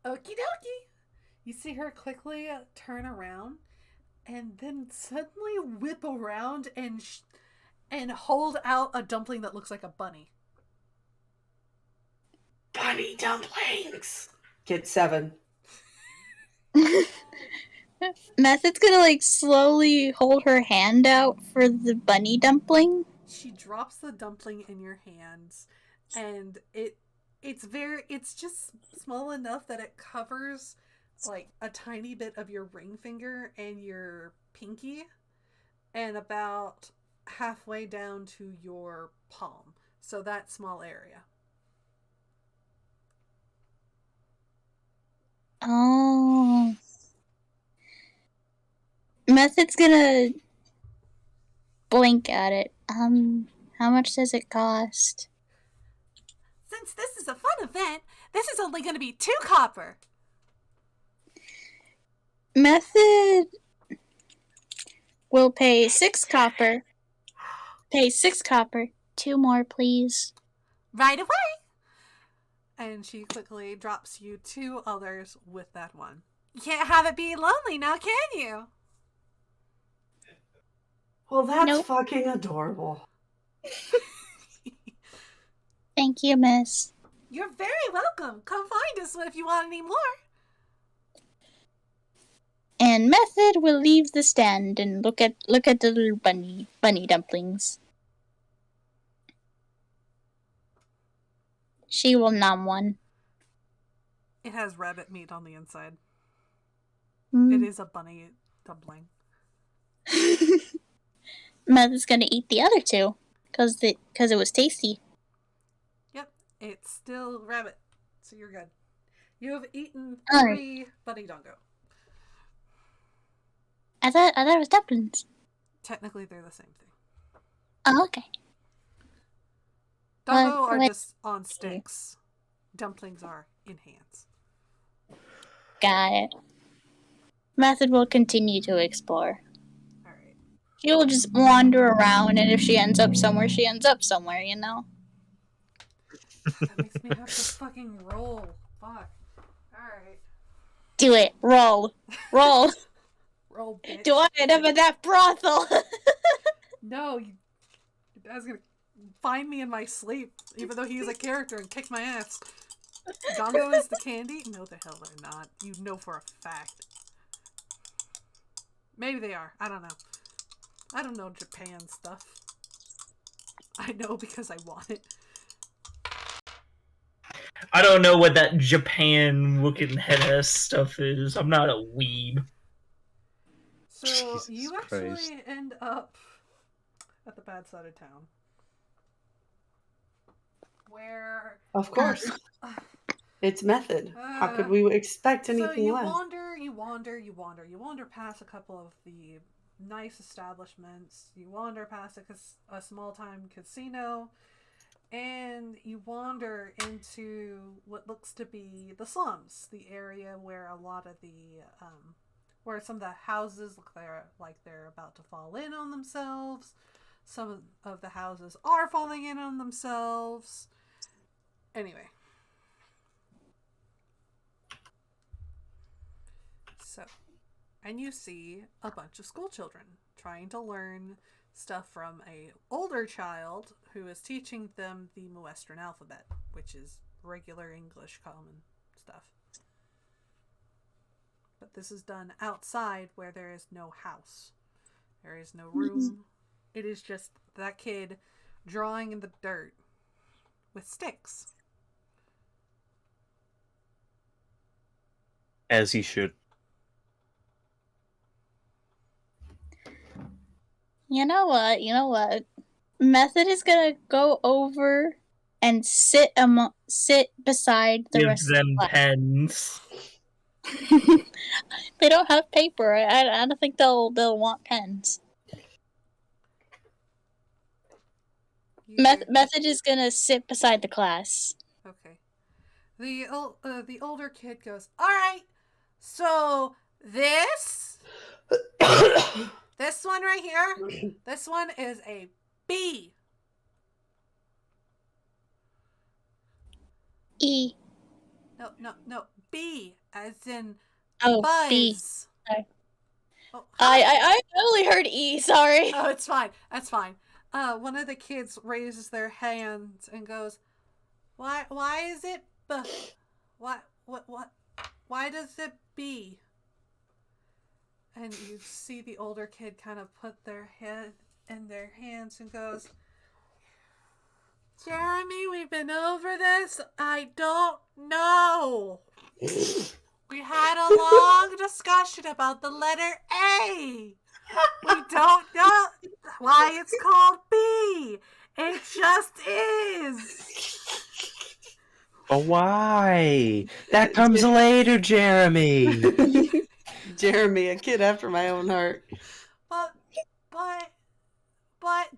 Okie dokie. You see her quickly turn around and then suddenly whip around and hold out a dumpling that looks like a bunny. Bunny dumplings. Get 7. Method's gonna like slowly hold her hand out for the bunny dumpling. She drops the dumpling in your hands, and it's just small enough that it covers like a tiny bit of your ring finger and your pinky, and about halfway down to your palm. So that small area. Oh. Method's gonna blink at it. How much does it cost? Since this is a fun event, this is only going to be 2 copper. Method will pay 6 copper. Pay 6 copper. 2 more, please. Right away. And she quickly drops you 2 others with that one. You can't have it be lonely now, can you? Well, that's Nope. fucking adorable. Thank you, miss. You're very welcome. Come find us if you want any more. And Method will leave the stand and look at the little bunny dumplings. She will nom one. It has rabbit meat on the inside. Mm. It is a bunny dumpling. Method's gonna eat the other 2 because it was tasty. Yep, it's still rabbit, so you're good. You have eaten 3 bunny dongo. I thought it was dumplings. Technically, they're the same thing. Oh, okay. Dumbo are What- just on sticks. Dumplings are in hands. Got it. Method will continue to explore. Alright. She will just wander around, and if she ends up somewhere, she ends up somewhere, you know? That makes me have to fucking roll. Fuck. Alright. Do it. Roll. Roll. Roll, bitch. Do I end up at that brothel? No, you guys gonna find me in my sleep, even though he's a character, and kick my ass. Dongo is the candy? No, the hell they're not. You know for a fact. Maybe they are. I don't know. I don't know Japan stuff. I know because I want it. I don't know what that Japan-looking head-ass stuff is. I'm not a weeb. So Jesus you Christ. actually end up at the bad side of town. Where... Of course. It's Method. How could we expect So anything you less? You wander past a couple of the nice establishments. You wander past a small-time casino. And you wander into what looks to be the slums, the area where a lot of the, where some of the houses look like they're about to fall in on themselves. Some of the houses are falling in on themselves. Anyway. So, and you see a bunch of school children trying to learn stuff from a older child who is teaching them the Western alphabet, which is regular English common stuff. But this is done outside where there is no house. There is no room. It is just that kid drawing in the dirt with sticks. As he should. You know what? Method is gonna go over and sit beside the Give rest them of the pens. class. They don't have paper. I don't think they'll want pens. Method is gonna sit beside the class. Okay. The older kid goes, "All right, so this one right here, this one is a B." E. No, B as in Oh, buzz. B. Sorry. Oh, I only heard E. Sorry. Oh, it's fine. That's fine. One of the kids raises their hands and goes, "Why is it B? What? Why does it B?" And you see the older kid kind of put their head in their hands and goes, "Jeremy, we've been over this. I don't know. We had a long discussion about the letter A. We don't know why it's called B. It just is." But why? That comes later, Jeremy. Jeremy, a kid after my own heart. But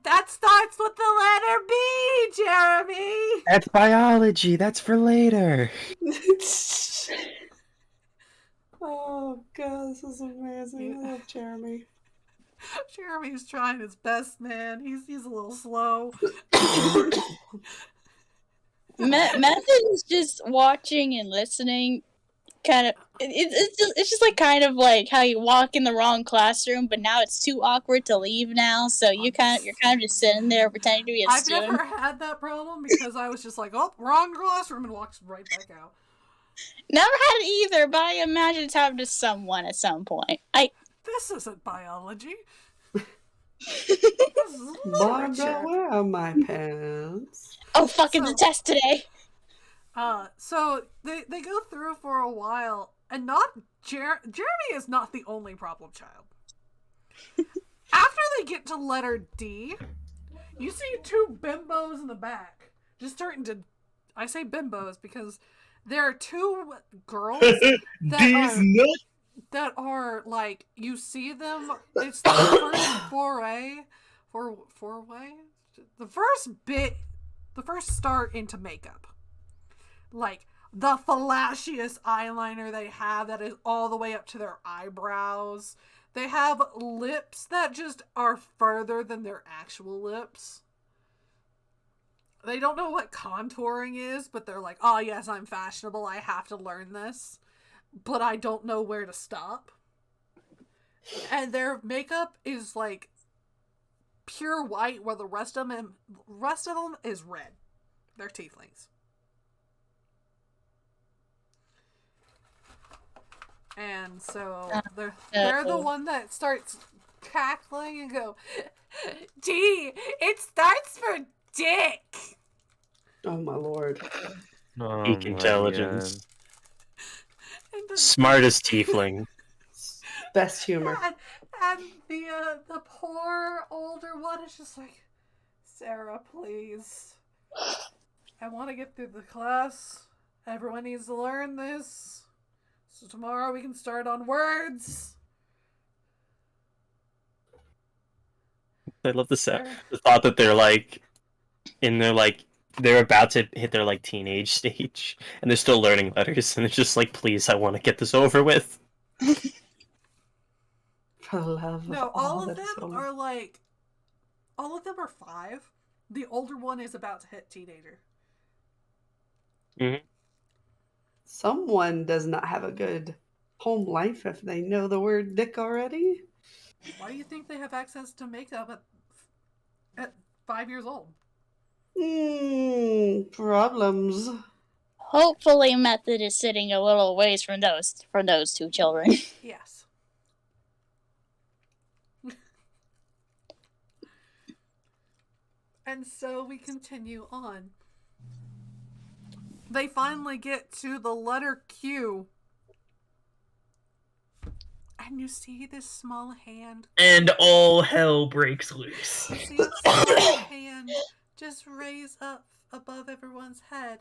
that starts with the letter B, Jeremy. That's biology. That's for later. Oh god, this is amazing. I love Jeremy. Jeremy's trying his best, man. He's a little slow. Method is just watching and listening. Kind of, it's just like kind of like how you walk in the wrong classroom, but now it's too awkward to leave now, so you're kind of just sitting there pretending to be a I've student. never had that problem because I was just like, "Oh, wrong classroom," and walks right back out. Never had it either, but I imagine it's happened to someone at some point. This isn't biology. This is Barbara, where are my pants? Oh, fuck, it's a test today. So they go through for a while, and not Jeremy is not the only problem child. After they get to letter D, you see two bimbos in the back. Just starting to, I say bimbos because there are two girls that are like, you see them. It's the first foray. the first start into makeup. Like, the fallacious eyeliner they have that is all the way up to their eyebrows. They have lips that just are further than their actual lips. They don't know what contouring is, but they're like, oh yes, I'm fashionable, I have to learn this. But I don't know where to stop. And their makeup is like pure white, where the rest of them is red. They're tieflings. And so they're the one that starts cackling and go, D, it starts for dick. Oh my lord. Peak intelligence. And Smartest tiefling. Best humor. And the poor older one is just like, Sarah, please. I want to get through the class. Everyone needs to learn this. So tomorrow we can start on words. I love the thought that they're like, they're about to hit their like teenage stage, and they're still learning letters, and it's just like, please, I want to get this over with. For the love No, of all of them are like, all of them are 5. The older one is about to hit teenager. Mm-hmm. Someone does not have a good home life if they know the word dick already. Why do you think they have access to makeup at 5 years old? Problems. Hopefully Method is sitting a little ways from those two children. Yes. And so we continue on. They finally get to the letter Q. And you see this small hand. And all hell breaks loose. You see a small hand just raise up above everyone's head.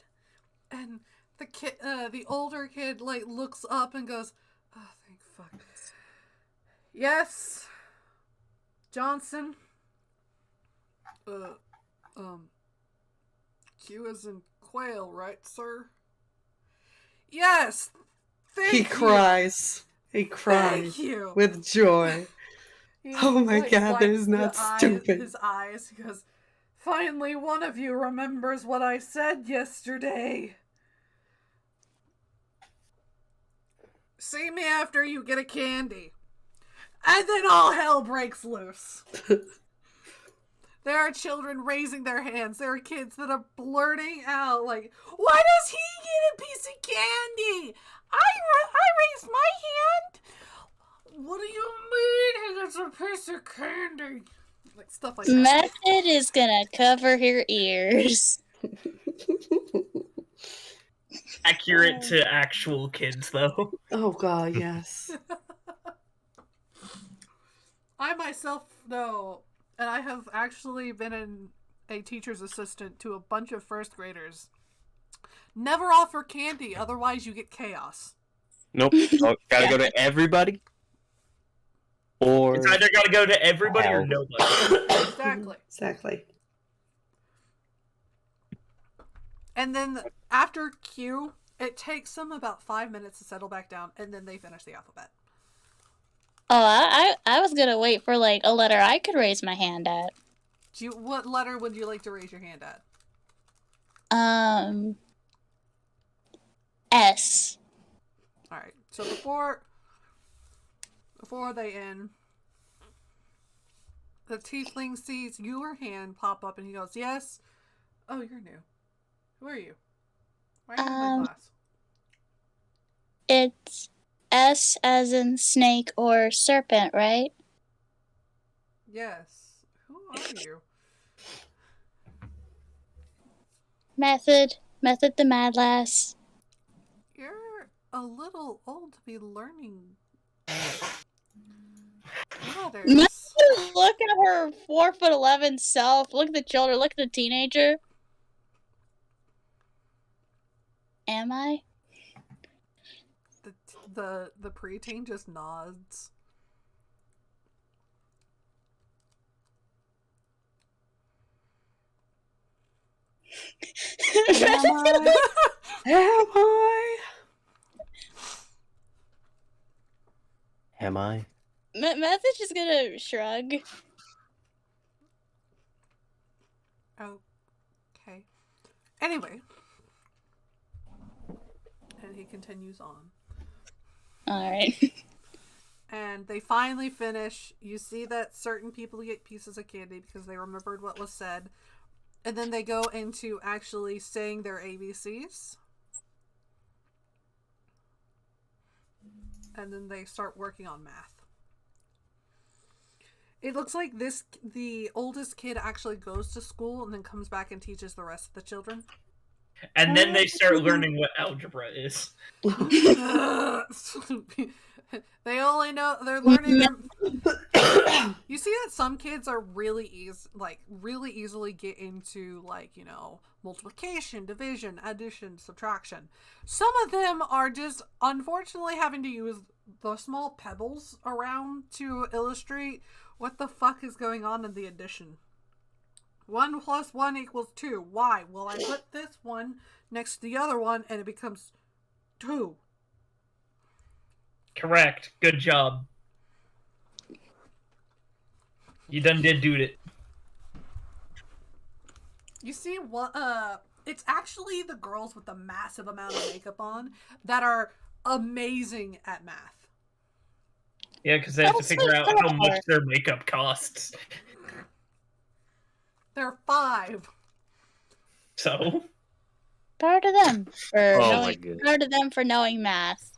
And the older kid, like, looks up and goes, oh, thank fuck. Yes, Johnson. Q is in quail, right, sir? Yes. He cries. He cries with joy. Oh my god, that is not stupid. His eyes. He goes, finally, one of you remembers what I said yesterday. See me after you get a candy. And then all hell breaks loose. There are children raising their hands. There are kids that are blurting out like, why does he get a piece of candy? I raised my hand. What do you mean he gets a piece of candy? Like stuff like that. Method is gonna cover her ears. Accurate to actual kids, though. Oh god, yes. I myself know, and I have actually been a teacher's assistant to a bunch of first graders. Never offer candy, otherwise you get chaos. Nope. Oh, gotta go to everybody. Or it's either gotta go to everybody or nobody. Exactly. And then after Q, it takes them about 5 minutes to settle back down, and then they finish the alphabet. Oh, I was gonna wait for like a letter I could raise my hand at. What letter would you like to raise your hand at? S. Alright, so before they end, the tiefling sees your hand pop up and he goes, yes? Oh, you're new. Who are you? Why are you in my class? It's S as in snake or serpent, right? Yes. Who are you? Method the mad lass. You're a little old to be learning letters. Method, look at her 4'11" self. Look at the children. Look at the teenager. Am I? The preteen just nods. Am I? Am I? Am I? Meth is just gonna shrug. Okay. Anyway. And he continues on. Alright. And they finally finish. You see that certain people get pieces of candy because they remembered what was said. And then they go into actually saying their ABCs. And then they start working on math. It looks like the oldest kid actually goes to school and then comes back and teaches the rest of the children. And then they start learning what algebra is. They only know they're learning their. You see that some kids are really easily get into multiplication, division, addition, subtraction. Some of them are just unfortunately having to use the small pebbles around to illustrate what the fuck is going on in the addition. 1 + 1 = 2. Why? Well, I put this one next to the other one and it becomes 2. Correct. Good job. You done did it. You see what? It's actually the girls with the massive amount of makeup on that are amazing at math. Yeah, because they have to figure out how much their makeup costs. They're 5. So? Proud of them for Oh my knowing. goodness. Proud of them for knowing math.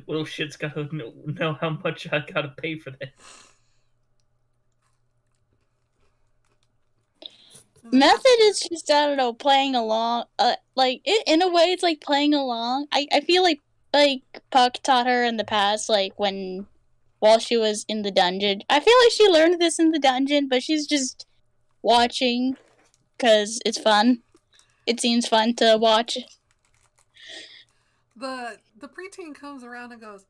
Little shit's gotta know how much I gotta pay for that. Method is just, I don't know, playing along. In a way, it's like playing along. I feel like Puck taught her in the past, while she was in the dungeon. I feel like she learned this in the dungeon, but she's just watching because it's fun. It seems fun to watch. The preteen comes around and goes,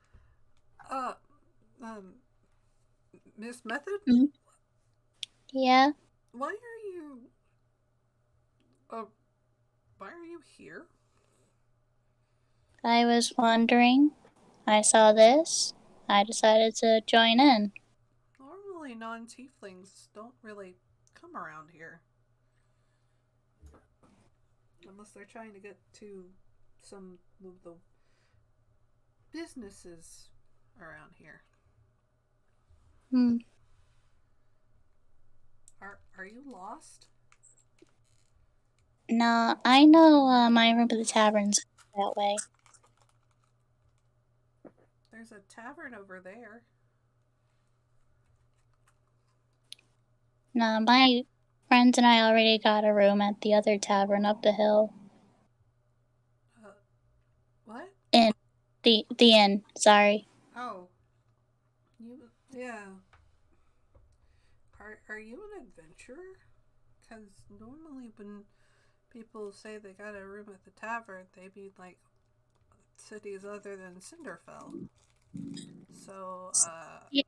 Miss Method? Mm-hmm. Yeah? Why are you here? I was wondering. I saw this. I decided to join in. Normally non-tieflings don't really come around here. Unless they're trying to get to some of the businesses around here. Are you lost? No, I know my room at the tavern's that way. There's a tavern over there. No, my friends and I already got a room at the other tavern up the hill. What? In the inn, sorry. Oh. Yeah. Are you an adventurer? Because normally when people say they got a room at the tavern, they mean cities other than Cinderfell. So, yeah,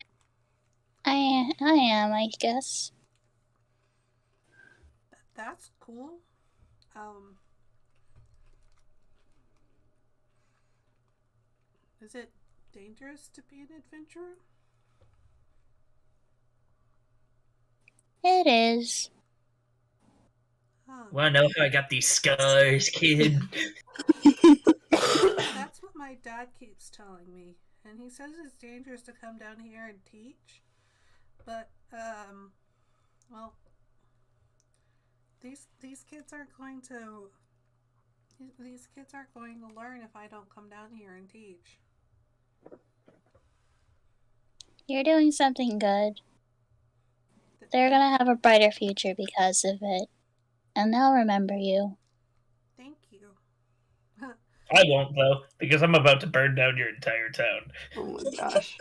I am, I guess. That's cool. Is it dangerous to be an adventurer? It is. Huh. Wanna know how I got these scars, kid? That's what my dad keeps telling me. And he says it's dangerous to come down here and teach. But, well, these kids aren't going to... These kids aren't going to learn if I don't come down here and teach. You're doing something good. They're gonna have a brighter future because of it. And they'll remember you. Thank you. I won't, though, because I'm about to burn down your entire town. Oh my gosh.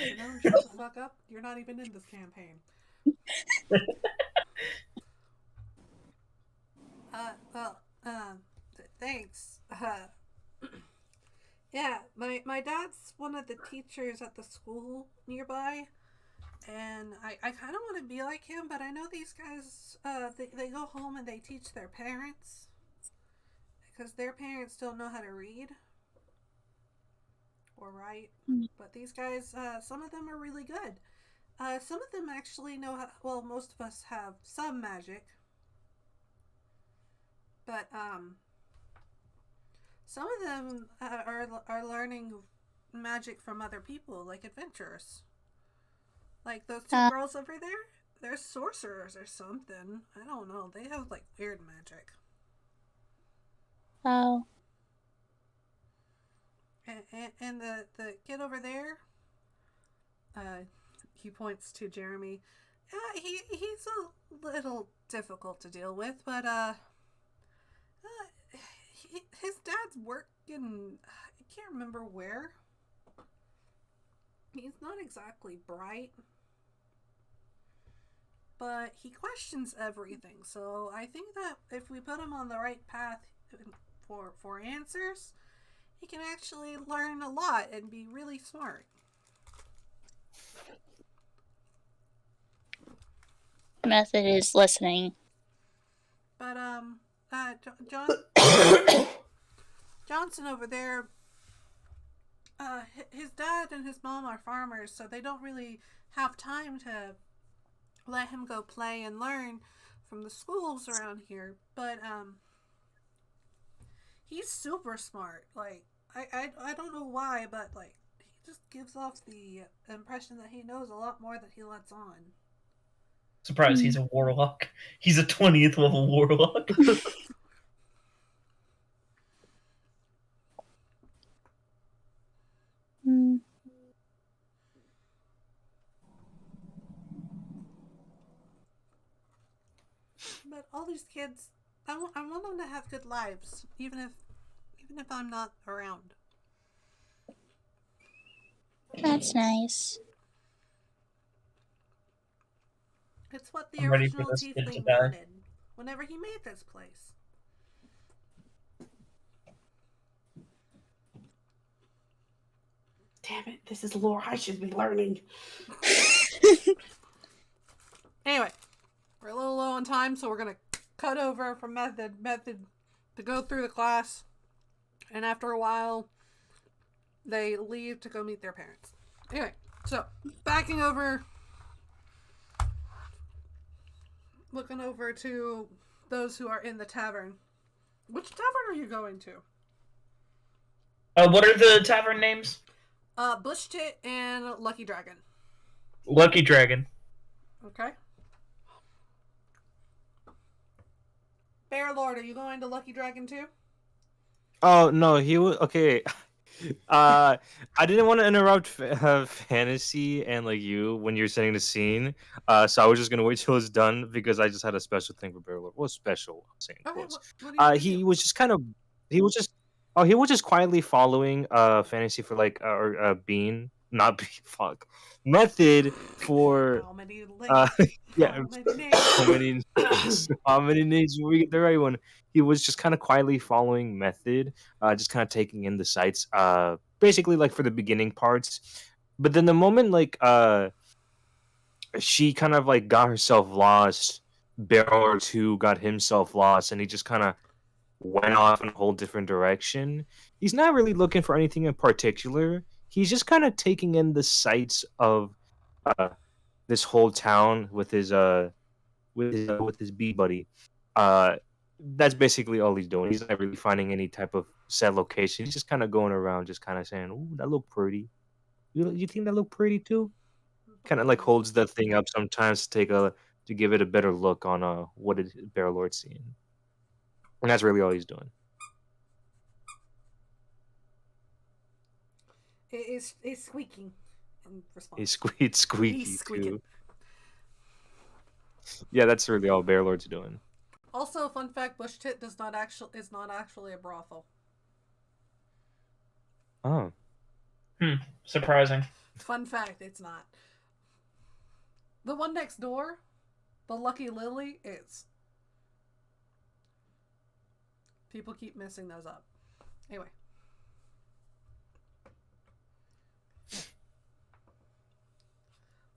You know, shut the fuck up. You're not even in this campaign. Thanks. Yeah, my dad's one of the teachers at the school nearby, and I kind of want to be like him, but I know these guys, they go home and they teach their parents. because their parents don't know how to read or write. Mm. But these guys, some of them are really good. Some of them actually know how, well, most of us have some magic. But some of them are learning magic from other people, like adventurers. Like those two girls over there, they're sorcerers or something. I don't know. They have like weird magic. Oh. And the kid over there, he points to Jeremy. He's a little difficult to deal with, but his dad's working. I can't remember where. He's not exactly bright, but he questions everything. So I think that if we put him on the right path for answers, he can actually learn a lot and be really smart. Method is listening. But Johnson over there, his dad and his mom are farmers, so they don't really have time to let him go play and learn from the schools around here. But he's super smart. Like I don't know why, but like he just gives off the impression that he knows a lot more than he lets on. Surprise, he's a warlock. He's a 20th level warlock. But all these kids, I want them to have good lives, even if I'm not around. That's nice. It's what the I'm ready for original this kid to Tiefling die. wanted whenever he made this place. Damn it, this is lore I should be learning. Anyway, we're a little low on time, so we're going to cut over from method to go through the class. And after a while, they leave to go meet their parents. Anyway, so backing over, looking over to those who are in the tavern. Which tavern are you going to? What are the tavern names? Bush Tit and Lucky Dragon. Lucky Dragon. Okay. Bear Lord, are you going to Lucky Dragon too? Oh no, he was okay. I didn't want to interrupt fantasy and like you when you're setting the scene. So I was just gonna wait till it's done because I just had a special thing for Bear Lord. What's special? I'm saying Okay, quotes. what are you He was just kind of he was just quietly following fantasy for like or Bean, not Bean, fuck, method for how many yeah, how many names? how many names we get the right one. He was just kind of quietly following method, just kind of taking in the sights, basically like for the beginning parts. But then the moment like she kind of like got herself lost, Barrel or two got himself lost, and he just kind of went off in a whole different direction. He's not really looking for anything in particular. He's just kind of taking in the sights of uh, this whole town with his bee buddy. Uh, that's basically all he's doing. He's not really finding any type of set location. He's just kind of going around, just kind of saying, "Ooh, that look pretty. You think that look pretty too?" Kind of like holds the thing up sometimes to give it a better look on what is Bear Lord seeing, and that's really all he's doing. It's squeaking in response. He's squeaky He's squeaking. too. Yeah, that's really all Bear Lord's doing. Also, fun fact: Bush Tit is not actually a brothel. Oh, Surprising. Fun fact: it's not. The one next door, the Lucky Lily, is. People keep messing those up. Anyway.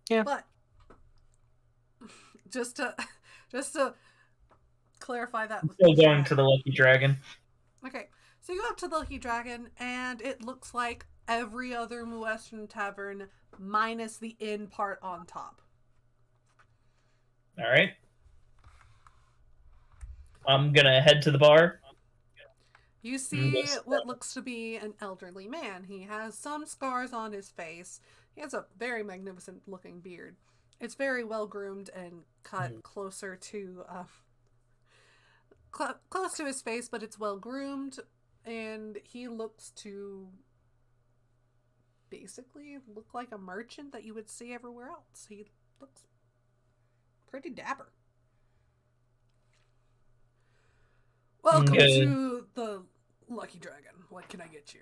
Yeah. But just to clarify that with Still going to the Lucky Dragon. Okay, so you go up to the Lucky Dragon, and it looks like every other Western tavern minus the inn part on top. All right. I'm gonna head to the bar. You see what looks to be an elderly man. He has some scars on his face. He has a very magnificent looking beard. It's very well groomed and cut closer to close to his face, but it's well groomed, and he looks to basically look like a merchant that you would see everywhere else. He looks pretty dapper. Welcome to the Lucky Dragon. What can I get you?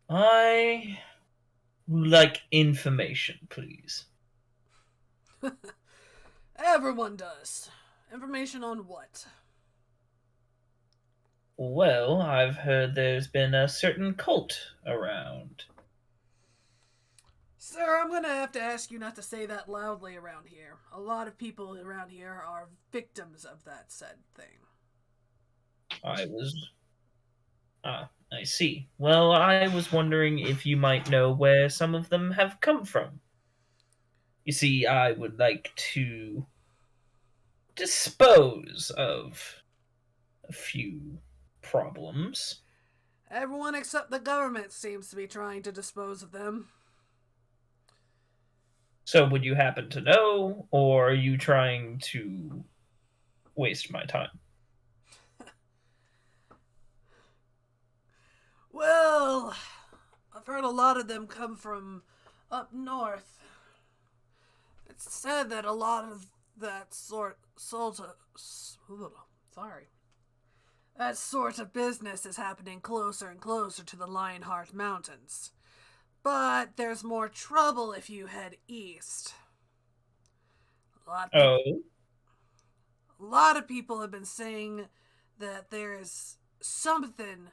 I would like information, please. Everyone does. Information on what? Well, I've heard there's been a certain cult around. Sir, I'm gonna have to ask you not to say that loudly around here. A lot of people around here are victims of that said thing. I see. Well, I was wondering if you might know where some of them have come from. You see, I would like to dispose of a few problems. Everyone except the government seems to be trying to dispose of them. So would you happen to know, or are you trying to waste my time? Well, I've heard a lot of them come from up north. It's said that a lot of that sort of business is happening closer and closer to the Lionheart Mountains. But there's more trouble if you head east. A lot of people have been saying that there's something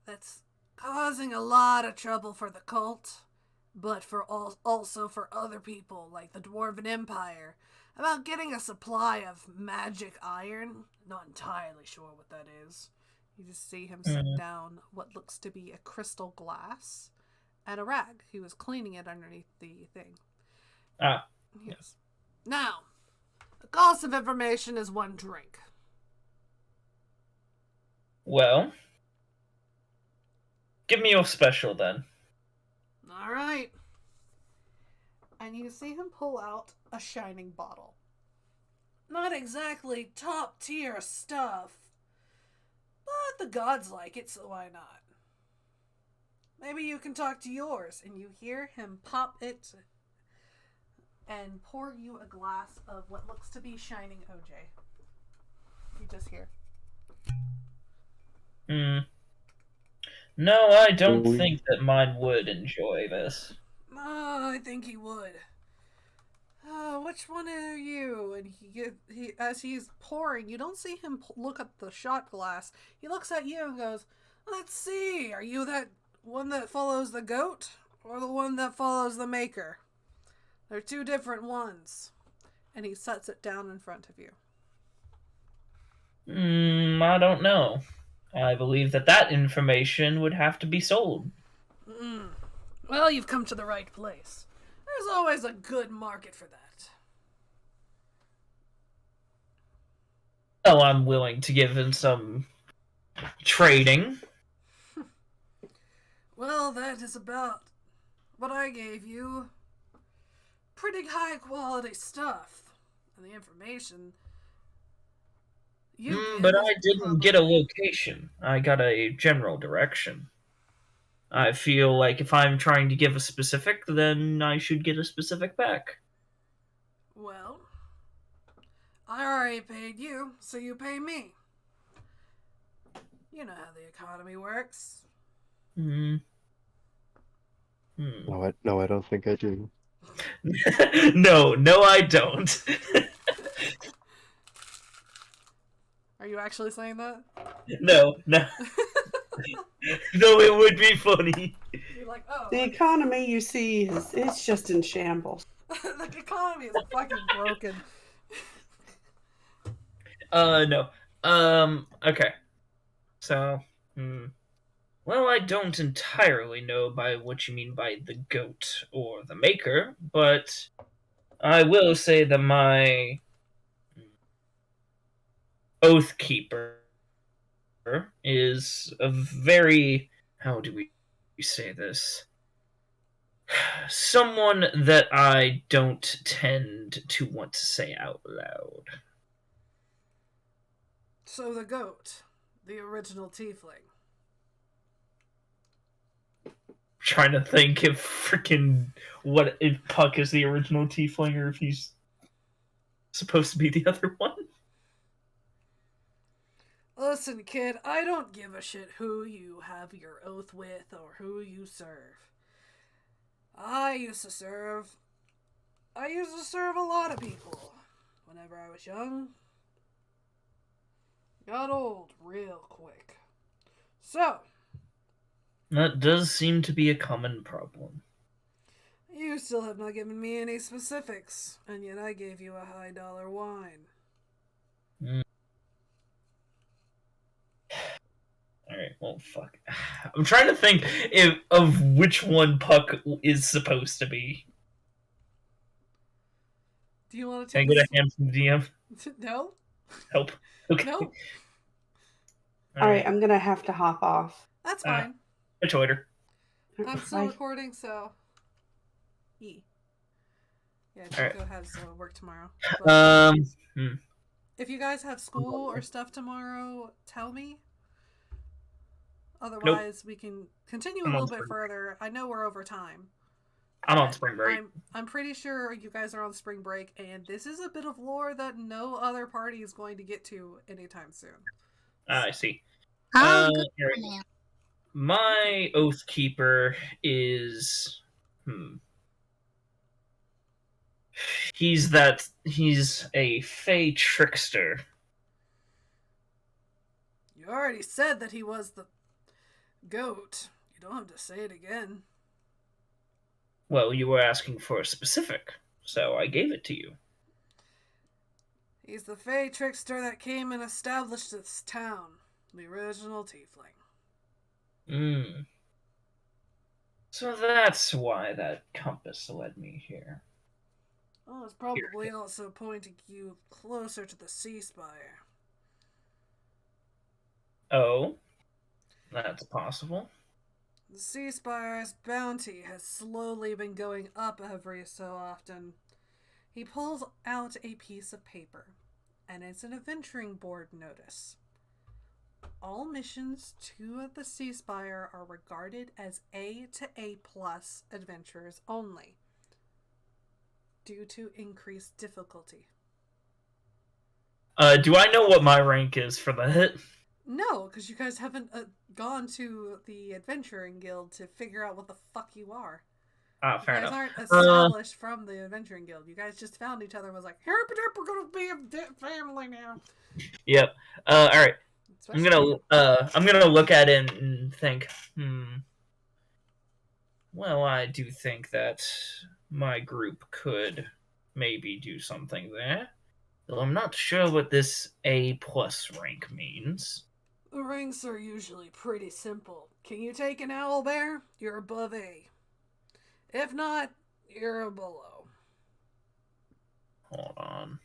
that's causing a lot of trouble for the cult, but for also for other people like the Dwarven Empire, about getting a supply of magic iron. Not entirely sure what that is. You just see him set down what looks to be a crystal glass and a rag. He was cleaning it underneath the thing. Yes. Now, the cost of information is 1 drink. Well, give me your special then. All right. And you see him pull out a shining bottle. Not exactly top tier stuff, but the gods like it, so why not? Maybe you can talk to yours. And you hear him pop it and pour you a glass of what looks to be shining OJ. You just hear. No, I don't think that mine would enjoy this. I think he would. Which one are you? And he as he's pouring, you don't see him look at the shot glass. He looks at you and goes, "Let's see. Are you that one that follows the goat, or the one that follows the maker? They're 2 different ones." And he sets it down in front of you. I don't know. I believe that information would have to be sold. Well, you've come to the right place. There's always a good market for that. Well, I'm willing to give in some trading. Well, that is about what I gave you. Pretty high quality stuff. And the information but I didn't get a location. I got a general direction. I feel like if I'm trying to give a specific, then I should get a specific back. Well, I already paid you, so you pay me. You know how the economy works. No, I don't think I do. No, I don't. Are you actually saying that? No. Though it would be funny. You're like, oh. The economy, you see, it's just in shambles. The economy is fucking broken. No. Okay. So, well, I don't entirely know by what you mean by the goat or the maker, but I will say that my oath keeper is a very, how do we say this? Someone that I don't tend to want to say out loud. So the goat, the original tiefling. Trying to think if if Puck is the original tiefling or if he's supposed to be the other one. Listen, kid, I don't give a shit who you have your oath with or who you serve. I used to serve a lot of people whenever I was young. Got old real quick. So, That does seem to be a common problem. you still have not given me any specifics, and yet I gave you a high dollar wine. Alright, well, fuck. I'm trying to think of which one Puck is supposed to be. Do you want to Can I take get a hand from the DM? No? Help. Okay. No? All right, I'm gonna have to hop off. That's fine. Which order? I'm still Bye. recording, so. Yeah, Alright. Chico has work tomorrow. But Hmm. if you guys have school or stuff tomorrow, tell me. Otherwise, Nope. we can continue a I'm on little bit spring further. I know we're over time. I'm on spring break. I'm pretty sure you guys are on spring break, and this is a bit of lore that no other party is going to get to anytime soon. I see. I'm good Alright. for now. My oath keeper is he's a fey trickster. You already said that he was the goat. You don't have to say it again. Well, you were asking for a specific, so I gave it to you. He's the fey trickster that came and established this town. The original tiefling. So that's why that compass led me here. Well, it's probably also pointing you closer to the Sea Spire. Oh, that's possible. The Sea Spire's bounty has slowly been going up every so often. He pulls out a piece of paper, and it's an adventuring board notice. All missions to the Sea Spire are regarded as A to A+ adventures only, due to increased difficulty. Do I know what my rank is for the hit? No, because you guys haven't gone to the Adventuring Guild to figure out what the fuck you are. Ah, fair You guys enough. aren't established from the Adventuring Guild. You guys just found each other and was like, we're gonna be a family now. Yep. All right. Especially I'm gonna look at it and think. Well, I do think that my group could maybe do something there. Though I'm not sure what this A+ rank means. The ranks are usually pretty simple. Can you take an owl bear? You're above A. If not, you're below. Hold on.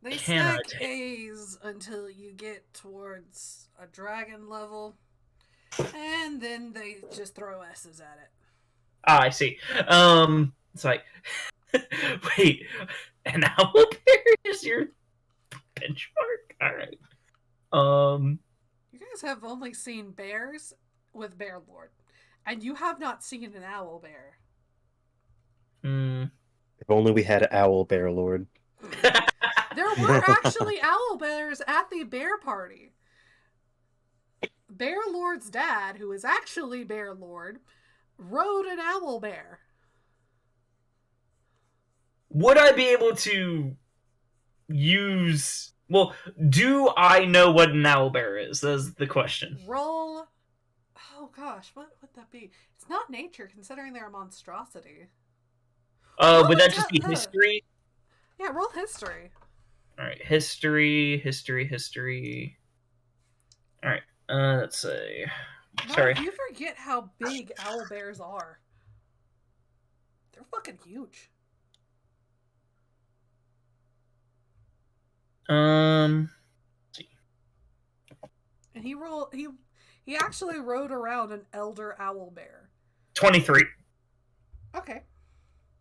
They stack A's until you get towards a dragon level, and then they just throw S's at it. Ah, I see. It's like, wait, an owl bear is your benchmark? All right. You guys have only seen bears with Bear Lord, and you have not seen an owl bear. If only we had Owl Bear Lord. There were actually owl bears at the bear party. Bear Lord's dad, who is actually Bear Lord, rode an owl bear. Would I be able to use... Well, do I know what an owlbear is? That's the question. Roll... Oh gosh, what would that be? It's not nature, considering they're a monstrosity. Would that just be history? Yeah, roll history. All right, history. All right, let's see. Sorry. You forget how big owl bears are. They're fucking huge. Let's see. And he actually rode around an elder owl bear. 23. Okay.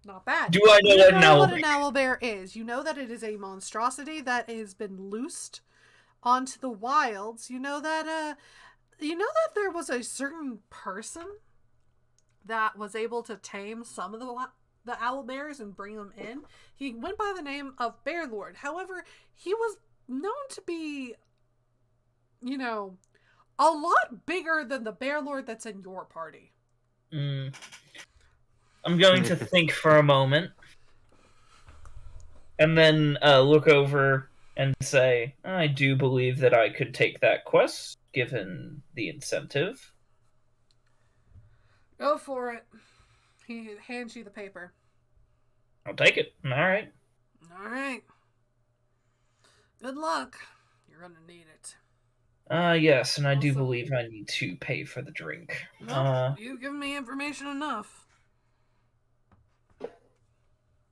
Not bad. Do I know what an owl bear is? You know that it is a monstrosity that has been loosed onto the wilds. You know that there was a certain person that was able to tame some of the owl bears and bring them in. He went by the name of Bear Lord. However, he was known to be, a lot bigger than the Bear Lord that's in your party. I'm going to think for a moment. And then look over and say, I do believe that I could take that quest, given the incentive. Go for it. He hands you the paper. I'll take it. All right. All right. Good luck. You're going to need it. Yes, and I do believe I need to pay for the drink. No, you've given me information enough.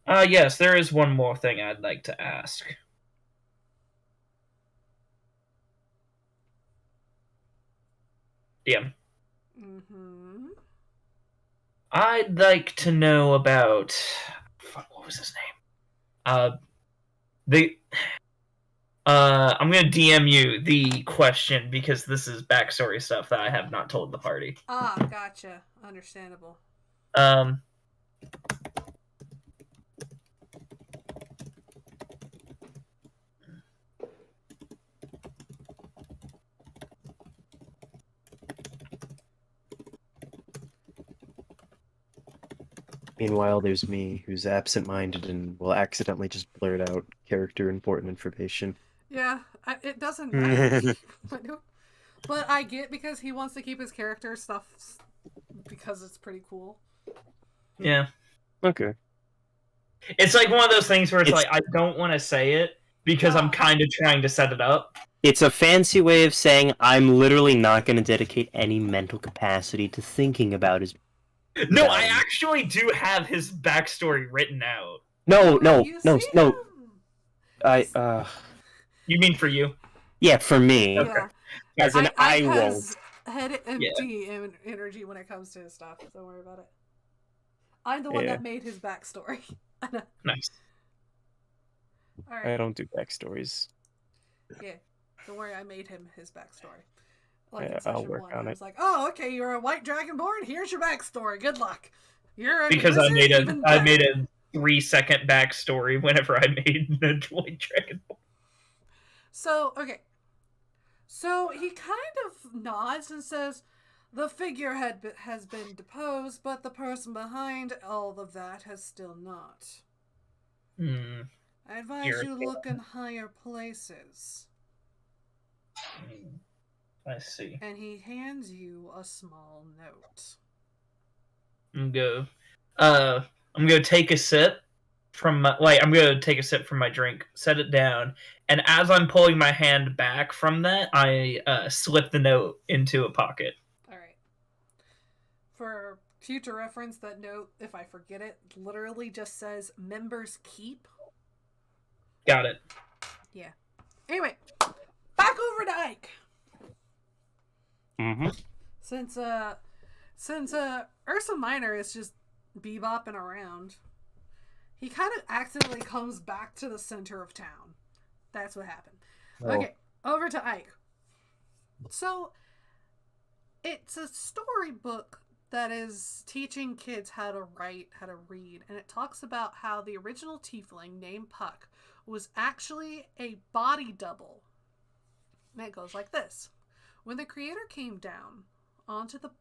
Yes, there is one more thing I'd like to ask. DM. Mm-hmm. I'd like to know about... Fuck, what was his name? I'm gonna DM you the question because this is backstory stuff that I have not told the party. Ah, gotcha. Understandable. Meanwhile, there's me, who's absent-minded and will accidentally just blurt out character important information. Yeah, it doesn't matter. But I get because he wants to keep his character stuff because it's pretty cool. Yeah. Okay. It's like one of those things where it's like, I don't want to say it because I'm kind of trying to set it up. It's a fancy way of saying I'm literally not going to dedicate any mental capacity to thinking about his... No, I actually do have his backstory written out. No. You mean for you? Yeah, for me. Okay. Yeah. As in, I won't. Head empty energy when it comes to his stuff. Don't worry about it. I'm the one that made his backstory. Nice. All right. I don't do backstories. Yeah. Don't worry, I made him his backstory. I'll work on it. I was like, oh, okay, you're a white dragonborn? Here's your backstory. Good luck. You're a because wizard? I made a 3-second backstory whenever I made the white dragonborn. So, okay. So he kind of nods and says, the figurehead has been deposed, but the person behind all of that has still not. I advise you look in higher places. I see. And he hands you a small note. I'm gonna take a sip from my drink, set it down, and as I'm pulling my hand back from that, I slip the note into a pocket. All right. For future reference, that note, if I forget it, literally just says "Members Keep." Got it. Yeah. Anyway, back over to Ike. Mm-hmm. Since Ursa Minor is just bebopping around, he kind of accidentally comes back to the center of town. That's what happened. Oh. Okay, over to Ike. So, it's a storybook that is teaching kids how to write, how to read, and it talks about how the original tiefling named Puck was actually a body double. And it goes like this. When the creator came down onto the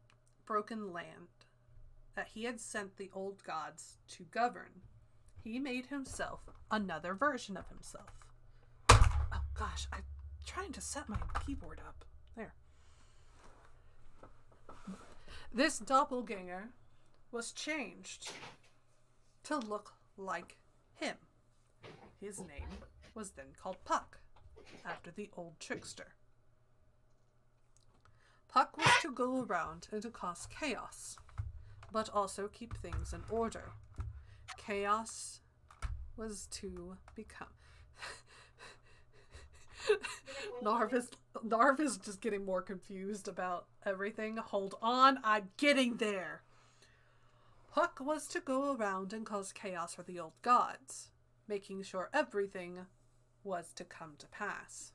broken land that he had sent the old gods to govern, he made himself another version of himself. Oh gosh, I'm trying to set my keyboard up. There. This doppelganger was changed to look like him. His name was then called Puck, after the old trickster. Puck was to go around and to cause chaos, but also keep things in order. Chaos was to become... Narv is just getting more confused about everything. Hold on, I'm getting there. Puck was to go around and cause chaos for the old gods, making sure everything was to come to pass.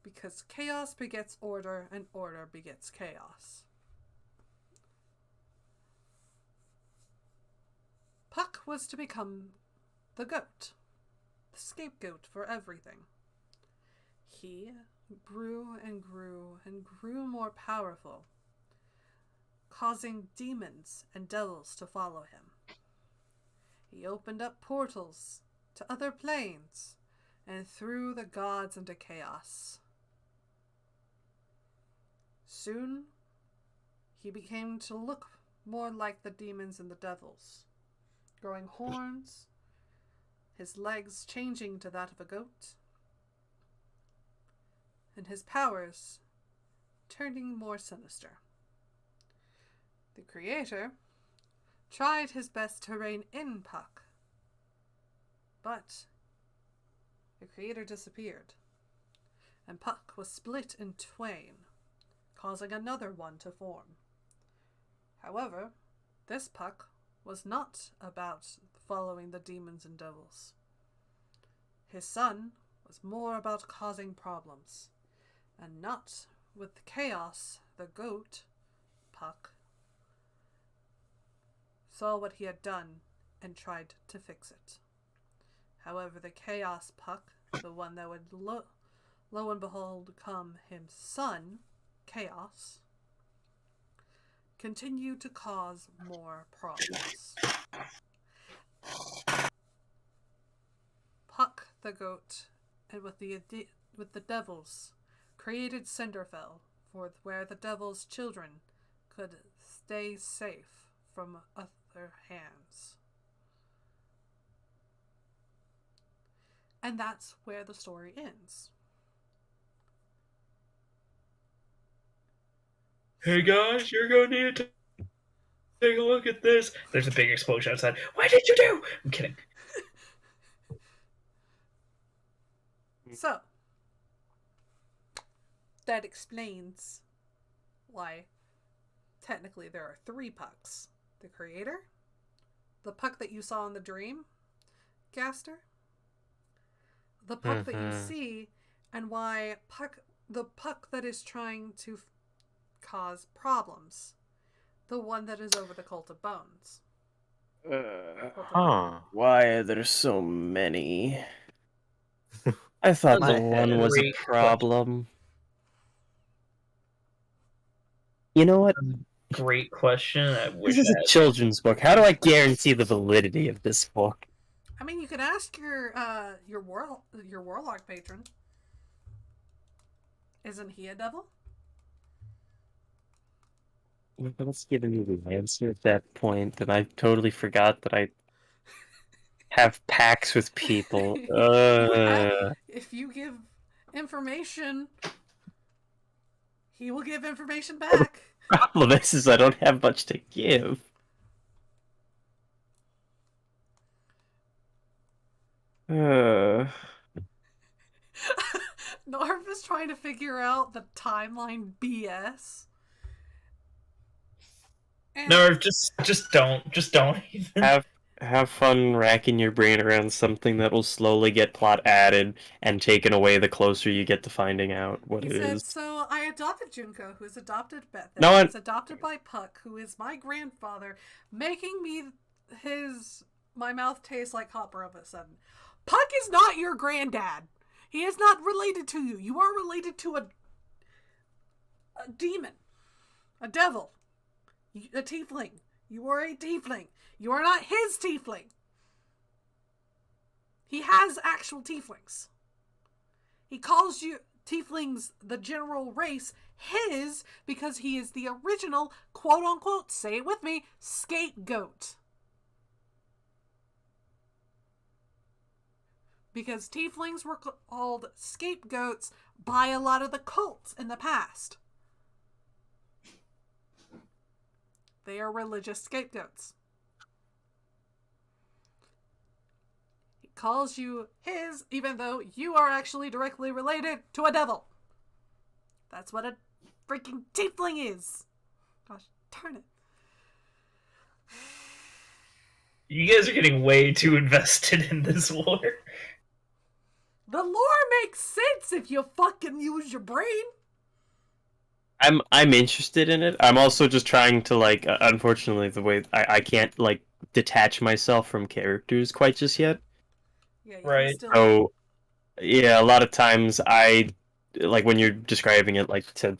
Because chaos begets order, and order begets chaos. Puck was to become the goat, the scapegoat for everything. He grew and grew and grew more powerful, causing demons and devils to follow him. He opened up portals to other planes and threw the gods into chaos. Soon, he became to look more like the demons and the devils, growing horns, his legs changing to that of a goat, and his powers turning more sinister. The creator tried his best to rein in Puck, but the creator disappeared, and Puck was split in twain, causing another one to form. However, this Puck was not about following the demons and devils. His son was more about causing problems, and not with chaos. The goat, Puck, saw what he had done and tried to fix it. However, the chaos Puck, the one that would lo and behold become his son, Chaos, continued to cause more problems. Puck the goat, and with the devils, created Cinderfell, for where the devil's children could stay safe from other hands. And that's where the story ends. Hey guys, you're gonna need to take a look at this. There's a big explosion outside. What did you do? I'm kidding. So, that explains why technically there are 3 Pucks. The creator, the Puck that you saw in the dream, Gaster, the Puck that you see, and why the Puck that is trying to cause problems, the one that is over the Cult of Bones. Why are there so many? I thought That's the a one was a great problem. You know what? Great question. I wish This is I a had. children's book. How do I guarantee the validity of this book? I mean, you could ask your warlock patron. Isn't he a devil? Let's give me the answer at that point, and I totally forgot that I have pacts with people. If you give information, he will give information back. Problem is I don't have much to give. Narv is trying to figure out the timeline BS. No, just don't even. Have fun racking your brain around something that will slowly get plot added and taken away the closer you get to finding out what it is. So I adopted Junko, who is adopted Beth, No, who is adopted by Puck, who is my grandfather, making me my mouth taste like copper all of a sudden. Puck is not your granddad. He is not related to you. You are related to a demon, a devil, a tiefling. You are a tiefling. You are not his tiefling. He has actual tieflings. He calls you tieflings, the general race, his because he is the original, quote unquote, say it with me, scapegoat. because tieflings were called scapegoats by a lot of the cults in the past. They are religious scapegoats. He calls you his, even though you are actually directly related to a devil. That's what a freaking tiefling is. Gosh, darn it. You guys are getting way too invested in this lore. The lore makes sense if you fucking use your brain. I'm interested in it. I'm also just trying to like. Unfortunately, the way I can't like detach myself from characters quite just yet. Yeah, you Right. Still... So yeah, a lot of times I like when you're describing it like to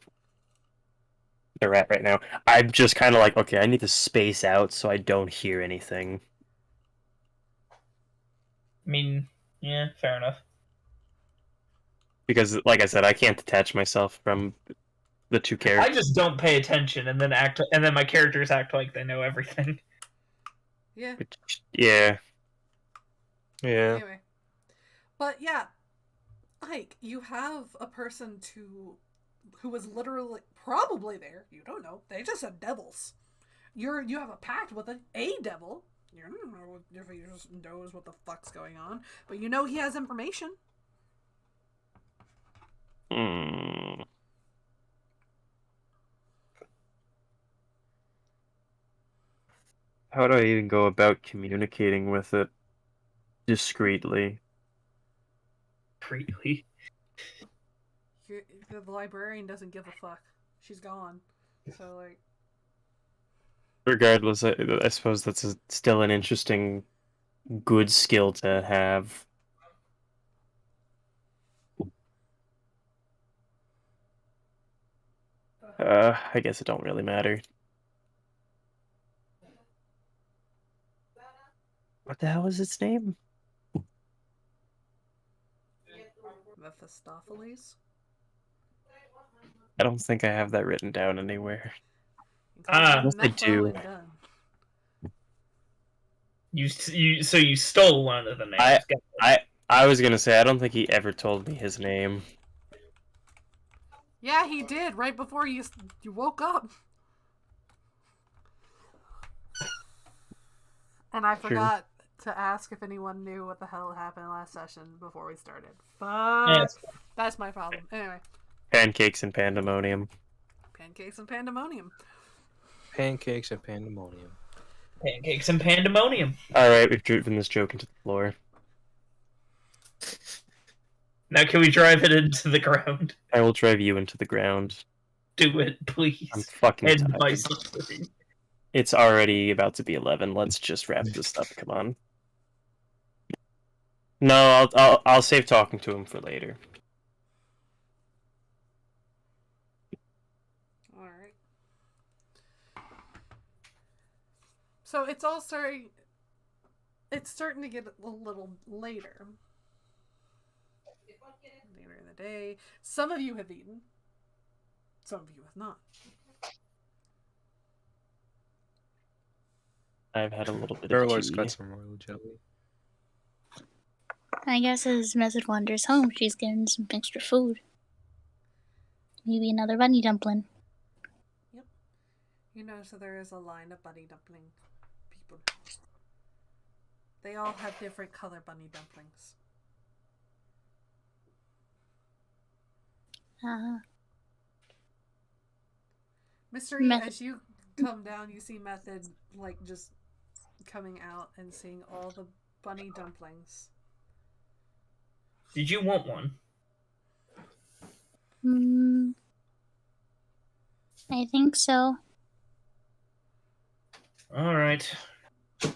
the rat right now. I'm just kind of like, okay, I need to space out so I don't hear anything. I mean, yeah, fair enough. Because, like I said, I can't detach myself from the two characters. I just don't pay attention, and then my characters act like they know everything. Yeah. Yeah. Yeah. Anyway. But yeah, Ike, you have a person who was literally probably there. You don't know. They just said devils. You have a pact with a devil. You don't know if he just knows what the fuck's going on, but you know he has information. Hmm. How do I even go about communicating with it discreetly? Discreetly. The librarian doesn't give a fuck. She's gone. So, like... Regardless, I suppose that's still an interesting, good skill to have. I guess it don't really matter. What the hell is its name? Mephistopheles? I don't think I have that written down anywhere. Unless I do. So you stole one of the names. I was gonna say I don't think he ever told me his name. Yeah, he did right before you woke up. And I forgot to ask if anyone knew what the hell happened last session before we started. Fuck. Yes. That's my problem. Anyway. Pancakes and pandemonium. Pancakes and pandemonium. Pancakes and pandemonium. Pancakes and pandemonium. Alright, we've driven this joke into the floor. Now can we drive it into the ground? I will drive you into the ground. Do it, please. I'm fucking End tired. my suffering. It's already about to be 11. Let's just wrap this up. Come on. No, I'll save talking to him for later. All right. So it's all starting. It's starting to get a little later. Later in the day. Some of you have eaten. Some of you have not. I've had a little bit of Burler's tea. got some royal jelly. I guess as Method wanders home, she's getting some extra food. Maybe another bunny dumpling. Yep. You know, so there is a line of bunny dumpling people. They all have different color bunny dumplings. Mr. E, as you come down, you see Method, like, just coming out and seeing all the bunny dumplings. Did you want one? I think so. Alright. I'm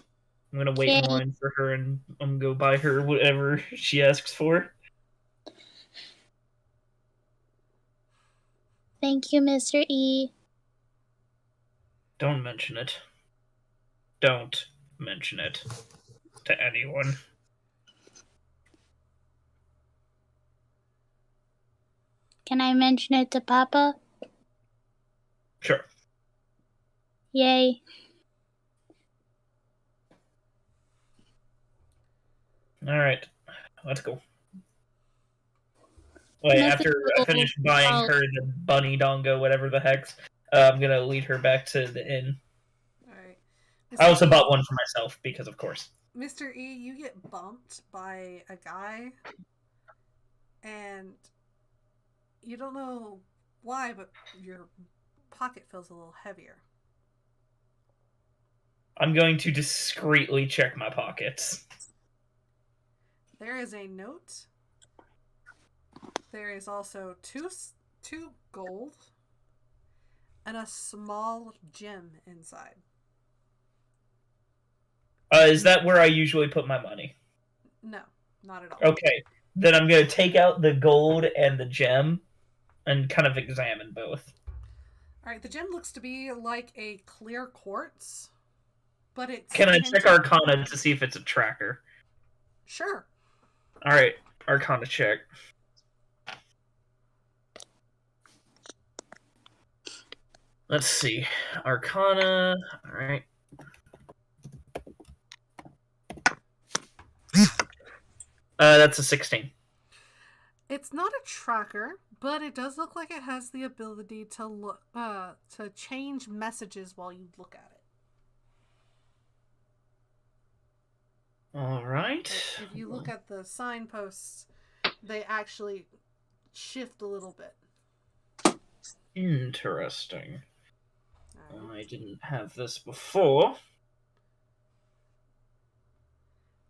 gonna wait in line for her and I'm gonna go buy her whatever she asks for. Thank you, Mr. E. Don't mention it. Don't mention it to anyone. Can I mention it to Papa? Sure. Yay. Alright. Let's go. Wait, Nothing after I will finish buying help. her the bunny dongo, whatever the heck, I'm gonna lead her back to the inn. All right. I also Mr. bought one for myself because, of course. Mr. E, you get bumped by a guy, and you don't know why, but your pocket feels a little heavier. I'm going to discreetly check my pockets. There is a note. There is also two gold and a small gem inside. Is that where I usually put my money? No, not at all. Okay, then I'm going to take out the gold and the gem and kind of examine both. All right, the gem looks to be like a clear quartz, but it's Can I check tinted- Arcana to see if it's a tracker? Sure. All right, Arcana check. Let's see. Arcana. All right. That's a 16. It's not a tracker, but it does look like it has the ability to look to change messages while you look at it. All right. Like, if you look at the signposts, they actually shift a little bit. Interesting. All right. I didn't have this before.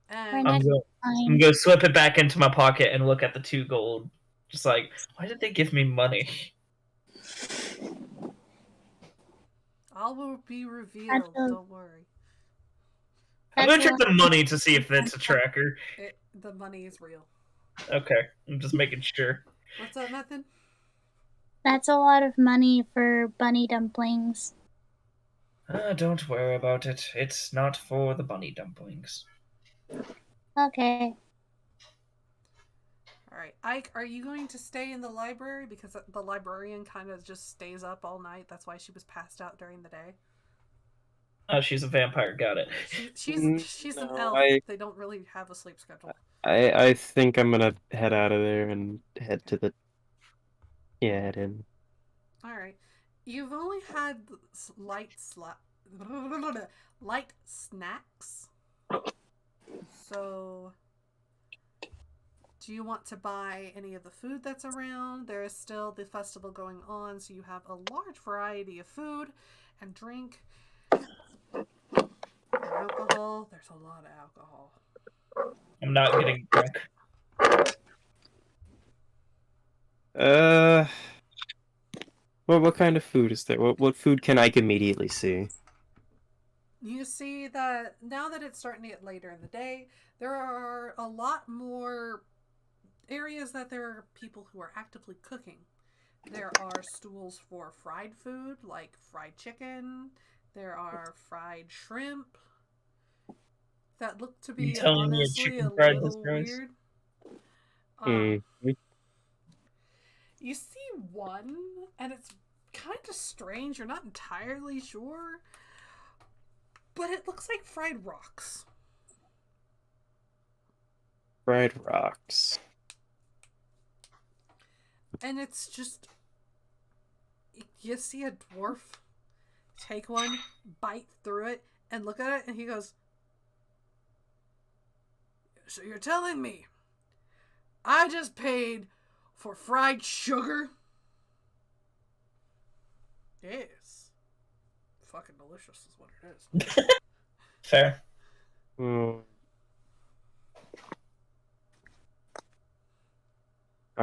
And I'm going to slip it back into my pocket and look at the 2 gold. Just like, why did they give me money? all will be revealed. Don't worry. I'm going to check the money to see if it's a tracker. The money is real. Okay, I'm just making sure. What's up, Method? That's a lot of money for bunny dumplings. Don't worry about it. It's not for the bunny dumplings. Okay. All right, Ike, are you going to stay in the library? Because the librarian kind of just stays up all night. That's why she was passed out during the day. Oh, she's a vampire. Got it. She's an elf. They don't really have a sleep schedule. I think I'm gonna head out of there and head to the. Yeah, head in. All right, you've only had light snacks. So, do you want to buy any of the food that's around? There is still the festival going on, so you have a large variety of food and drink. Alcohol. There's a lot of alcohol. I'm not getting drunk. What kind of food is there? What food can I immediately see? You see that now that it's starting to get later in the day, there are a lot more areas that there are people who are actively cooking. There are stools for fried food, like fried chicken. There are fried shrimp that look to be telling me a honestly chicken a fried little rice? weird. You see one, and it's kind of strange. You're not entirely sure, but it looks like fried rocks. Fried rocks. And it's just, you see a dwarf take one, bite through it, and look at it, and he goes, "So you're telling me I just paid for fried sugar?" Yes. Fucking delicious is what it is. Fair. All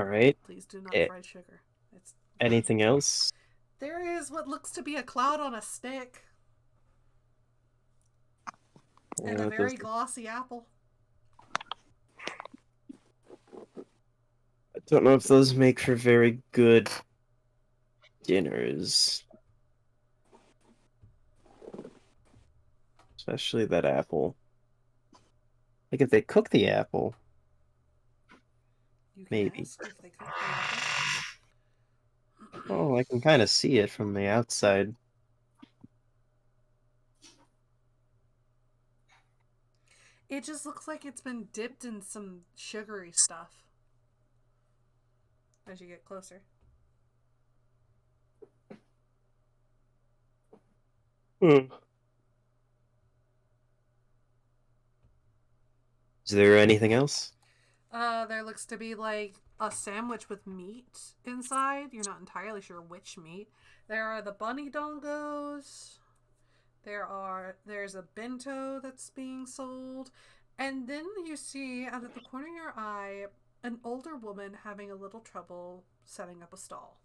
right. Please do not fried sugar. It's anything else? There is what looks to be a cloud on a stick. And a very glossy apple. I don't know if those make for very good dinners. Especially that apple. Like if they cook the apple. You can maybe. ask if they cook the apple. Oh, I can kind of see it from the outside. It just looks like it's been dipped in some sugary stuff. As you get closer. Is there anything else? There looks to be like a sandwich with meat inside. You're not entirely sure which meat. There are the bunny dongos. There's a bento that's being sold. And then you see out of the corner of your eye an older woman having a little trouble setting up a stall.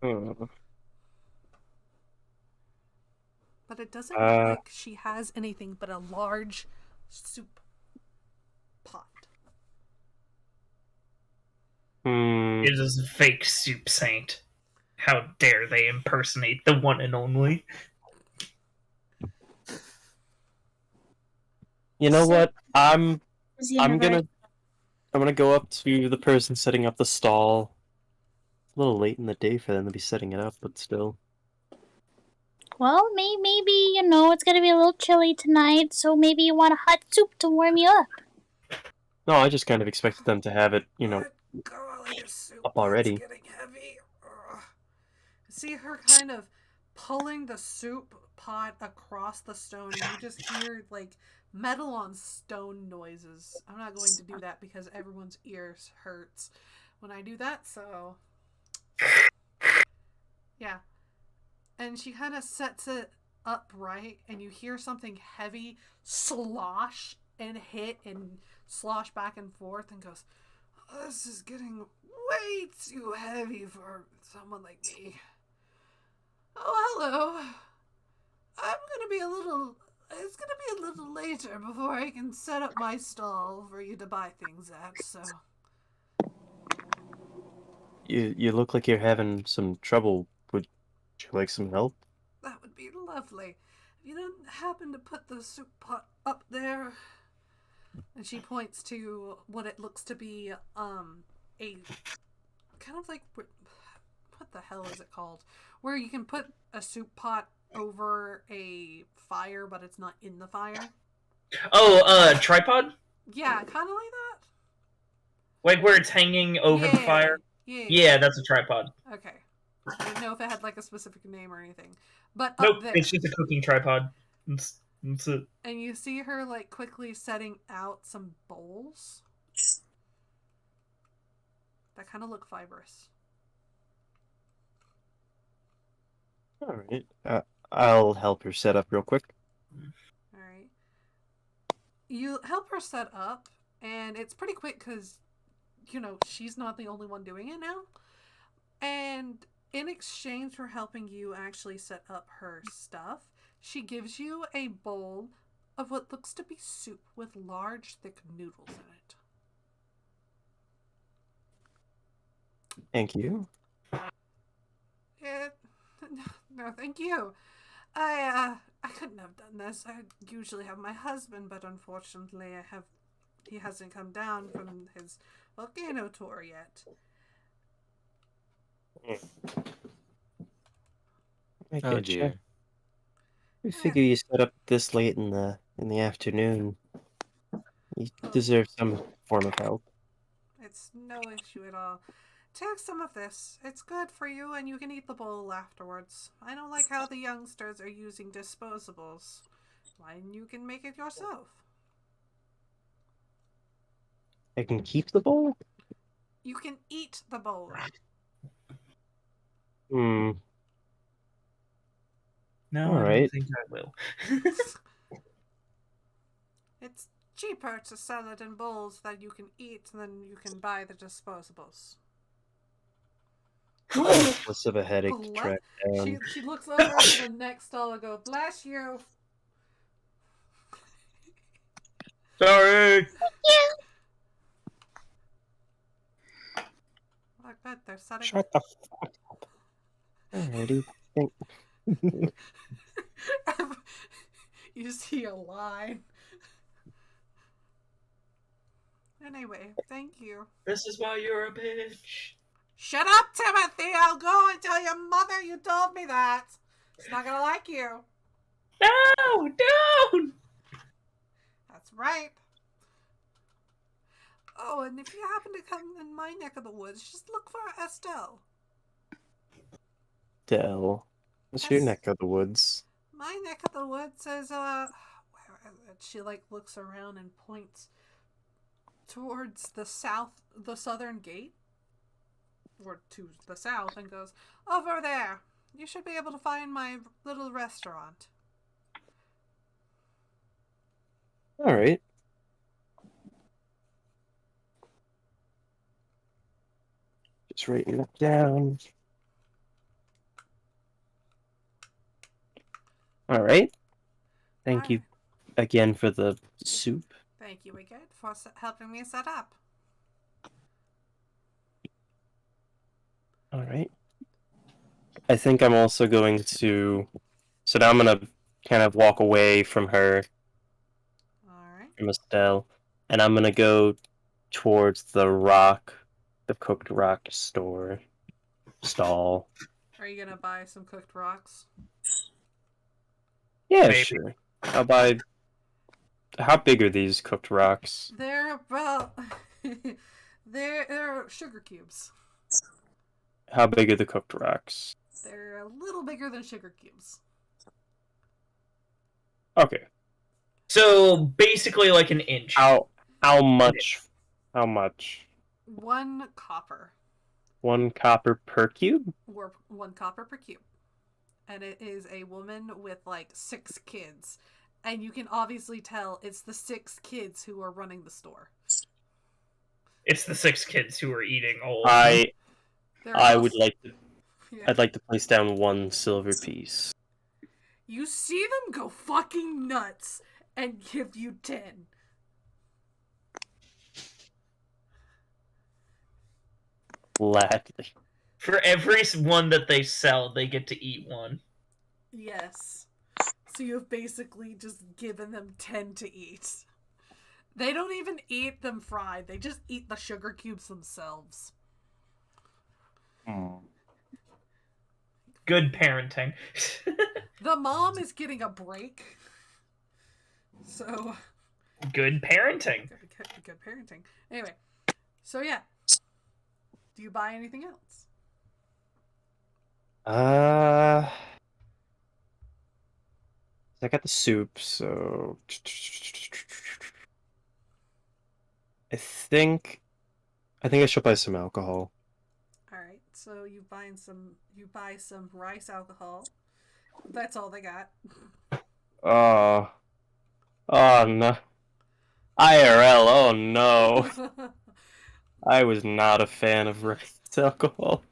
Hmm. But it doesn't look like she has anything but a large soup pot. It is a fake soup saint. How dare they impersonate the one and only? You know what? I'm Xenoverse. gonna go up to the person setting up the stall. It's a little late in the day for them to be setting it up, but still. Well, maybe, you know, it's gonna be a little chilly tonight, so maybe you want a hot soup to warm you up. No, I just kind of expected them to have it, Golly, this soup up pot's already. getting heavy. Ugh. See her kind of pulling the soup pot across the stone, and you just hear like metal on stone noises. I'm not going to do that because everyone's ears hurts when I do that, so yeah. And she kind of sets it upright, and you hear something heavy slosh and hit and slosh back and forth, and goes, "Oh, this is getting way too heavy for someone like me. Oh, hello. It's gonna be a little later before I can set up my stall for you to buy things at, so." You look like you're having some trouble. Would you like some help? That would be lovely. If you don't happen to put the soup pot up there. And she points to what it looks to be a kind of like, what the hell is it called? Where you can put a soup pot over a fire, but it's not in the fire. Oh, tripod? Yeah, kind of like that. Like where it's hanging over the fire? Yeah, that's a tripod. Okay. I didn't know if it had like a specific name or anything. But Nope, up there. it's just a cooking tripod. That's it. And you see her like quickly setting out some bowls that kind of look fibrous. All right. I'll help her set up real quick. All right. You help her set up, and it's pretty quick because, she's not the only one doing it now. And in exchange for helping you actually set up her stuff, she gives you a bowl of what looks to be soup with large, thick noodles in it. Thank you. No, thank you. I couldn't have done this. I usually have my husband, but unfortunately he hasn't come down from his volcano tour yet. I Oh getcha. dear. I figure you set up this late in the afternoon. You deserve some form of help. It's no issue at all. Take some of this. It's good for you, and you can eat the bowl afterwards. I don't like how the youngsters are using disposables. Why, you can make it yourself. I can keep the bowl? You can eat the bowl. No, All I right. don't think I will. It's cheaper to sell it in bowls that you can eat than you can buy the disposables. Less of a headache to track down. She looks over to the next stall and goes, "Bless you." Sorry. Like that, they're setting. Shut the fuck up. Alrighty. You see a line. Anyway, thank you. This is why you're a bitch. Shut up, Timothy! I'll go and tell your mother you told me that. It's not gonna like you. No, don't. That's right. Oh, and if you happen to come in my neck of the woods, just look for Estelle. Dell. What's your neck of the woods? My neck of the woods is where is it? She like looks around and points towards the southern gate, or to the south, and goes, over there. You should be able to find my little restaurant. All right. Just writing that down. All right. Thank you again for the soup. Thank you again for helping me set up. All right. I think I'm also going to... So now I'm going to kind of walk away from her. Alright. From Estelle. And I'm going to go towards the cooked rock stall. Are you gonna buy some cooked rocks? Yeah, Maybe. sure. I'll buy... How big are these cooked rocks? They're about... they're sugar cubes. How big are the cooked rocks? They're a little bigger than sugar cubes. Okay. So basically like an inch. How much? How much? 1 copper. 1 copper per cube? Or 1 copper per cube. And it is a woman with like 6 kids. And you can obviously tell it's the 6 kids who are running the store. It's the 6 kids who are eating all. I also... would like to. Yeah. I'd like to place down 1 silver piece. You see them go fucking nuts and give you 10. Gladly. For every one that they sell, they get to eat 1. Yes. So you've basically just given them 10 to eat. They don't even eat them fried. They just eat the sugar cubes themselves. Good parenting. The mom is getting a break. So... Good parenting. Good parenting. Anyway. So yeah. Do you buy anything else? I got the soup, so I think I should buy some alcohol. Alright, so you buy some rice alcohol. That's all they got. Oh no. IRL, oh no. I was not a fan of rice alcohol.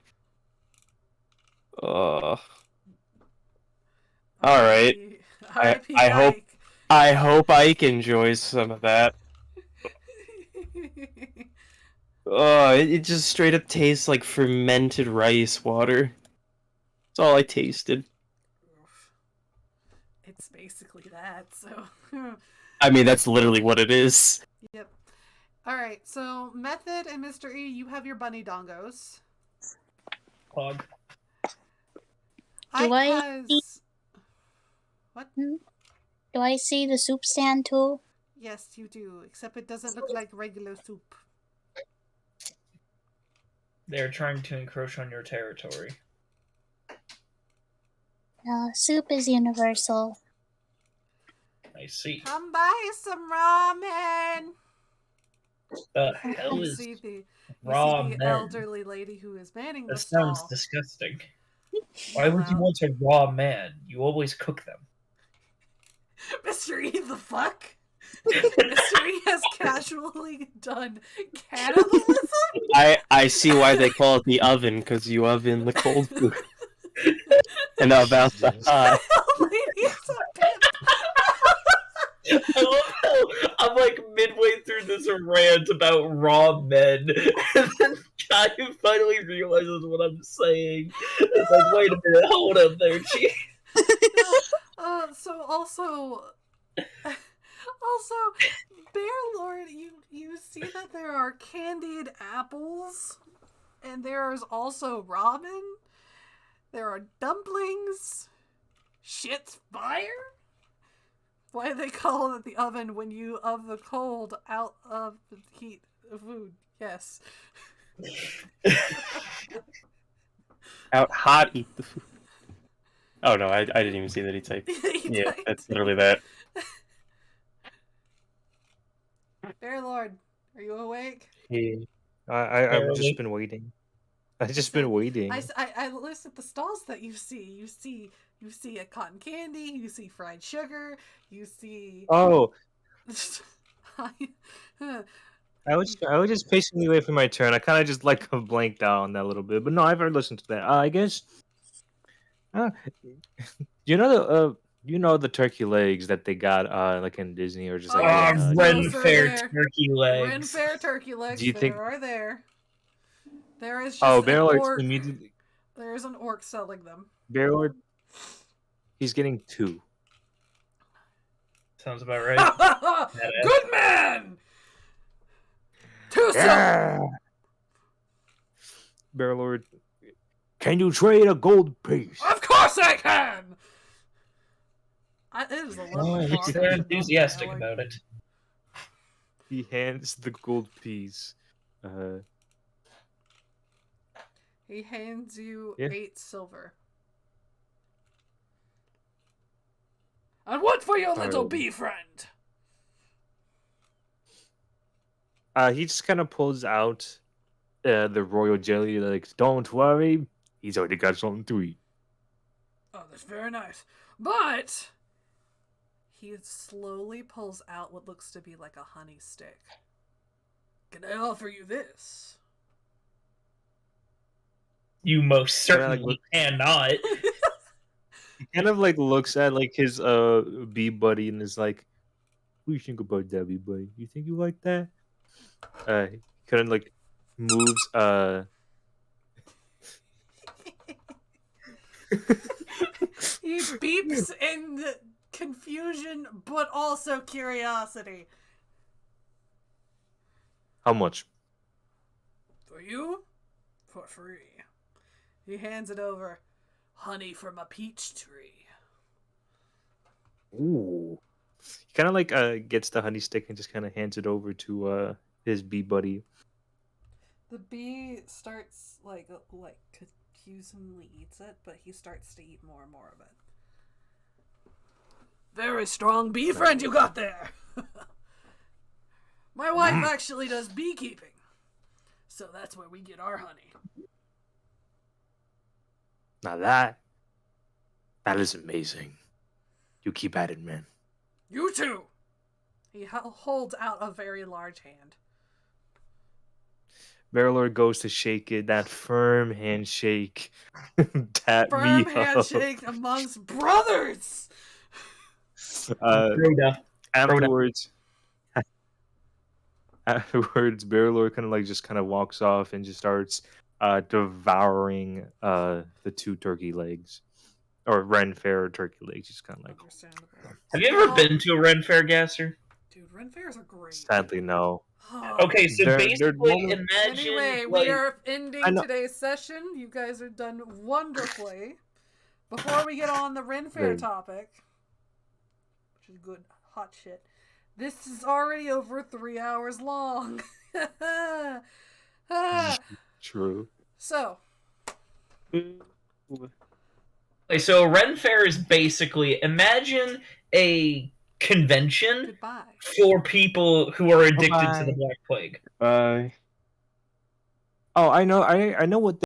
Alright. I hope Ike enjoys some of that. Oh, it just straight up tastes like fermented rice water. That's all I tasted. It's basically that, so... I mean, that's literally what it is. Yep. Alright, so Method and Mr. E, you have your bunny dongos. Plug. Do I What? Do I see the soup stand too? Yes, you do, except it doesn't look like regular soup. They're trying to encroach on your territory. Soup is universal. I see. Come buy some ramen! The hell You is see the ramen? elderly lady who is manning the That sounds stall. disgusting. Why would you want a raw man? You always cook them. Mr. E, the fuck? Mr. E has casually done cannibalism? I see why they call it the oven, because you oven the cold food. And about the hot. Lady is a pimp. I love how I'm like midway through this rant about raw men, and then Kai finally realizes what I'm saying. It's like, wait a minute, hold up there, Chief. So also, Bear Lord, you see that there are candied apples, and there is also ramen. There are dumplings. Shit's fire? Why do they call it the oven when you of the cold out of the heat of food? Yes. Out hot, eat the food. Oh no, I didn't even see that he typed. Yeah, that's literally that. Bear Lord, are you awake? Hey, I've just been waiting. I've just been waiting. I listed the stalls that you see. You see a cotton candy. You see fried sugar. You see. Oh, I I was just patiently waiting for my turn. I kind of just like blanked out on that a little bit, but no, I've already listened to that. I guess. You know the turkey legs that they got like in Disney or just like Ren Those are Fair there. turkey legs. Ren Fair turkey legs. Do you think? Are there? There is just Oh, an Bear Lord's orc. immediately. There is an orc selling them. Bear Lord. He's getting 2. Sounds about right. Good man. 2 silver. Bear Lord, can you trade a gold piece? Of course I can. It is a lovely talk. They're enthusiastic about it. He hands the gold piece. He hands you 8 silver. And what for your little bee friend? He just kind of pulls out the royal jelly. Like, don't worry, he's already got something to eat. Oh, that's very nice. But he slowly pulls out what looks to be like a honey stick. Can I offer you this? You most certainly cannot. He kind of like looks at like his bee buddy and is like, "What do you think about that, bee buddy? You think you like that?" He kind of like moves. He beeps in confusion, but also curiosity. How much? For you? For free. He hands it over. Honey from a peach tree. Ooh. He kind of like gets the honey stick and just kind of hands it over to his bee buddy. The bee starts like confusingly eats it, but he starts to eat more and more of it. Very strong bee friend you got there. My wife actually does beekeeping, so that's where we get our honey. Now that is amazing. You keep at it, man. You too. He holds out a very large hand. Bearlord goes to shake it. That firm handshake. Firm handshake amongst brothers. Afterwards, Bearlord kind of walks off and just starts devouring the 2 turkey legs, or Ren Fair turkey legs. Just kind of like. Understandable. Have you ever been to a Ren Fair, Gasser? Dude, Ren Fairs are great. Sadly, no. Okay, so basically, imagine. Anyway, we are ending today's session. You guys are done wonderfully. Before we get on the Ren Fair topic, which is good, hot shit, this is already over 3 hours long. True. So. So Ren Fair is basically, imagine a convention for people who are addicted to the Black Plague. Oh, I know what